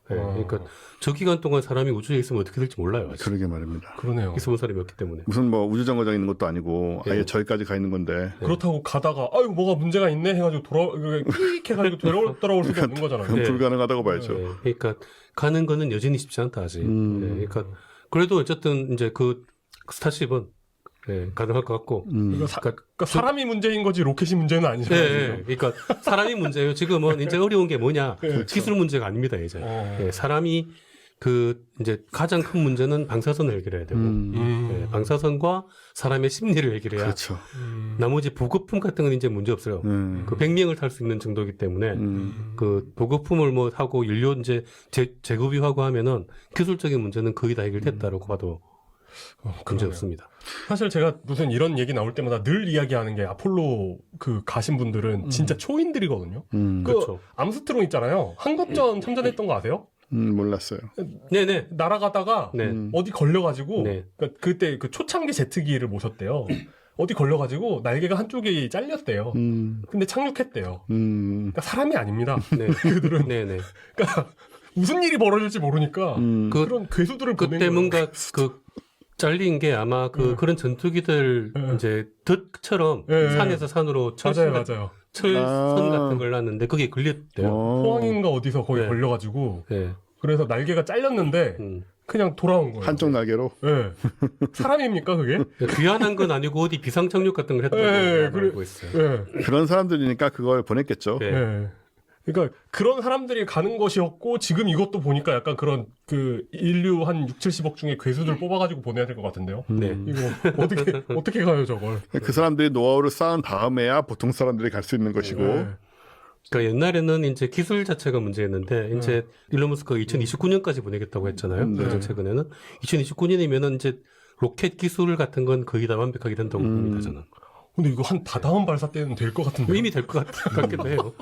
네. 그러니까 저 기간 동안 사람이 우주에 있으면 어떻게 될지 몰라요. 아직. 그러게 말입니다. 그러네요. 있어본 사람이 없기 때문에. 무슨 뭐 우주정거장에 있는 것도 아니고 아예 저기까지 가 있는 건데. 그렇다고 가다가 아유 뭐가 문제가 있네 해가지고 삑 해가지고 돌아올 수도 없는 거잖아요. 그건 불가능하다고 봐야죠. 네. 그러니까 가는 거는 여전히 쉽지 않다 아직. 네. 그러니까 그래도 어쨌든 이제 그 스타쉽은 가능할 것 같고. 그러니까 사람이 문제인 거지 로켓이 문제는 아니잖아요. 네. 그러니까 사람이 문제예요. 지금은 이제 어려운 게 뭐냐? 기술 문제가 아닙니다 이제. 사람이 이제 가장 큰 문제는 방사선을 해결해야 되고, 방사선과 사람의 심리를 해결해야. 그렇죠. 나머지 보급품 같은 건 이제 문제 없어요. 그 100명을 탈 수 있는 정도이기 때문에 그 보급품을 뭐 하고 연료 이제 재구비하고 하면은 기술적인 문제는 거의 다 해결됐다라고 봐도 문제 그러네요. 없습니다. 사실 제가 무슨 이런 얘기 나올 때마다 늘 이야기하는 게 아폴로 그 가신 분들은 진짜 초인들이거든요. 그 그렇죠. 암스트롱 있잖아요. 한국전 참전했던 거 아세요? 몰랐어요. 네네. 날아가다가 네. 어디 걸려가지고 네. 그러니까 그때 그 초창기 제트기를 모셨대요. 어디 걸려가지고 날개가 한쪽이 잘렸대요. 근데 착륙했대요. 그러니까 사람이 아닙니다. 네. 그들은 네네. 그러니까 무슨 일이 벌어질지 모르니까 그런 괴수들을 보낸 그때 거예요. 뭔가 그 잘린 게 아마 그런 전투기들 이제 덫처럼 네. 산에서 산으로 맞아요. 철선 같은 걸 놨는데 그게 걸렸대요. 포항인가 어디서 거기 네. 걸려가지고 네. 그래서 날개가 잘렸는데 그냥 돌아온 거예요. 한쪽 날개로. 네. 사람입니까 그게? 귀환한 건 아니고 어디 비상 착륙 같은 걸 했다고 네, 알고 있어요. 네. 그런 사람들이니까 그걸 보냈겠죠. 네. 네. 그러니까 그런 사람들이 가는 것이었고 지금 이것도 보니까 약간 그런 그 인류 한 6, 70억 중에 괴수들 뽑아가지고 보내야 될 것 같은데요. 네. 이거 어떻게 가요 저걸? 그 사람들이 노하우를 쌓은 다음에야 보통 사람들이 갈 수 있는 것이고. 네. 그러니까 옛날에는 이제 기술 자체가 문제였는데 이제 일론 머스크가 2029년까지 보내겠다고 했잖아요. 가장 최근에는 2029년이면은 이제 로켓 기술 같은 건 거의 다 완벽하게 된다고 봅니다. 저는. 근데 이거 한 다다음 발사 때는 될 것 같은데. 이미 될 것 같기도 해요.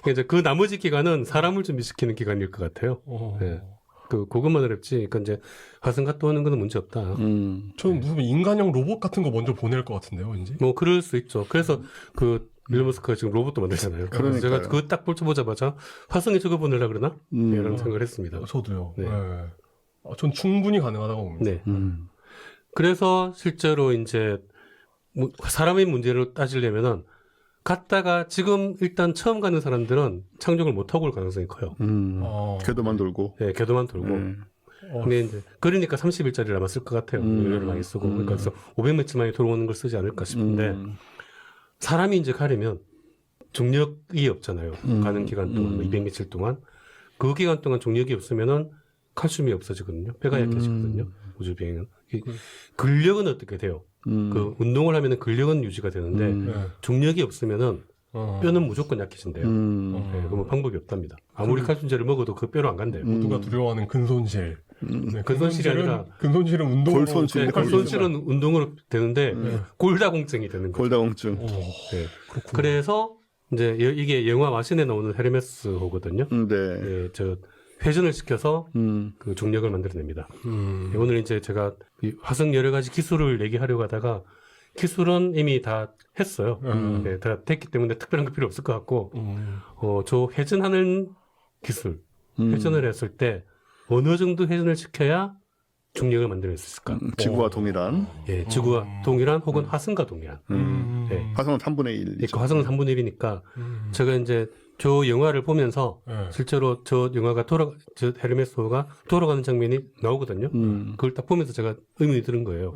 이제 그 나머지 기간은 사람을 준비시키는 기간일 것 같아요. 네. 그것만 어렵지. 그러니까 이제 화성 갔다 오는 거는 문제 없다. 저는 무슨 인간형 로봇 같은 거 먼저 보낼 것 같은데요, 왠지. 뭐 그럴 수 있죠. 그래서 그 일론 머스크가 지금 로봇도 만들잖아요. 그래서 제가 그거 딱 보자마자 화성에 저거 보내려고 그러나? 네, 이런 생각을 했습니다. 저도요. 네. 네. 전 충분히 가능하다고 봅니다. 네. 그래서 실제로 이제 사람의 문제를 따지려면은 갔다가 지금 일단 처음 가는 사람들은 착륙을 못하고 올 가능성이 커요. 궤도만 돌고. 네, 궤도만 돌고. 근데 이제 그러니까 30일짜리 남았을 것 같아요. 연료를 많이 쓰고. 그러니까 그래서 500m 만에 돌아오는 걸 쓰지 않을까 싶은데 사람이 이제 가려면 중력이 없잖아요. 가는 기간 동안 200며칠 동안 그 기간 동안 중력이 없으면은 칼슘이 없어지거든요. 폐가 약해지거든요. 우주 비행은. 근력은 어떻게 돼요? 그 운동을 하면은 근력은 유지가 되는데 네. 중력이 없으면은 뼈는 무조건 약해진대요. 네, 그러면 방법이 없답니다. 아무리 칼슘제를 먹어도 그 뼈로 안 간대요. 모두가 두려워하는 근손실. 네, 근손실이 아니라 근손실은 운동으로 골손실. 네, 골손실은 운동으로 되는데 골다공증이 되는 거죠. 골다공증. 네. 그래서 이제 이게 영화 마신에 나오는 헤르메스 호거든요. 네. 예, 저 회전을 시켜서 그 중력을 만들어냅니다. 예, 오늘 이제 제가 이 화성 여러 가지 기술을 얘기하려고 하다가 기술은 이미 다 했어요. 네, 다 됐기 때문에 특별한 거 필요 없을 것 같고, 저 회전하는 기술, 회전을 했을 때 어느 정도 회전을 시켜야 중력을 만들 수 있을까? 지구와 동일한. 예, 지구와 동일한 혹은 화성과 동일한. 예, 화성은 3분의 1. 그 화성은 3분의 1이니까 제가 이제 저 영화를 보면서 네. 실제로 저 영화가 저 헤르메스호가 돌아가는 장면이 나오거든요. 그걸 딱 보면서 제가 의문이 드는 거예요.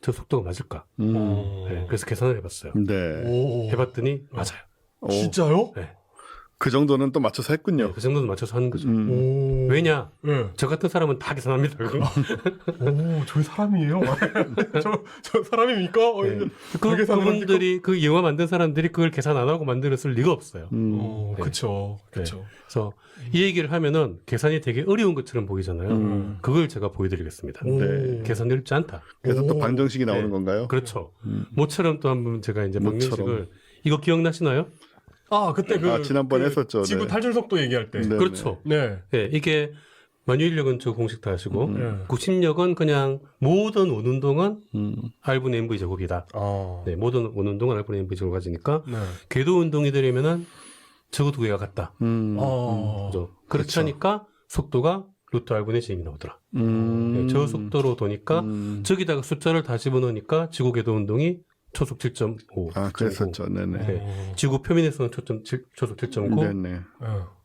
저 속도가 맞을까? 네, 그래서 계산을 해봤어요. 네. 오. 해봤더니 맞아요. 진짜요? 네, 그 정도는 또 맞춰서 했군요. 그 정도는 맞춰서 하는 거죠. 오. 왜냐? 네. 저 같은 사람은 다 계산합니다. 그거. 오, 저 사람이에요? 저 사람입니까? 그분들이 그 영화 만든 사람들이 그걸 계산 안 하고 만들었을 리가 없어요. 오, 네. 그쵸. 네. 그래서 이 얘기를 하면은 계산이 되게 어려운 것처럼 보이잖아요. 그걸 제가 보여드리겠습니다. 네. 계산이 어렵지 않다. 그래서 또 방정식이 나오는 네. 건가요? 그렇죠. 모처럼 또 한번 제가 이제 모처럼. 방정식을 이거 기억나시나요? 그때 지난번에 했었죠. 지구 네. 탈출 속도 얘기할 때. 네. 그렇죠. 네. 네, 이게 만유인력은 저 공식 다 하시고 네. 구심력은 그냥 모든 원운동은 R분의 MV 제곱이다. 네, 모든 원운동은 R분의 MV 제곱 가지니까 네. 궤도 운동이 되려면은 저거 두 개가 같다. 그죠? 그렇게 그렇죠. 하니까 속도가 루트 R분의 G이 나오더라. 네, 저 속도로 도니까 저기다가 숫자를 다 집어넣으니까 지구 궤도 운동이 초속 7.5. 그랬었죠. 네네. 네, 지구 표면에서는 초속 7.9. 네네.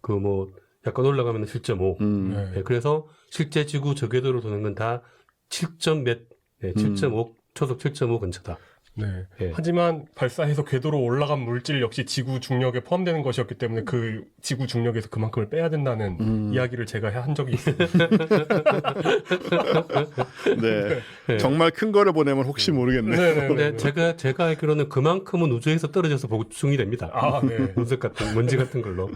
그 뭐 약간 올라가면 7.5. 네. 네, 그래서 실제 지구 저궤도로 도는 건 다 7.몇, 네, 7.5 초속 7.5 근처다. 네. 예. 하지만 발사해서 궤도로 올라간 물질 역시 지구 중력에 포함되는 것이었기 때문에 그 지구 중력에서 그만큼을 빼야 된다는 이야기를 제가 한 적이 있어요. 네. 네. 정말 큰 거를 보내면 혹시 모르겠네. 근데 제가 알기로는 그만큼은 우주에서 떨어져서 보충이 됩니다. 아, 네. 운석 같은 먼지 같은 걸로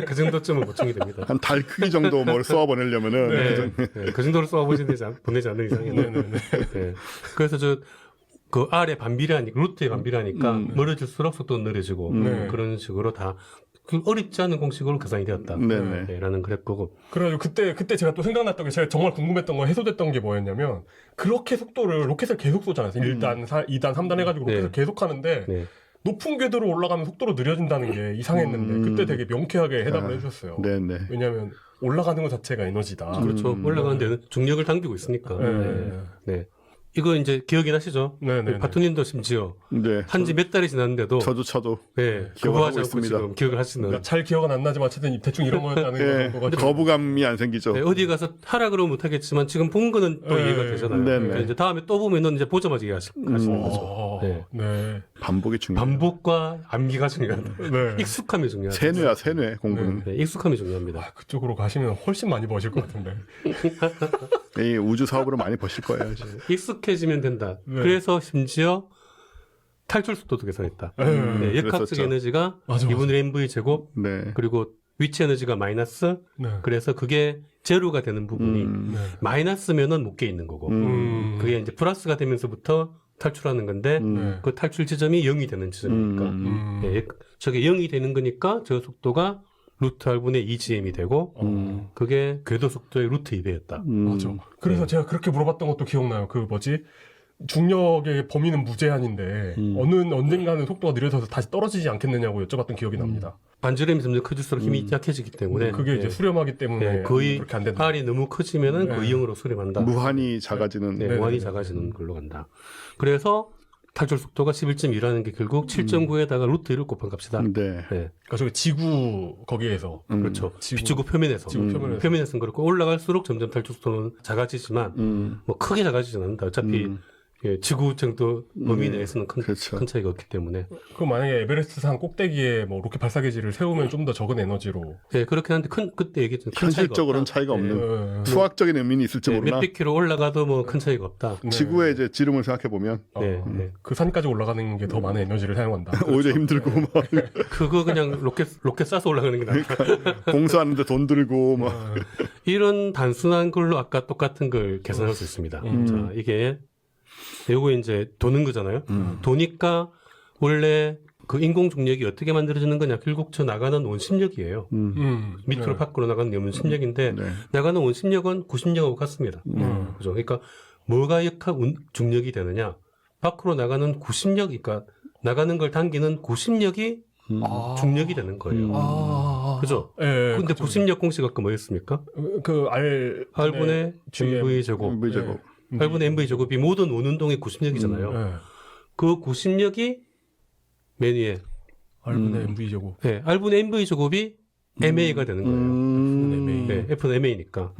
그 정도쯤은 보충이 됩니다. 한 달 크기 정도 뭘 쏘아 보내려면은 네, 그 정도로 쏘아 보내지 않는 이상에는. 네. 그래서 그 R의 반비례하니까, 루트의 반비례하니까 멀어질수록 속도는 느려지고, 그런 식으로 다, 그 어렵지 않은 공식으로 계산이 되었다. 네네. 네, 라는 그래프고. 그래가지고 그때 제가 또 생각났던 게 제가 정말 궁금했던 거 해소됐던 게 뭐였냐면 그렇게 속도를 로켓을 계속 쏘잖아요. 1단, 2단, 3단 해가지고 로켓을 네. 계속 하는데 네. 높은 궤도로 올라가면 속도로 느려진다는 게 이상했는데 그때 되게 명쾌하게 해답을 해주셨어요. 네네. 왜냐하면 올라가는 것 자체가 에너지다. 그렇죠. 올라가는 데는 중력을 당기고 있으니까. 네. 네. 이거 이제 기억이 나시죠? 네네. 바투님도 심지어 네. 한지 몇 달이 지났는데도 저도 네, 기억을 그거 하고 하지 않고 있습니다. 지금 기억을 하시는. 잘 기억은 안 나지만 어쨌든 대충 이런 거였다는 예, 거가 거부감이 안 생기죠. 네, 어디 가서 하라 그러면 못하겠지만 지금 본 거는 또 네. 이해가 되잖아요. 네, 그러니까 네. 이제 다음에 또 보면은 이제 보자마자 이해하시는 거죠. 네. 네. 반복이 중요해요. 반복과 암기가 중요하다. 네. 익숙함이 중요하다. 세뇌야 세뇌 공부는. 네, 익숙함이 중요합니다. 그쪽으로 가시면 훨씬 많이 버실 것 같은데. 이 우주 사업으로 많이 버실 거예요. 이제. 익숙해지면 된다. 네. 그래서 심지어 탈출 속도도 계산했다. 네, 역학적 그랬었죠. 에너지가 맞아. 2분의 mv 제곱 네. 그리고 위치 에너지가 마이너스. 네. 그래서 그게 제로가 되는 부분이 네. 마이너스면은 묶여 있는 거고. 그게 이제 플러스가 되면서부터 탈출하는 건데 네. 그 탈출 지점이 0이 되는 지점이니까 예, 저게 0이 되는 거니까 저 속도가 루트 r분의 2gm이 되고 그게 궤도 속도의 루트 2배였다. 맞아. 그래서 제가 그렇게 물어봤던 것도 기억나요. 그 뭐지? 중력의 범위는 무제한인데 언젠가는 속도가 느려져서 다시 떨어지지 않겠느냐고 여쭤봤던 기억이 납니다. 반지름이 점점 커질수록 힘이 약해지기 때문에 그게 이제 예, 수렴하기 때문에 예, 거의 그렇게 안 된다. R이 너무 커지면은 네. 거의 0으로 수렴한다. 무한히 작아지는. 네, 네, 무한히 네, 작아지는 걸로 간다. 그래서 탈출 속도가 11.2라는 게 결국 7.9에다가 루트 1을 곱한 값이다. 네. 네. 그러니까 저기 지구 거기에서 그렇죠. 지구- 지구 표면에서. 지구 표면에서. 표면에서는 그렇고 올라갈수록 점점 탈출 속도는 작아지지만 뭐 크게 작아지지는 않는다. 어차피 예, 지구 정도 범위 내에서는 그렇죠. 큰 차이가 없기 때문에. 그럼 만약에 에베레스트 산 꼭대기에 뭐 로켓 발사 계지를 세우면 좀 더 적은 에너지로 예, 그렇긴 한데 그때 얘기했던 큰 차이가 현실적으로는 없다. 차이가 예. 없는 수학적인 의미는 있을지 네, 모르나 몇백 킬로 올라가도 뭐 큰 차이가 없다. 네. 지구의 이제 지름을 생각해 보면 네, 네. 그 산까지 올라가는 게 더 많은 에너지를 사용한다. 오히려 힘들고 막 그거 그냥 로켓 쏴서 올라가는 게 낫다. 공사하는데 돈 들고 막 이런 단순한 걸로 아까 똑같은 걸 계산할 수 있습니다. 자, 이게 요거 이제 도는 거잖아요. 도니까 원래 그 인공 중력이 어떻게 만들어지는 거냐? 결국 저 나가는 원심력이에요. 밑으로 네. 밖으로 나가는 원심력인데 네. 나가는 원심력은 구심력하고 같습니다. 그죠? 그러니까 뭐가 중력이 되느냐? 밖으로 나가는 구심력, 그러니까 나가는 걸 당기는 구심력이 중력이 되는 거예요. 그죠? 예. 근데 그쵸. 구심력 공식 아까 뭐였습니까? 그 R R분의 mv 제곱. V 제곱. R분의 mv 제곱이 모든 원운동의 구심력이잖아요. 네. 그 구심력이 맨 위에 R분의 MV 제곱. 네, R분의 mv 제곱이 ma가 되는 거예요. 네, F는 ma니까.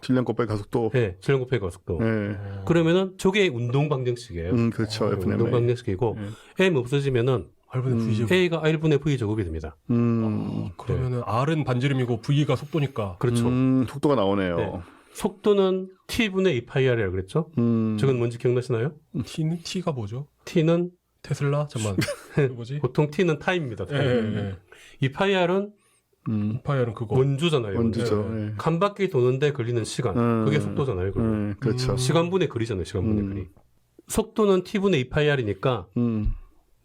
질량 곱하기 가속도. 네, 질량 곱하기 가속도. 네. 그러면은 저게 운동 방정식이에요. 그렇죠. F는 운동 방정식이고 m 없어지면은 R분의 V 제곱. a가 R분의 v 제곱이 됩니다. 그러면은 R은 반지름이고 V가 속도니까. 그렇죠. 속도가 나오네요. 네. 속도는 t분의 2파이r이라고 그랬죠? 저건 뭔지 기억나시나요? T가 뭐죠? t는 테슬라? 잠만. 그 뭐지? 보통 t는 타임입니다. 예, 예, 예. 2파이r은 파이어는 그거. 원주잖아요. 원주죠. 네. 예. 한 바퀴 도는데 걸리는 시간. 그게 속도잖아요. 그거. 그렇죠. 시간분의 거리잖아요. 시간분의 거리. 속도는 t분의 2파이r이니까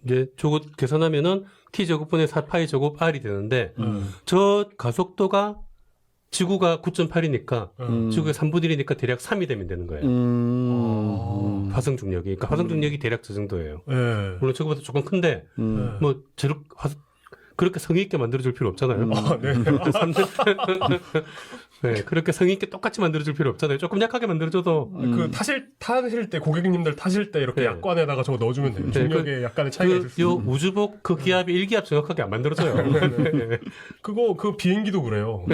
이제 저거 계산하면은 t 제곱분의 4파이 제곱 r이 되는데 저 가속도가 지구가 9.8이니까 지구가 3분의 1이니까 대략 3이 되면 되는 거예요. 화성 중력이. 그러니까 화성 중력이 대략 저 정도예요. 예. 물론 저거보다 조금 큰데 뭐 그렇게 성의 있게 만들어줄 필요 없잖아요. 아, 네. 네, 그렇게 성의 있게 똑같이 만들어줄 필요 없잖아요. 조금 약하게 만들어줘도 그 타실 때 고객님들 타실 때 이렇게 네. 약관에다가 저거 넣어주면 돼요. 네, 중력에 약간의 차이가 있을 수 요 있어요. 우주복 그 기압이 1기압 정확하게 안 만들어져요. 네, 그거 그 비행기도 그래요.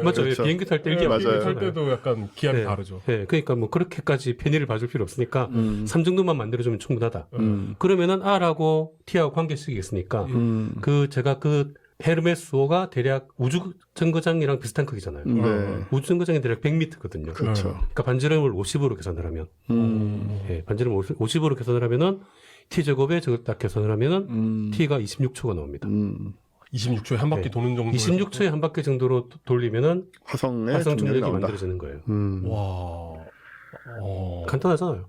맞죠. 그렇죠. 비행기 탈 때 1기압 맞아요. 비행기 탈 때도 약간 기압이 네. 다르죠. 네, 그러니까 뭐 그렇게까지 편의를 봐줄 필요 없으니까 3 정도만 만들어주면 충분하다. 그러면은 R하고 T하고 관계식이 있으니까 그 제가 그 헤르메스호가 대략 우주 정거장이랑 비슷한 크기잖아요. 네. 우주 정거장이 대략 100m거든요. 그렇죠. 그러니까 반지름을 50으로 계산을 하면, 예, 반지름 50으로 계산을 하면은 T 제곱에 저걸 딱 계산을 하면은 T가 26초가 나옵니다. 26초에 한 바퀴 네. 도는 정도. 26초에 한 바퀴 정도로 돌리면은 화성의 화성 중력이 중력이 나온다. 만들어지는 거예요. 와. 간단하잖아요.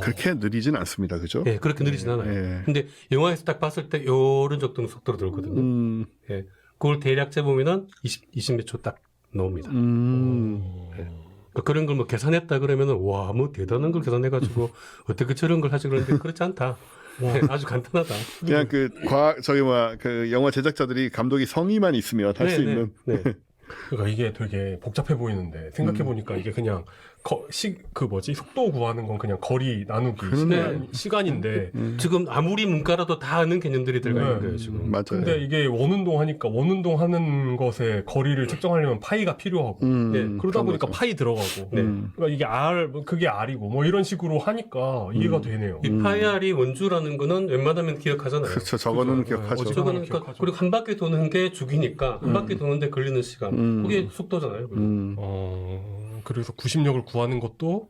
그렇게 느리진 않습니다. 그죠? 예, 그렇게 느리진 않아요. 예. 근데 영화에서 딱 봤을 때 요런 정도는 속도로 돌거든요. 예, 그걸 대략 재보면은 20몇 초 딱 나옵니다. 그러니까 그런 걸 뭐 계산했다 그러면은 와, 뭐 대단한 걸 계산해가지고 어떻게 저런 걸 하지 그러는데 그렇지 않다. 예, 아주 간단하다. 그냥 그 영화 제작자들이 감독이 성의만 있으면 할 수 있는. 네. 그러니까 이게 되게 복잡해 보이는데 생각해 보니까 이게 그냥 속도 구하는 건 그냥 거리 나누기 그러네. 시간인데 지금 아무리 문과라도 다 아는 개념들이 들어가 있는 거예요, 지금. 맞아요. 근데 이게 원운동 하니까 원운동 하는 것에 거리를 측정하려면 파이가 필요하고 네, 그러다 그런 보니까 거죠. 파이 들어가고 네. 그러니까 이게 그게 R이고 뭐 이런 식으로 하니까 이해가 되네요. 이 파이알이 원주라는 거는 웬만하면 기억하잖아요. 그렇죠. 저거는 그죠. 기억하죠. 어디서- 저거는 그러니까 기억하죠. 그리고 한 바퀴 도는 게 주기니까 한 바퀴 도는데 걸리는 시간 그게 속도잖아요. 그래서 구심력을 구하는 것도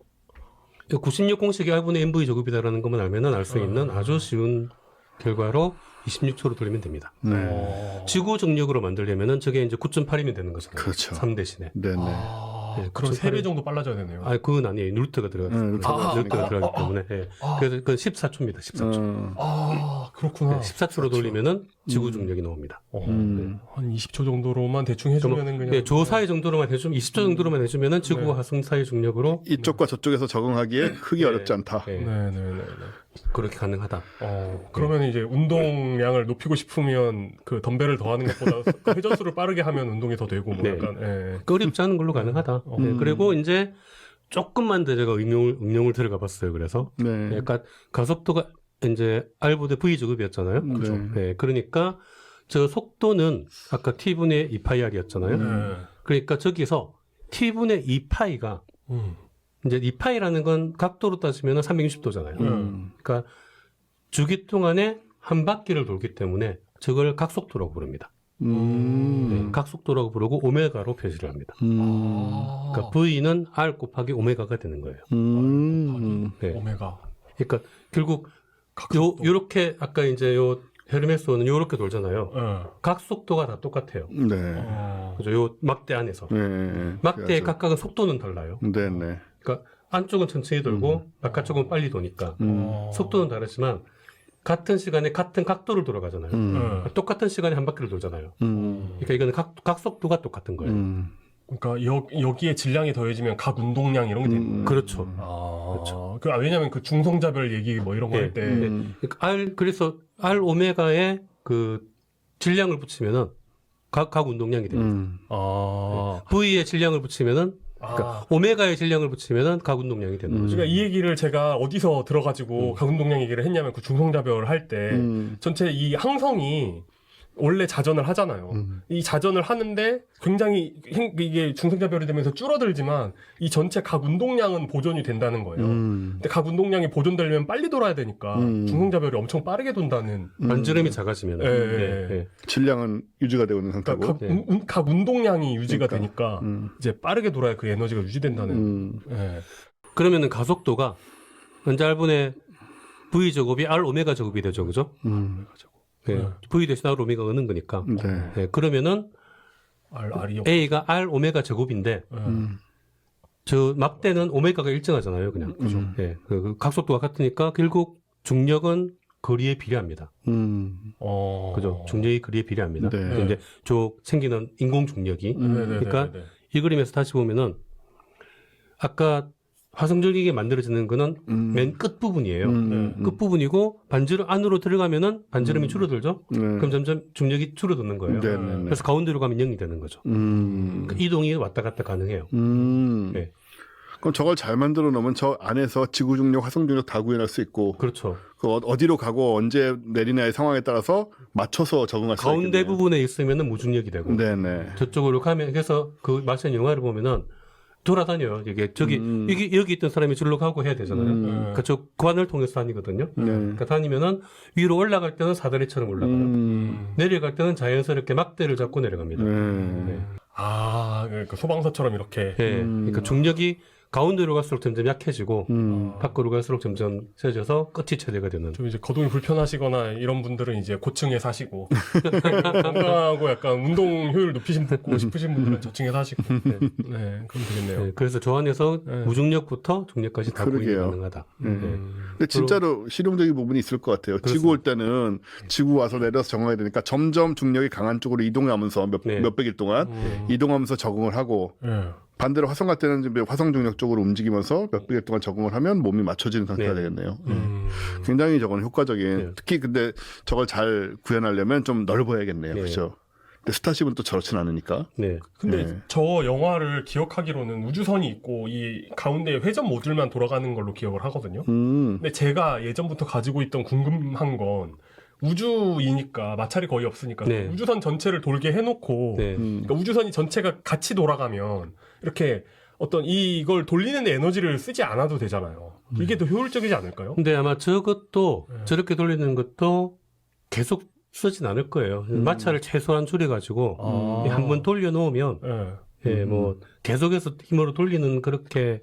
96 공식이 R분의 MV 제곱이다라는 것만 알면은 알 수 있는 아주 쉬운 결과로 26초로 돌리면 됩니다. 네. 지구 정력으로 만들려면은 저게 이제 9.8이면 되는 거잖아요. 그렇죠. 3 대신에. 네네. 네, 그럼 3배 정도 빨라져야 되네요. 아, 그건 아니에요. 루트가 들어가요. 루트가 들어가기 때문에. 예. 그래서 그건 14초입니다. 14초. 그렇구나. 14초로 돌리면은 지구 정력이 나옵니다. 한 20초 정도로만 대충 해주면은 그냥 네, 조 사이 정도로만 해주면 20초 정도로만 해주면은 지구와 화성 사이 중력으로 이쪽과 저쪽에서 적응하기에 크게 어렵지 않다. 네, 네네네. 그렇게 가능하다. 그러면 이제 운동량을 높이고 싶으면 그 덤벨을 더하는 것보다 그 회전수를 빠르게 하면 운동이 더 되고 뭐 네. 약간 예. 어렵지 않은 걸로 가능하다. 네, 그리고 이제 조금만 더 제가 응용을 들어가 봤어요. 그래서 네. 약간 가속도가 이제 R보다 V 제곱이었잖아요. 그죠? 네, 그러니까 저 속도는 아까 T분의 2파이R이었잖아요. 네. 그러니까 저기서 T분의 2파이가 이제 2파이라는 건 각도로 따지면 360도잖아요. 그러니까 주기 동안에 한 바퀴를 돌기 때문에 저걸 각속도라고 부릅니다. 네, 각속도라고 부르고 오메가로 표시를 합니다. 그러니까 V는 R 곱하기 오메가가 되는 거예요. 네. 오메가. 그러니까 결국 각속도. 요렇게 아까 이제 요 헤르메스호는 요렇게 돌잖아요. 예. 각속도가 다 똑같아요. 네. 그죠? 요 막대 안에서. 네. 막대의 그래서- 각각은 속도는 달라요. 네네. 그러니까 안쪽은 천천히 돌고 바깥쪽은 빨리 도니까 속도는 다르지만 같은 시간에 같은 각도를 돌아가잖아요. 예. 똑같은 시간에 한 바퀴를 돌잖아요. 그러니까 이거는 각속도가 똑같은 거예요. 그러니까 여기에 질량이 더해지면 각 운동량 이런 게 되는 거예요. 그렇죠. 그렇죠. 왜냐면 그 중성자별 얘기 뭐 이런 거 할 때 그러니까 그래서 R 오메가에 그 질량을 붙이면은 각 운동량이 됩니다. V에 질량을 붙이면은 그러니까 오메가의 질량을 붙이면은 각 운동량이 되는 거죠. 그러니까 이 얘기를 제가 어디서 들어가지고 각 운동량 얘기를 했냐면 그 중성자별 할 때 전체 이 항성이 원래 자전을 하잖아요. 이 자전을 하는데 굉장히 이게 중성자별이 되면서 줄어들지만 이 전체 각 운동량은 보존이 된다는 거예요. 근데 각 운동량이 보존되려면 빨리 돌아야 되니까 중성자별이 엄청 빠르게 돈다는. 반지름이 작아지면 예. 질량은 유지가 되고 있는 상태고. 그러니까 각 운동량이 유지가 그러니까. 되니까 이제 빠르게 돌아야 그 에너지가 유지된다는. 예. 그러면은 가속도가 현재 R분의 V 제곱이 R 오메가 제곱이 되죠, 그죠? 네. V 대신 R 오메가가 넣는 거니까. 네. 네, 그러면은 R이 A가 R 오메가 제곱인데 저 막대는 오메가가 일정하잖아요, 그냥. 그죠? 네, 그 각속도가 같으니까 결국 중력은 거리에 비례합니다. 그죠? 중력이 거리에 비례합니다. 네. 그래서 이제 생기는 인공 중력이. 그러니까 이 그림에서 다시 보면은 아까 화성적이게 만들어지는 거는 맨 끝 부분이에요. 끝 부분이고 반지름 안으로 들어가면은 반지름이 줄어들죠. 그럼 점점 중력이 줄어드는 거예요. 네네네. 그래서 가운데로 가면 0이 되는 거죠. 그러니까 이동이 왔다 갔다 가능해요. 네. 그럼 저걸 잘 만들어 놓으면 저 안에서 지구 중력, 화성 중력 다 구현할 수 있고 그렇죠. 그 어디로 가고 언제 내리냐의 상황에 따라서 맞춰서 적응할 수 있겠네요. 가운데 부분에 있으면은 무중력이 되고 네네. 저쪽으로 가면 그래서 그 마션 영화를 보면은 돌아다녀요. 이게 저기 여기 있던 사람이 절로 가고 해야 되잖아요. 그저 관을 통해서 다니거든요. 그러니까 다니면은 위로 올라갈 때는 사다리처럼 올라가요. 내려갈 때는 자연스럽게 막대를 잡고 내려갑니다. 네. 아, 그러니까 소방서처럼 이렇게. 네. 그러니까 중력이 가운데로 갈수록 점점 약해지고 밖으로 갈수록 점점 세져서 끝이 최대가 되는. 좀 이제 거동이 불편하시거나 이런 분들은 이제 고층에 사시고 건강하고 약간 운동 효율 높이고 싶으신 분들은 저층에 사시고 네, 그럼 되겠네요. 네. 그래서 저 안에서 네. 무중력부터 중력까지 다 구현이 그러게요. 가능하다. 근데 진짜로 실용적인 부분이 있을 것 같아요. 지구 올 때는 지구 와서 내려서 적응해야 되니까 점점 중력이 강한 쪽으로 이동하면서 네. 몇백일 동안 이동하면서 적응을 하고 네. 반대로 화성 갈 때는 이제 화성 중력 쪽으로 움직이면서 몇백일 동안 적응을 하면 몸이 맞춰지는 상태가 네. 되겠네요. 굉장히 저건 효과적인. 네. 특히 근데 저걸 잘 구현하려면 좀 넓어야겠네요. 네. 그렇죠. 근데 스타쉽은 또 저렇진 않으니까. 네. 근데 네. 저 영화를 기억하기로는 우주선이 있고 이 가운데 회전 모듈만 돌아가는 걸로 기억을 하거든요. 근데 제가 예전부터 가지고 있던 궁금한 건 우주이니까 마찰이 거의 없으니까 네. 우주선 전체를 돌게 해놓고 네. 그러니까 우주선이 전체가 같이 돌아가면 이렇게 어떤 이걸 돌리는 데 에너지를 쓰지 않아도 되잖아요. 이게 더 효율적이지 않을까요? 근데 아마 저것도 저렇게 돌리는 것도 계속 쓰진 않을 거예요. 마찰을 최소한 줄여가지고 아. 한번 돌려놓으면 네. 예, 뭐 계속해서 힘으로 돌리는 그렇게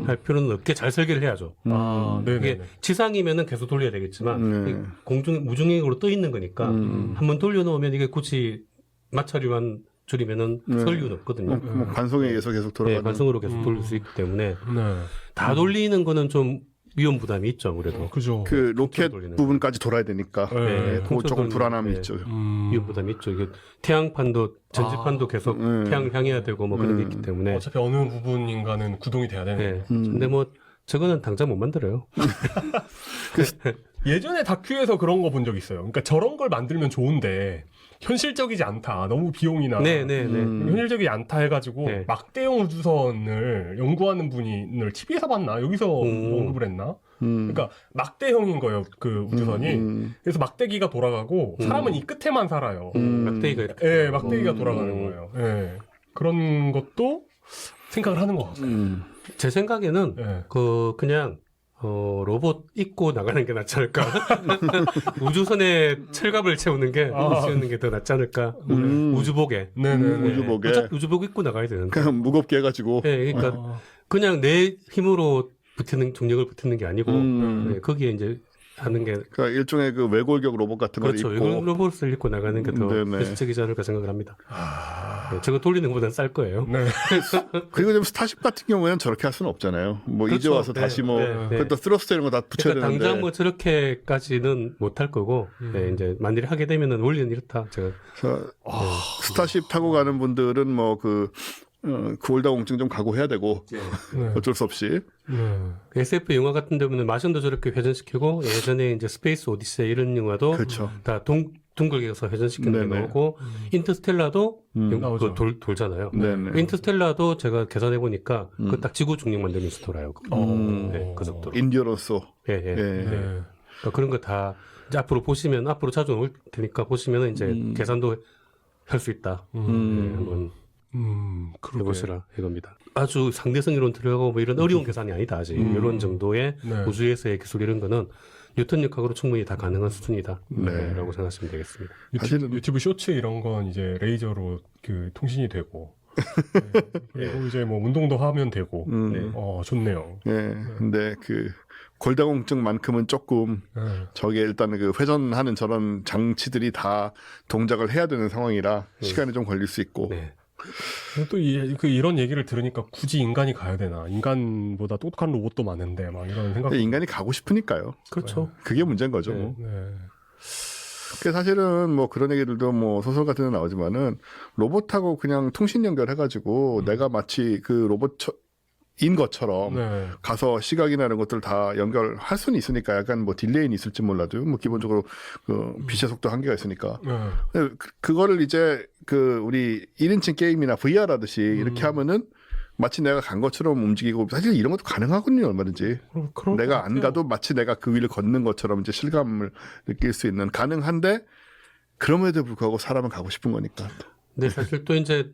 할 필요는 없게 잘 설계를 해야죠. 아, 네네. 이게 지상이면은 계속 돌려야 되겠지만 이 공중 무중력으로 떠 있는 거니까 한번 돌려놓으면 이게 굳이 마찰만 줄이면은 설 이유는 없거든요. 뭐 관성에 의해서 계속 네, 돌아가는. 관성으로 계속 돌릴 수 있기 때문에 네. 다 돌리는 거는 좀 위험 부담이 있죠, 그래도. 그죠. 그 로켓 돌리는. 부분까지 돌아야 되니까 네. 그 조금 통째로 불안함이 네. 있죠. 위험 부담이 있죠. 이게 태양판도 전지판도 계속 태양을 향해야 되고 뭐 그런 게 있기 때문에. 어차피 어느 부분인가는 구동이 돼야 되는 네. 거고. 근데 뭐 저거는 당장 못 만들어요. 예전에 다큐에서 그런 거 본 적 있어요. 그러니까 저런 걸 만들면 좋은데 현실적이지 않다. 너무 비용이나 네. 현실적이지 않다 해가지고 네. 막대형 우주선을 연구하는 분이 TV에서 봤나? 여기서 언급을 했나? 그러니까 막대형인 거예요. 그 우주선이. 그래서 막대기가 돌아가고 사람은 이 끝에만 살아요. 막대기가 이렇게. 예, 막대기가 돌아가는 거예요. 예. 그런 것도 생각을 하는 것 같아요. 제 생각에는 예. 그냥 로봇 입고 나가는 게 낫지 않을까? 우주선에 철갑을 채우는 게 더 낫지 않을까? 우주복에. 네네. 우주복에 어차피 우주복 입고 나가야 되는데. 그냥 무겁게 해가지고 네, 그러니까 그냥 내 힘으로 중력을 붙이는 게 아니고 네, 거기에 이제 하는 게 그러니까 일종의 그 외골격 로봇 같은 걸 그렇죠. 입고 이걸 로봇을 입고 나가는 게 더 네네. 현실적이지 않을까 생각을 합니다. 네, 저거 돌리는 것보다는 쌀 거예요. 네. 그리고 좀 스타쉽 같은 경우에는 저렇게 할 수는 없잖아요. 뭐 이제 그렇죠. 와서 네, 다시 뭐 네. 그것도 스러스트 이런 거 다 붙여야 그러니까 되는데 당장 뭐 저렇게까지는 못할 거고 네, 이제 만일에 하게 되면은 원리는 이렇다. 제가 그래서 스타쉽 타고 가는 분들은 뭐 그 구월다공증 좀 각오해야 되고 어쩔 수 없이 SF 영화 같은 데 보면 마션도 저렇게 회전시키고 예전에 이제 스페이스 오디세이 이런 영화도 그렇죠. 다 둥글게 해서 회전시키는 게 네네. 나오고 인터스텔라도 나오죠. 돌잖아요. 네네. 인터스텔라도 제가 계산해 보니까 그 딱 지구 중력 만들면서 돌아요. 네, 그 정도. 인디어로서 예. 예. 네. 그러니까 그런 거 다 이제 앞으로 보시면 앞으로 자주 올 테니까 보시면은 이제 계산도 할 수 있다. 네, 한번 그러게. 해보시라 이겁니다. 아주 상대성 이론 들어가고 뭐 이런 어려운 계산이 아니다 아직. 이런 정도의 네. 우주에서의 기술 이런 거는 뉴턴 역학으로 충분히 다 가능한 수준이다. 네. 라고 생각하시면 되겠습니다. 유튜브 쇼츠 이런 건 이제 레이저로 그 통신이 되고 네. 그리고 이제 뭐 운동도 하면 되고 네. 좋네요. 예. 근데 그 골다공증만큼은 조금 네. 저게 일단 그 회전하는 저런 장치들이 다 동작을 해야 되는 상황이라 시간이 좀 걸릴 수 있고 네. 또 이런 얘기를 들으니까 굳이 인간이 가야 되나? 인간보다 똑똑한 로봇도 많은데 막 이런 생각. 근데 인간이 가고 싶으니까요. 그렇죠. 그게 문제인 거죠. 네. 뭐. 네. 그 사실은 뭐 그런 얘기들도 뭐 소설 같은 데 나오지만은 로봇하고 그냥 통신 연결해가지고 내가 마치 그 로봇 인 것처럼 네. 가서 시각이나 이런 것들 다 연결할 수는 있으니까 약간 뭐 딜레이는 있을지 몰라도 뭐 기본적으로 그 빛의 속도 한계가 있으니까 네. 근데 그거를 이제 그 우리 1인칭 게임이나 VR 하듯이 이렇게 하면은 마치 내가 간 것처럼 움직이고 사실 이런 것도 가능하거든요 얼마든지 그럴 내가 것 안 같아요. 가도 마치 내가 그 위를 걷는 것처럼 이제 실감을 느낄 수 있는 가능한데 그럼에도 불구하고 사람은 가고 싶은 거니까 근데 사실 또 이제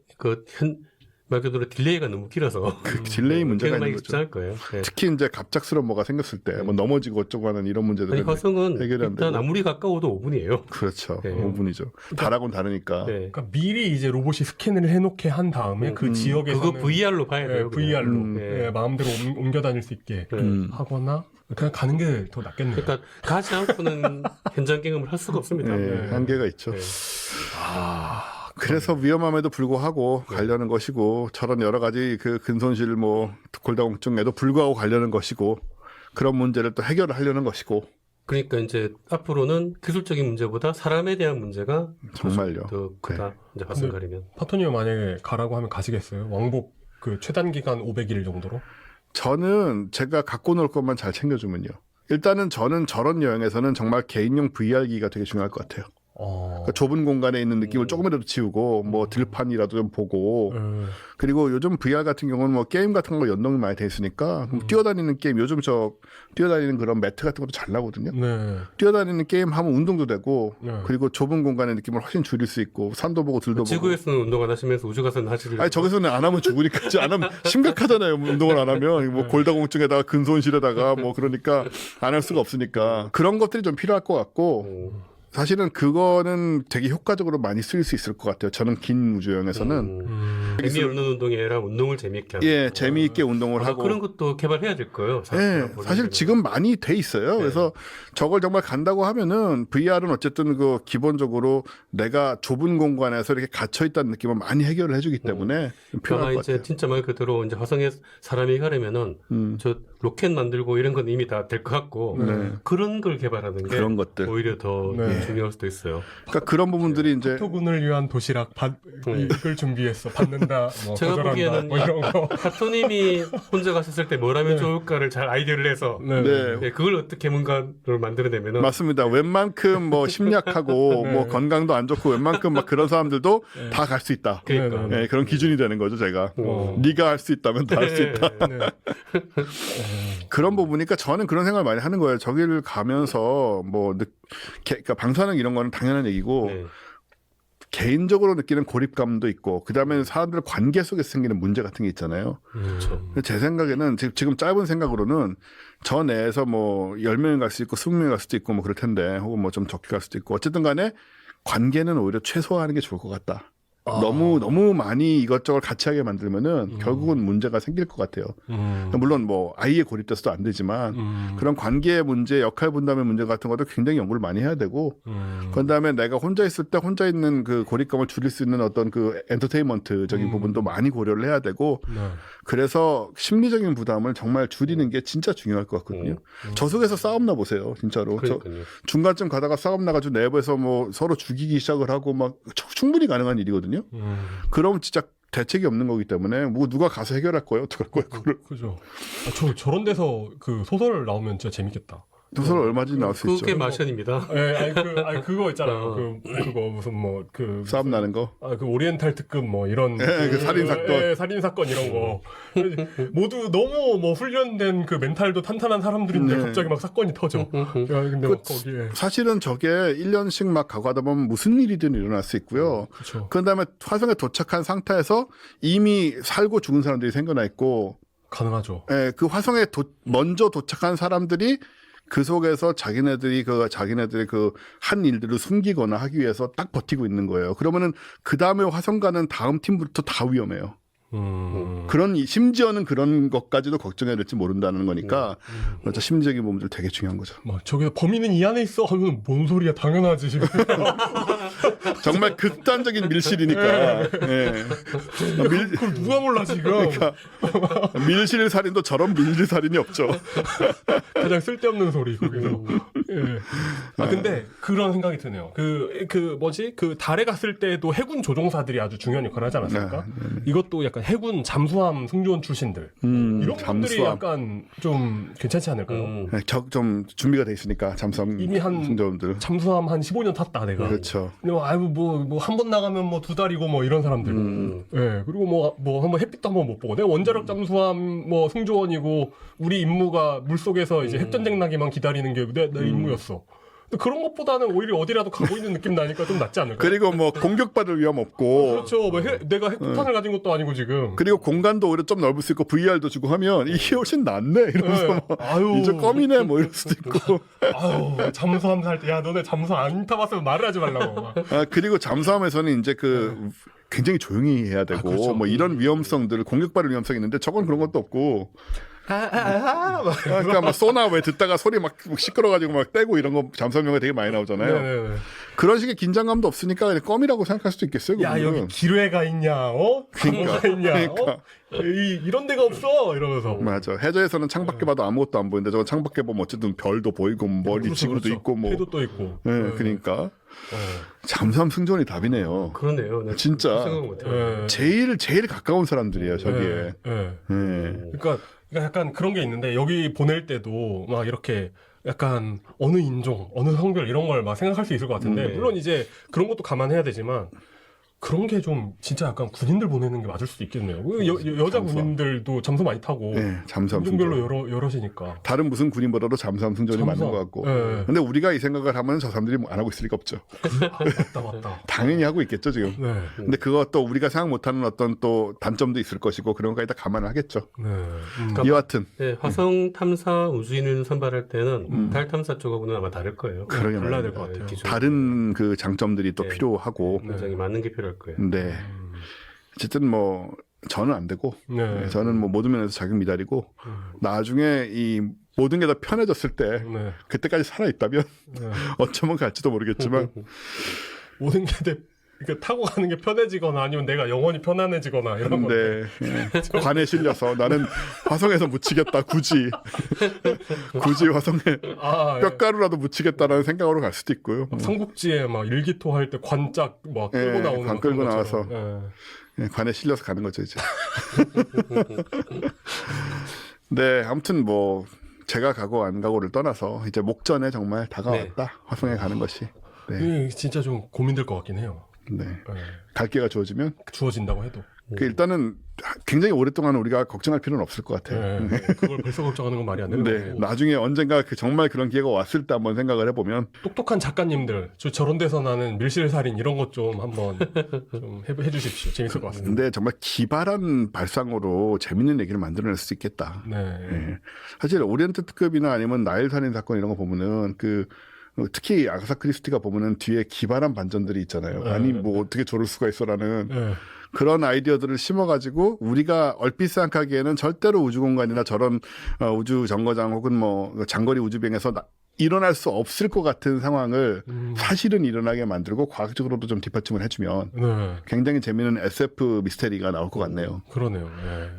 말 그대로 딜레이가 너무 길어서 그 딜레이 문제가 있는 계획하기 쉽지 거죠. 않을 거예요. 네. 특히 이제 갑작스러운 뭐가 생겼을 때 뭐 넘어지고 어쩌고 하는 이런 문제들은 아니 화성은 해결이 안 일단 되고. 아무리 가까워도 5분이에요. 그렇죠. 네. 5분이죠. 달하고는 다르니까. 네. 그러니까 미리 이제 로봇이 스캔을 해놓게 한 다음에 그 지역에서 그거 VR로 봐야 돼요. 그냥. VR로 네. 마음대로 옮겨 다닐 수 있게 하거나 그냥 가는 게 더 낫겠네요. 그러니까 가지 않고는 현장 경험을 할 수가 없습니다. 네, 한계가 있죠. 네. 그래서 위험함에도 불구하고 가려는 것이고 저런 여러 가지 그 근손실 뭐 골다공증에도 불구하고 가려는 것이고 그런 문제를 또 해결을 하려는 것이고 그러니까 이제 앞으로는 기술적인 문제보다 사람에 대한 문제가 정말요. 더 크다. 이제 화성 가리면. 파토님은 만약에 가라고 하면 가시겠어요? 왕복 그 최단 기간 500일 정도로? 저는 제가 갖고 놀 것만 잘 챙겨주면요. 일단은 저는 저런 여행에서는 정말 개인용 VR기가 되게 중요할 것 같아요. 그러니까 좁은 공간에 있는 느낌을 조금이라도 지우고 뭐 들판이라도 좀 보고 그리고 요즘 VR 같은 경우는 뭐 게임 같은 거 연동이 많이 돼 있으니까 뛰어다니는 게임 요즘 저 뛰어다니는 그런 매트 같은 것도 잘 나오거든요. 네. 뛰어다니는 게임 하면 운동도 되고 네. 그리고 좁은 공간의 느낌을 훨씬 줄일 수 있고 산도 보고 들도 보고. 지구에서는 운동 안 하시면서 우주 가서는 하시려고. 아니 저기서는 안 하면 죽으니까 안 하면 심각하잖아요. 운동을 안 하면 뭐 골다공증에다가 근손실에다가 뭐 그러니까 안 할 수가 없으니까 그런 것들이 좀 필요할 것 같고. 사실은 그거는 되게 효과적으로 많이 쓰일 수 있을 것 같아요. 저는 긴 우주 여행에서는 재미없는 운동이 아니라 운동을 재미있게 하는. 예 재미있게 운동을 하고 그런 것도 개발해야 될 거예요. 예, 사실 지금 많이 돼 있어요. 그래서 저걸 정말 간다고 하면은 VR은 어쨌든 그 기본적으로 내가 좁은 공간에서 이렇게 갇혀 있다는 느낌을 많이 해결을 해주기 때문에 좀 필요할 아마 것 이제 같아요. 진짜 말 그대로 이제 화성에 사람이 가려면은 저 로켓 만들고 이런 건 이미 다 될 것 같고 그런 걸 개발하는 게 그런 것들. 오히려 더 네. 중요할 수도 있어요. 그러니까 그런 부분들이 이제 토군을 위한 도시락 이걸 준비했어. 받는다. 뭐 제가 거절한다. 보기에는 뭐 이런 거. 카토님이 혼자 가셨을 때 뭘 하면 좋을까를 잘 아이디어를 내서 네. 네. 그걸 어떻게 뭔가를 만들어내면은 맞습니다. 웬만큼 뭐 심약하고 뭐 건강도 안 좋고 웬만큼 막 그런 사람들도 다 갈 수 있다. 그러니까 네, 예, 그런 기준이 되는 거죠, 제가. 어. 네가 할 수 있다면 다 할 수 있다. 네. 그런 부분이니까 저는 그런 생각을 많이 하는 거예요. 저기를 가면서 뭐 그러니까 방사능 이런 거는 당연한 얘기고 네. 개인적으로 느끼는 고립감도 있고 그다음에 사람들 관계 속에서 생기는 문제 같은 게 있잖아요. 그렇죠. 제 생각에는 지금 짧은 생각으로는 저 내에서 뭐 10명이 갈 수 있고 20명이 갈 수도 있고 뭐 그럴 텐데 혹은 뭐 좀 적게 갈 수도 있고 어쨌든 간에 관계는 오히려 최소화하는 게 좋을 것 같다. 너무 많이 이것저것 같이 하게 만들면은 결국은 문제가 생길 것 같아요. 물론 뭐 아이에 고립돼서도 안 되지만 그런 관계의 문제, 역할 분담의 문제 같은 것도 굉장히 연구를 많이 해야 되고 그다음에 내가 혼자 있을 때 혼자 있는 그 고립감을 줄일 수 있는 어떤 그 엔터테인먼트적인 부분도 많이 고려를 해야 되고 네. 그래서 심리적인 부담을 정말 줄이는 게 진짜 중요할 것 같거든요. 저 속에서 싸움 나 보세요, 진짜로. 그러니까요. 중간쯤 가다가 싸움 나가지고 내부에서 뭐 서로 죽이기 시작을 하고 막 충분히 가능한 일이거든요. 그럼 진짜 대책이 없는 거기 때문에 뭐 누가 가서 해결할 거예요, 어떡할 거예요, 그걸. 그죠. 저런 데서 그 소설 나오면 진짜 재밌겠다. 소설 얼마든지 나올 수 있죠. 그게 마션입니다. 예, 그거 있잖아요. 그거 무슨 싸움 나는 거. 그 오리엔탈 특급 뭐 이런 그 살인 사건. 살인 사건 이런 거 모두 너무 뭐 훈련된 그 멘탈도 탄탄한 사람들인데 갑자기 막 사건이 터져. 야, 근데 막 거기에 사실은 저게 1년씩 막 가고 하다 보면 무슨 일이든 일어날 수 있고요. 그렇죠. 그다음에 화성에 도착한 상태에서 이미 살고 죽은 사람들이 생겨나 있고, 가능하죠. 예, 그 화성에 먼저 도착한 사람들이 그 속에서 자기네들이 그 한 일들을 숨기거나 하기 위해서 딱 버티고 있는 거예요. 그러면은 그 다음에 화성 가는 다음 팀부터 다 위험해요. 심지어는 그런 것까지도 걱정해야 될지 모른다는 거니까 그렇죠. 심리적인 부분들 되게 중요한 거죠. 막 저기서 범인은 이 안에 있어 하면 뭔 소리야, 당연하지. 정말 극단적인 밀실이니까. 예. 그걸 누가 몰라 지금. 그러니까 밀실 살인도 저런 밀실 살인이 없죠. 가장 쓸데없는 소리 거기서. 예. 아 근데 그런 생각이 드네요. 그 달에 갔을 때도 해군 조종사들이 아주 중요한 역할을 하지 않았습니까? 이것도 약간 해군 잠수함 승조원 출신들 이런 분들이 잠수함. 약간 좀 괜찮지 않을까요? 좀 준비가 돼 있으니까 잠수함 이미 한 승조원들. 잠수함 한 15년 탔다 내가. 그렇죠. 뭐 한 번 나가면 뭐 2달이고 뭐 이런 사람들. 예. 그리고 뭐 한번 햇빛도 한번 못 보고 내가 원자력 잠수함 뭐 승조원이고 우리 임무가 물 속에서 이제 핵전쟁 나기만 기다리는 게 내 임무였어. 근데 그런 것보다는 오히려 어디라도 가고 있는 느낌 나니까 좀 낫지 않을까? 그리고 뭐 공격받을 위험 없고. 그렇죠. 뭐 내가 핵폭탄을 가진 것도 아니고 지금. 그리고 공간도 오히려 좀 넓을 수 있고 VR도 주고 하면 이게 훨씬 낫네 이러면서 네. 뭐 아유. 이제 껌이네 뭐 이럴 수도 있고. 아유 잠수함 살 때 야 너네 잠수함 안 타봤으면 말을 하지 말라고. 막. 그리고 잠수함에서는 이제 굉장히 조용히 해야 되고 그렇죠. 뭐 이런 위험성들 공격받을 위험성이 있는데 저건 그런 것도 없고. 그러니까 막 소나 왜 듣다가 소리 막 시끄러가지고 막 떼고 이런 거 잠수함 영화에 되게 많이 나오잖아요. 네네네. 그런 식의 긴장감도 없으니까 그냥 껌이라고 생각할 수도 있겠어요. 야 그거는. 여기 기뢰가 있냐? 그러니까. 강호가 있냐? 그러니까. 이런 데가 없어 이러면서. 맞아. 해저에서는 창밖에 봐도 아무것도 안 보이는데 저거 창밖에 보면 어쨌든 별도 보이고 머리 그렇죠, 지구도 그렇죠. 있고 뭐. 해도 떠 있고. 네, 그러니까 잠수함 승조원이 답이네요. 그러네요. 네, 진짜. 생각 못해요. 제일 가까운 사람들이에요. 저기에. 네. 네. 그러니까 약간 그런 게 있는데 여기 보낼 때도 막 이렇게 약간 어느 인종, 어느 성별 이런 걸 막 생각할 수 있을 것 같은데 물론 이제 그런 것도 감안해야 되지만 그런 게 좀 진짜 약간 군인들 보내는 게 맞을 수도 있겠네요. 여자 잠수함. 군인들도 잠수 많이 타고 네, 잠수함 인종별로 승조원. 여럿이니까. 다른 무슨 군인보다도 잠수함 승조원이 맞는 잠수함. 것 같고. 네. 근데 우리가 이 생각을 하면 저 사람들이 안 하고 있을 리가 없죠. 맞다. 당연히 하고 있겠죠 지금. 네. 근데 그것도 우리가 생각 못하는 어떤 또 단점도 있을 것이고 그런 거까지 다 감안을 하겠죠. 네. 여하튼 네, 화성 탐사 우주인을 선발할 때는 달 탐사 쪽하고는 아마 다를 거예요. 그러게 골라야 될 말입니다. 것 같아요. 기준. 다른 그 장점들이 또 네. 필요하고. 굉장히 많은 게 필요할 거예요. 네. 어쨌든 뭐 저는 안 되고 네. 저는 뭐 모든 면에서 자격 미달이고 나중에 이 모든 게 다 편해졌을 때 네. 그때까지 살아 있다면 네. 어쩌면 갈지도 모르겠지만 모든 게 그러니까 타고 가는 게 편해지거나 아니면 내가 영원히 편안해지거나 이런 건데. 네. 관에 실려서 나는 화성에서 묻히겠다 굳이 화성에 아, 예. 뼈가루라도 묻히겠다라는 생각으로 갈 수도 있고요. 삼국지에 막 일기토 할 때 관짝 막 끌고 예, 나오는 관 그런 끌고 것처럼. 나와서. 관에 실려서 가는 거죠 이제. 네, 아무튼 뭐 제가 가고 안 가고를 떠나서 이제 목전에 정말 다가왔다. 화성에 가는 것이. 네, 이게 진짜 좀 고민될 것 같긴 해요. 네. 예. 갈 기회가 주어지면 주어진다고 해도. 일단은 굉장히 오랫동안 우리가 걱정할 필요는 없을 것 같아요. 예. 그걸 벌써 걱정하는 건 말이 안 되는 네, 거고. 나중에 언젠가 정말 그런 기회가 왔을 때 한번 생각을 해보면 똑똑한 작가님들, 저런 데서 나는 밀실살인 이런 것 좀 한번 좀 해주십시오. 재밌을 것 같습니다. 근데 정말 기발한 발상으로 재밌는 얘기를 만들어낼 수 있겠다. 네. 예. 사실 오리엔트 특급이나 아니면 나일 살인 사건 이런 거 보면은 특히 아가사 크리스티가 보면은 뒤에 기발한 반전들이 있잖아요. 네, 아니 네, 뭐 어떻게 저럴 수가 있어라는 예. 그런 아이디어들을 심어가지고 우리가 얼핏 생각하기에는 절대로 우주공간이나 저런 우주 정거장 혹은 뭐 장거리 우주비행에서 일어날 수 없을 것 같은 상황을 사실은 일어나게 만들고 과학적으로도 좀 뒷받침을 해주면 네. 굉장히 재미있는 SF 미스테리가 나올 것 같네요. 그러네요.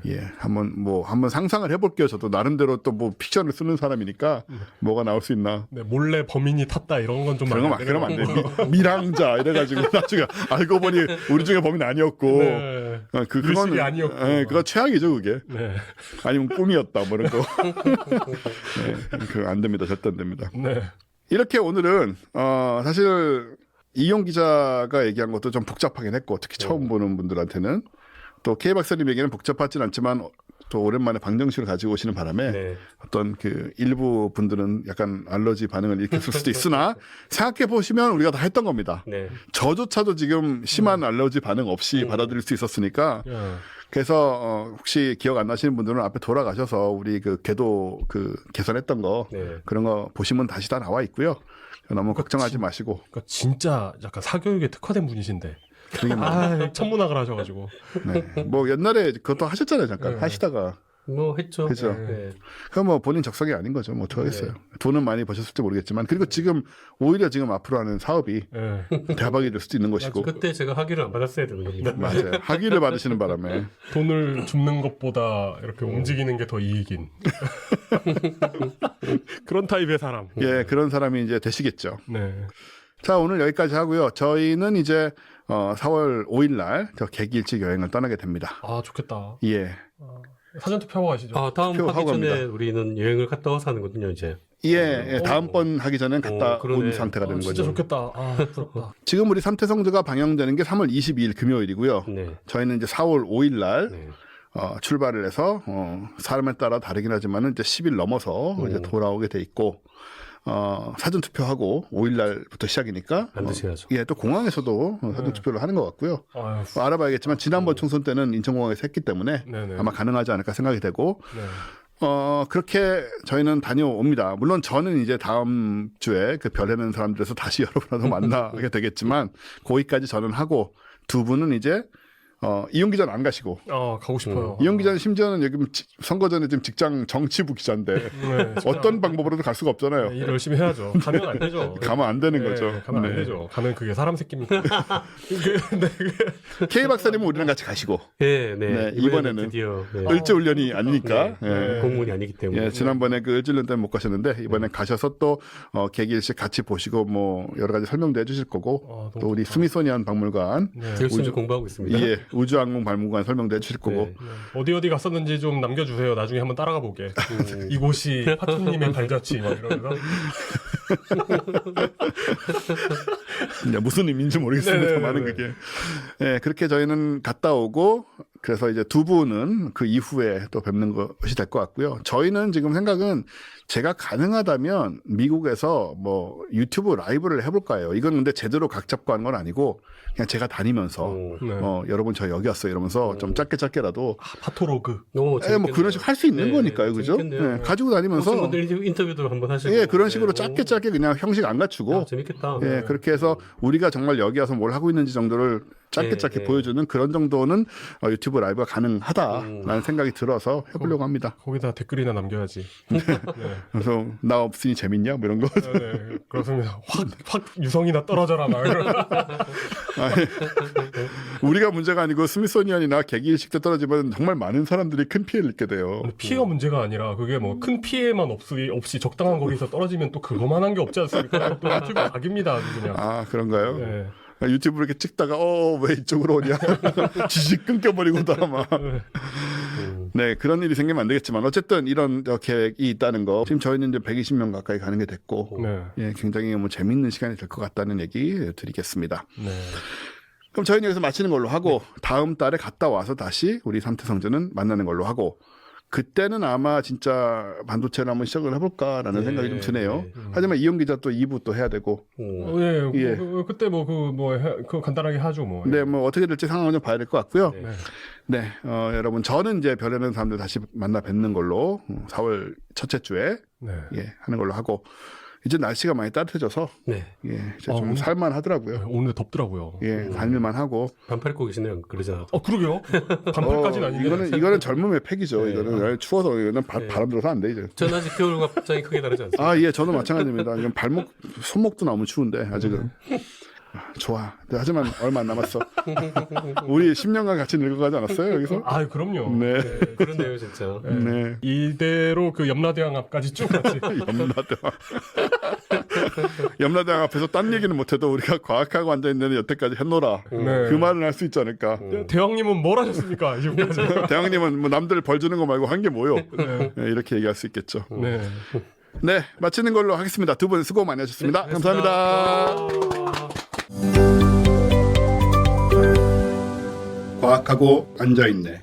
예. 예, 한번 상상을 해볼게요. 저도 나름대로 또 뭐 픽션을 쓰는 사람이니까 뭐가 나올 수 있나. 네, 몰래 범인이 탔다 이런 건 좀 그러면 안 돼. 미랑자 이래가지고 나중에 알고 보니 우리 중에 범인 아니었고 네. 그건 밀실이 아니었고. 그거 최악이죠 그게. 네. 아니면 꿈이었다 뭐 이런 거. 네, 그거 안 됩니다. 절대 안 됩니다. 네. 이렇게 오늘은 사실 이용 기자가 얘기한 것도 좀 복잡하긴 했고 특히 처음 보는 분들한테는 또 K 박사님 얘기는 복잡하진 않지만 또 오랜만에 방정식을 가지고 오시는 바람에 네. 어떤 그 일부 분들은 약간 알러지 반응을 일으켰을 수도 있으나 생각해 보시면 우리가 다 했던 겁니다. 네. 저조차도 지금 심한 알러지 반응 없이 받아들일 수 있었으니까 예. 그래서 혹시 기억 안 나시는 분들은 앞에 돌아가셔서 우리 그 궤도 개선했던 거 네. 그런 거 보시면 다시 다 나와 있고요. 너무 걱정하지 마시고. 그러니까 진짜 약간 사교육에 특화된 분이신데. 천문학을 하셔가지고. 네. 뭐 옛날에 그것도 하셨잖아요. 잠깐 네. 하시다가. 뭐 했죠. 그죠. 네. 그럼 뭐 본인 적성이 아닌 거죠. 뭐 어떡하겠어요. 돈은 많이 버셨을지 모르겠지만 그리고 지금 오히려 지금 앞으로 하는 사업이 예. 대박이 될 수도 있는 것이고. 그때 제가 학위를 안 받았어야 되는 겁니다. 맞아요. 학위를 받으시는 바람에. 돈을 줍는 것보다 이렇게 움직이는 게 더 이익인. 그런 타입의 사람. 예, 그런 사람이 이제 되시겠죠. 네. 자, 오늘 여기까지 하고요. 저희는 이제 4월 5일 날 저 개기일찍 여행을 떠나게 됩니다. 아, 좋겠다. 예. 사전 투표하고 가시죠. 아, 다음 투표하고 하기 전에 갑니다. 우리는 여행을 갔다 와서 하는거든요, 이제. 예, 다음번 하기 전엔 갔다 그러네. 온 상태가 되는 진짜 거죠. 좋겠다. 아, 부럽다. 지금 우리 삼태성주가 방영되는 게 3월 22일 금요일이고요. 네. 저희는 이제 4월 5일 날 네. 출발을 해서 사람에 따라 다르긴 하지만은 이제 10일 넘어서 이제 돌아오게 돼 있고 사전 투표하고 5일 날부터 시작이니까 반드시 해야죠. 예, 또 공항에서도 사전 투표를 하는 것 같고요. 아유, 알아봐야겠지만 지난번 총선 때는 인천공항에서 했기 때문에 네네. 아마 가능하지 않을까 생각이 되고 네. 그렇게 저희는 다녀옵니다. 물론 저는 이제 다음 주에 그 별해는 사람들에서 다시 여러분하고 만나게 되겠지만 거기까지 저는 하고 두 분은 이제 이용 기자는 안 가시고 가고 싶어요. 이용 기자는 심지어는 여기 선거 전에 지금 직장 정치부 기자인데 네, 어떤 방법으로도 갈 수가 없잖아요. 일 열심히 해야죠. 가면 안 되죠. 가면 안 되는 네, 거죠. 가면 안 네. 되죠. 가면 그게 사람 새끼입니까? K 박사님은 우리랑 같이 가시고 네, 네, 네. 이번에는 드디어 네. 을지훈련이 아니니까. 네. 예. 공문이 아니기 때문에. 예, 지난번에 그 을지훈련 때문에 못 가셨는데 이번에 가셔서 또 개기일식 같이 보시고 뭐 여러 가지 설명도 해주실 거고 너무 또 우리 좋다. 스미소니안 박물관 네. 열심히 공부하고 있습니다. 예, 우주항공 박물관 설명도 해주실 거고 네. 어디 갔었는지 좀 남겨주세요. 나중에 한번 따라가 보게. 이곳이 파천님의 발자취 막 이러면서. 이제 무슨 의미인지 모르겠습니다만은 네네네네. 그게 예, 그렇게 저희는 갔다 오고 그래서 이제 두 분은 그 이후에 또 뵙는 것이 될 것 같고요. 저희는 지금 생각은 제가 가능하다면 미국에서 뭐 유튜브 라이브를 해볼까요? 이건 근데 제대로 각 잡고 하는 건 아니고 그냥 제가 다니면서 네. 여러분 저 여기 왔어요 이러면서 좀 짧게라도 파토로그. 오, 예, 뭐 그런 식으로 할 수 있는 네, 거니까요, 그죠? 재밌겠네요. 예, 가지고 다니면서 무슨 분들 인터뷰도 한번 하시고. 예, 그런 식으로 네. 짧게 그냥 형식 안 갖추고 재밌겠다. 예, 그렇게 해서 우리가 정말 여기 와서 뭘 하고 있는지 정도를 짧게 네. 보여주는 그런 정도는 유튜브 라이브가 가능하다라는 생각이 들어서 해보려고 합니다. 거기다 댓글이나 남겨야지. 네. 그래서 나 없으니 재밌냐? 뭐 이런 거. 네. 그렇습니다. 확 유성이나 떨어져라 막 이런. 우리가 문제가 아니고 스미소니안이나 개기일식 때 떨어지면 정말 많은 사람들이 큰 피해를 입게 돼요. 피해가 문제가 아니라 그게 뭐 큰 피해만 없이 적당한 거기서 떨어지면 또 그거만한 게 없지 않습니까? 또 유튜브 각입니다, 아주 그냥. 아, 그런가요? 네. 유튜브 이렇게 찍다가 왜 이쪽으로 오냐 지식 끊겨버리고도 아마 네 그런 일이 생기면 안 되겠지만 어쨌든 이런 계획이 있다는 거 지금 저희는 이제 120명 가까이 가는 게 됐고 네. 예, 굉장히 뭐 재밌는 시간이 될 것 같다는 얘기 드리겠습니다. 네. 그럼 저희는 여기서 마치는 걸로 하고 다음 달에 갔다 와서 다시 우리 삼태성주는 만나는 걸로 하고 그때는 아마 진짜 반도체를 한번 시작을 해볼까라는 네, 생각이 좀 드네요. 네. 하지만 이용 기자 또 2부 또 해야 되고 네. 예. 그때 그거 간단하게 하죠 뭐. 네, 뭐 어떻게 될지 상황을 좀 봐야 될 것 같고요. 네. 네, 여러분 저는 이제 별에는 사람들 다시 만나 뵙는 걸로 4월 첫째 주에 네. 예, 하는 걸로 하고 이제 날씨가 많이 따뜻해져서 네. 예, 이제 좀 살만 하더라고요. 오늘 덥더라고요. 예, 다닐만 하고. 반팔 입고 계시네요. 그러잖아. 그러게요. 반팔까지는 아닌데. 이거는 젊음의 팩이죠. 네. 이거는 추워서 이거는 바람 들어서 안 돼 이제. 전 아직 겨울과 복장이 크게 다르지 않습니다. 아, 예, 저도 마찬가지입니다. 이건 손목도 너무 추운데 아직은. 좋아. 하지만 얼마 안 남았어. 우리 10년간 같이 늙어가지 않았어요 여기서? 아, 그럼요. 네. 그렇네요, 진짜. 네. 이대로 그 염라대왕 앞까지 쭉 같이. 염라대왕. 염라대왕 앞에서 딴 얘기는 못해도 우리가 과학하고 앉아있는 여태까지 했노라. 네. 그 말은 할 수 있지 않을까. 대왕님은 뭘 하셨습니까? 지금까지. 대왕님은 뭐 남들 벌 주는 거 말고 한 게 뭐요? 네. 네, 이렇게 얘기할 수 있겠죠. 네. 네, 마치는 걸로 하겠습니다. 두 분 수고 많이 하셨습니다. 네, 감사합니다. 과학하고 앉아있네.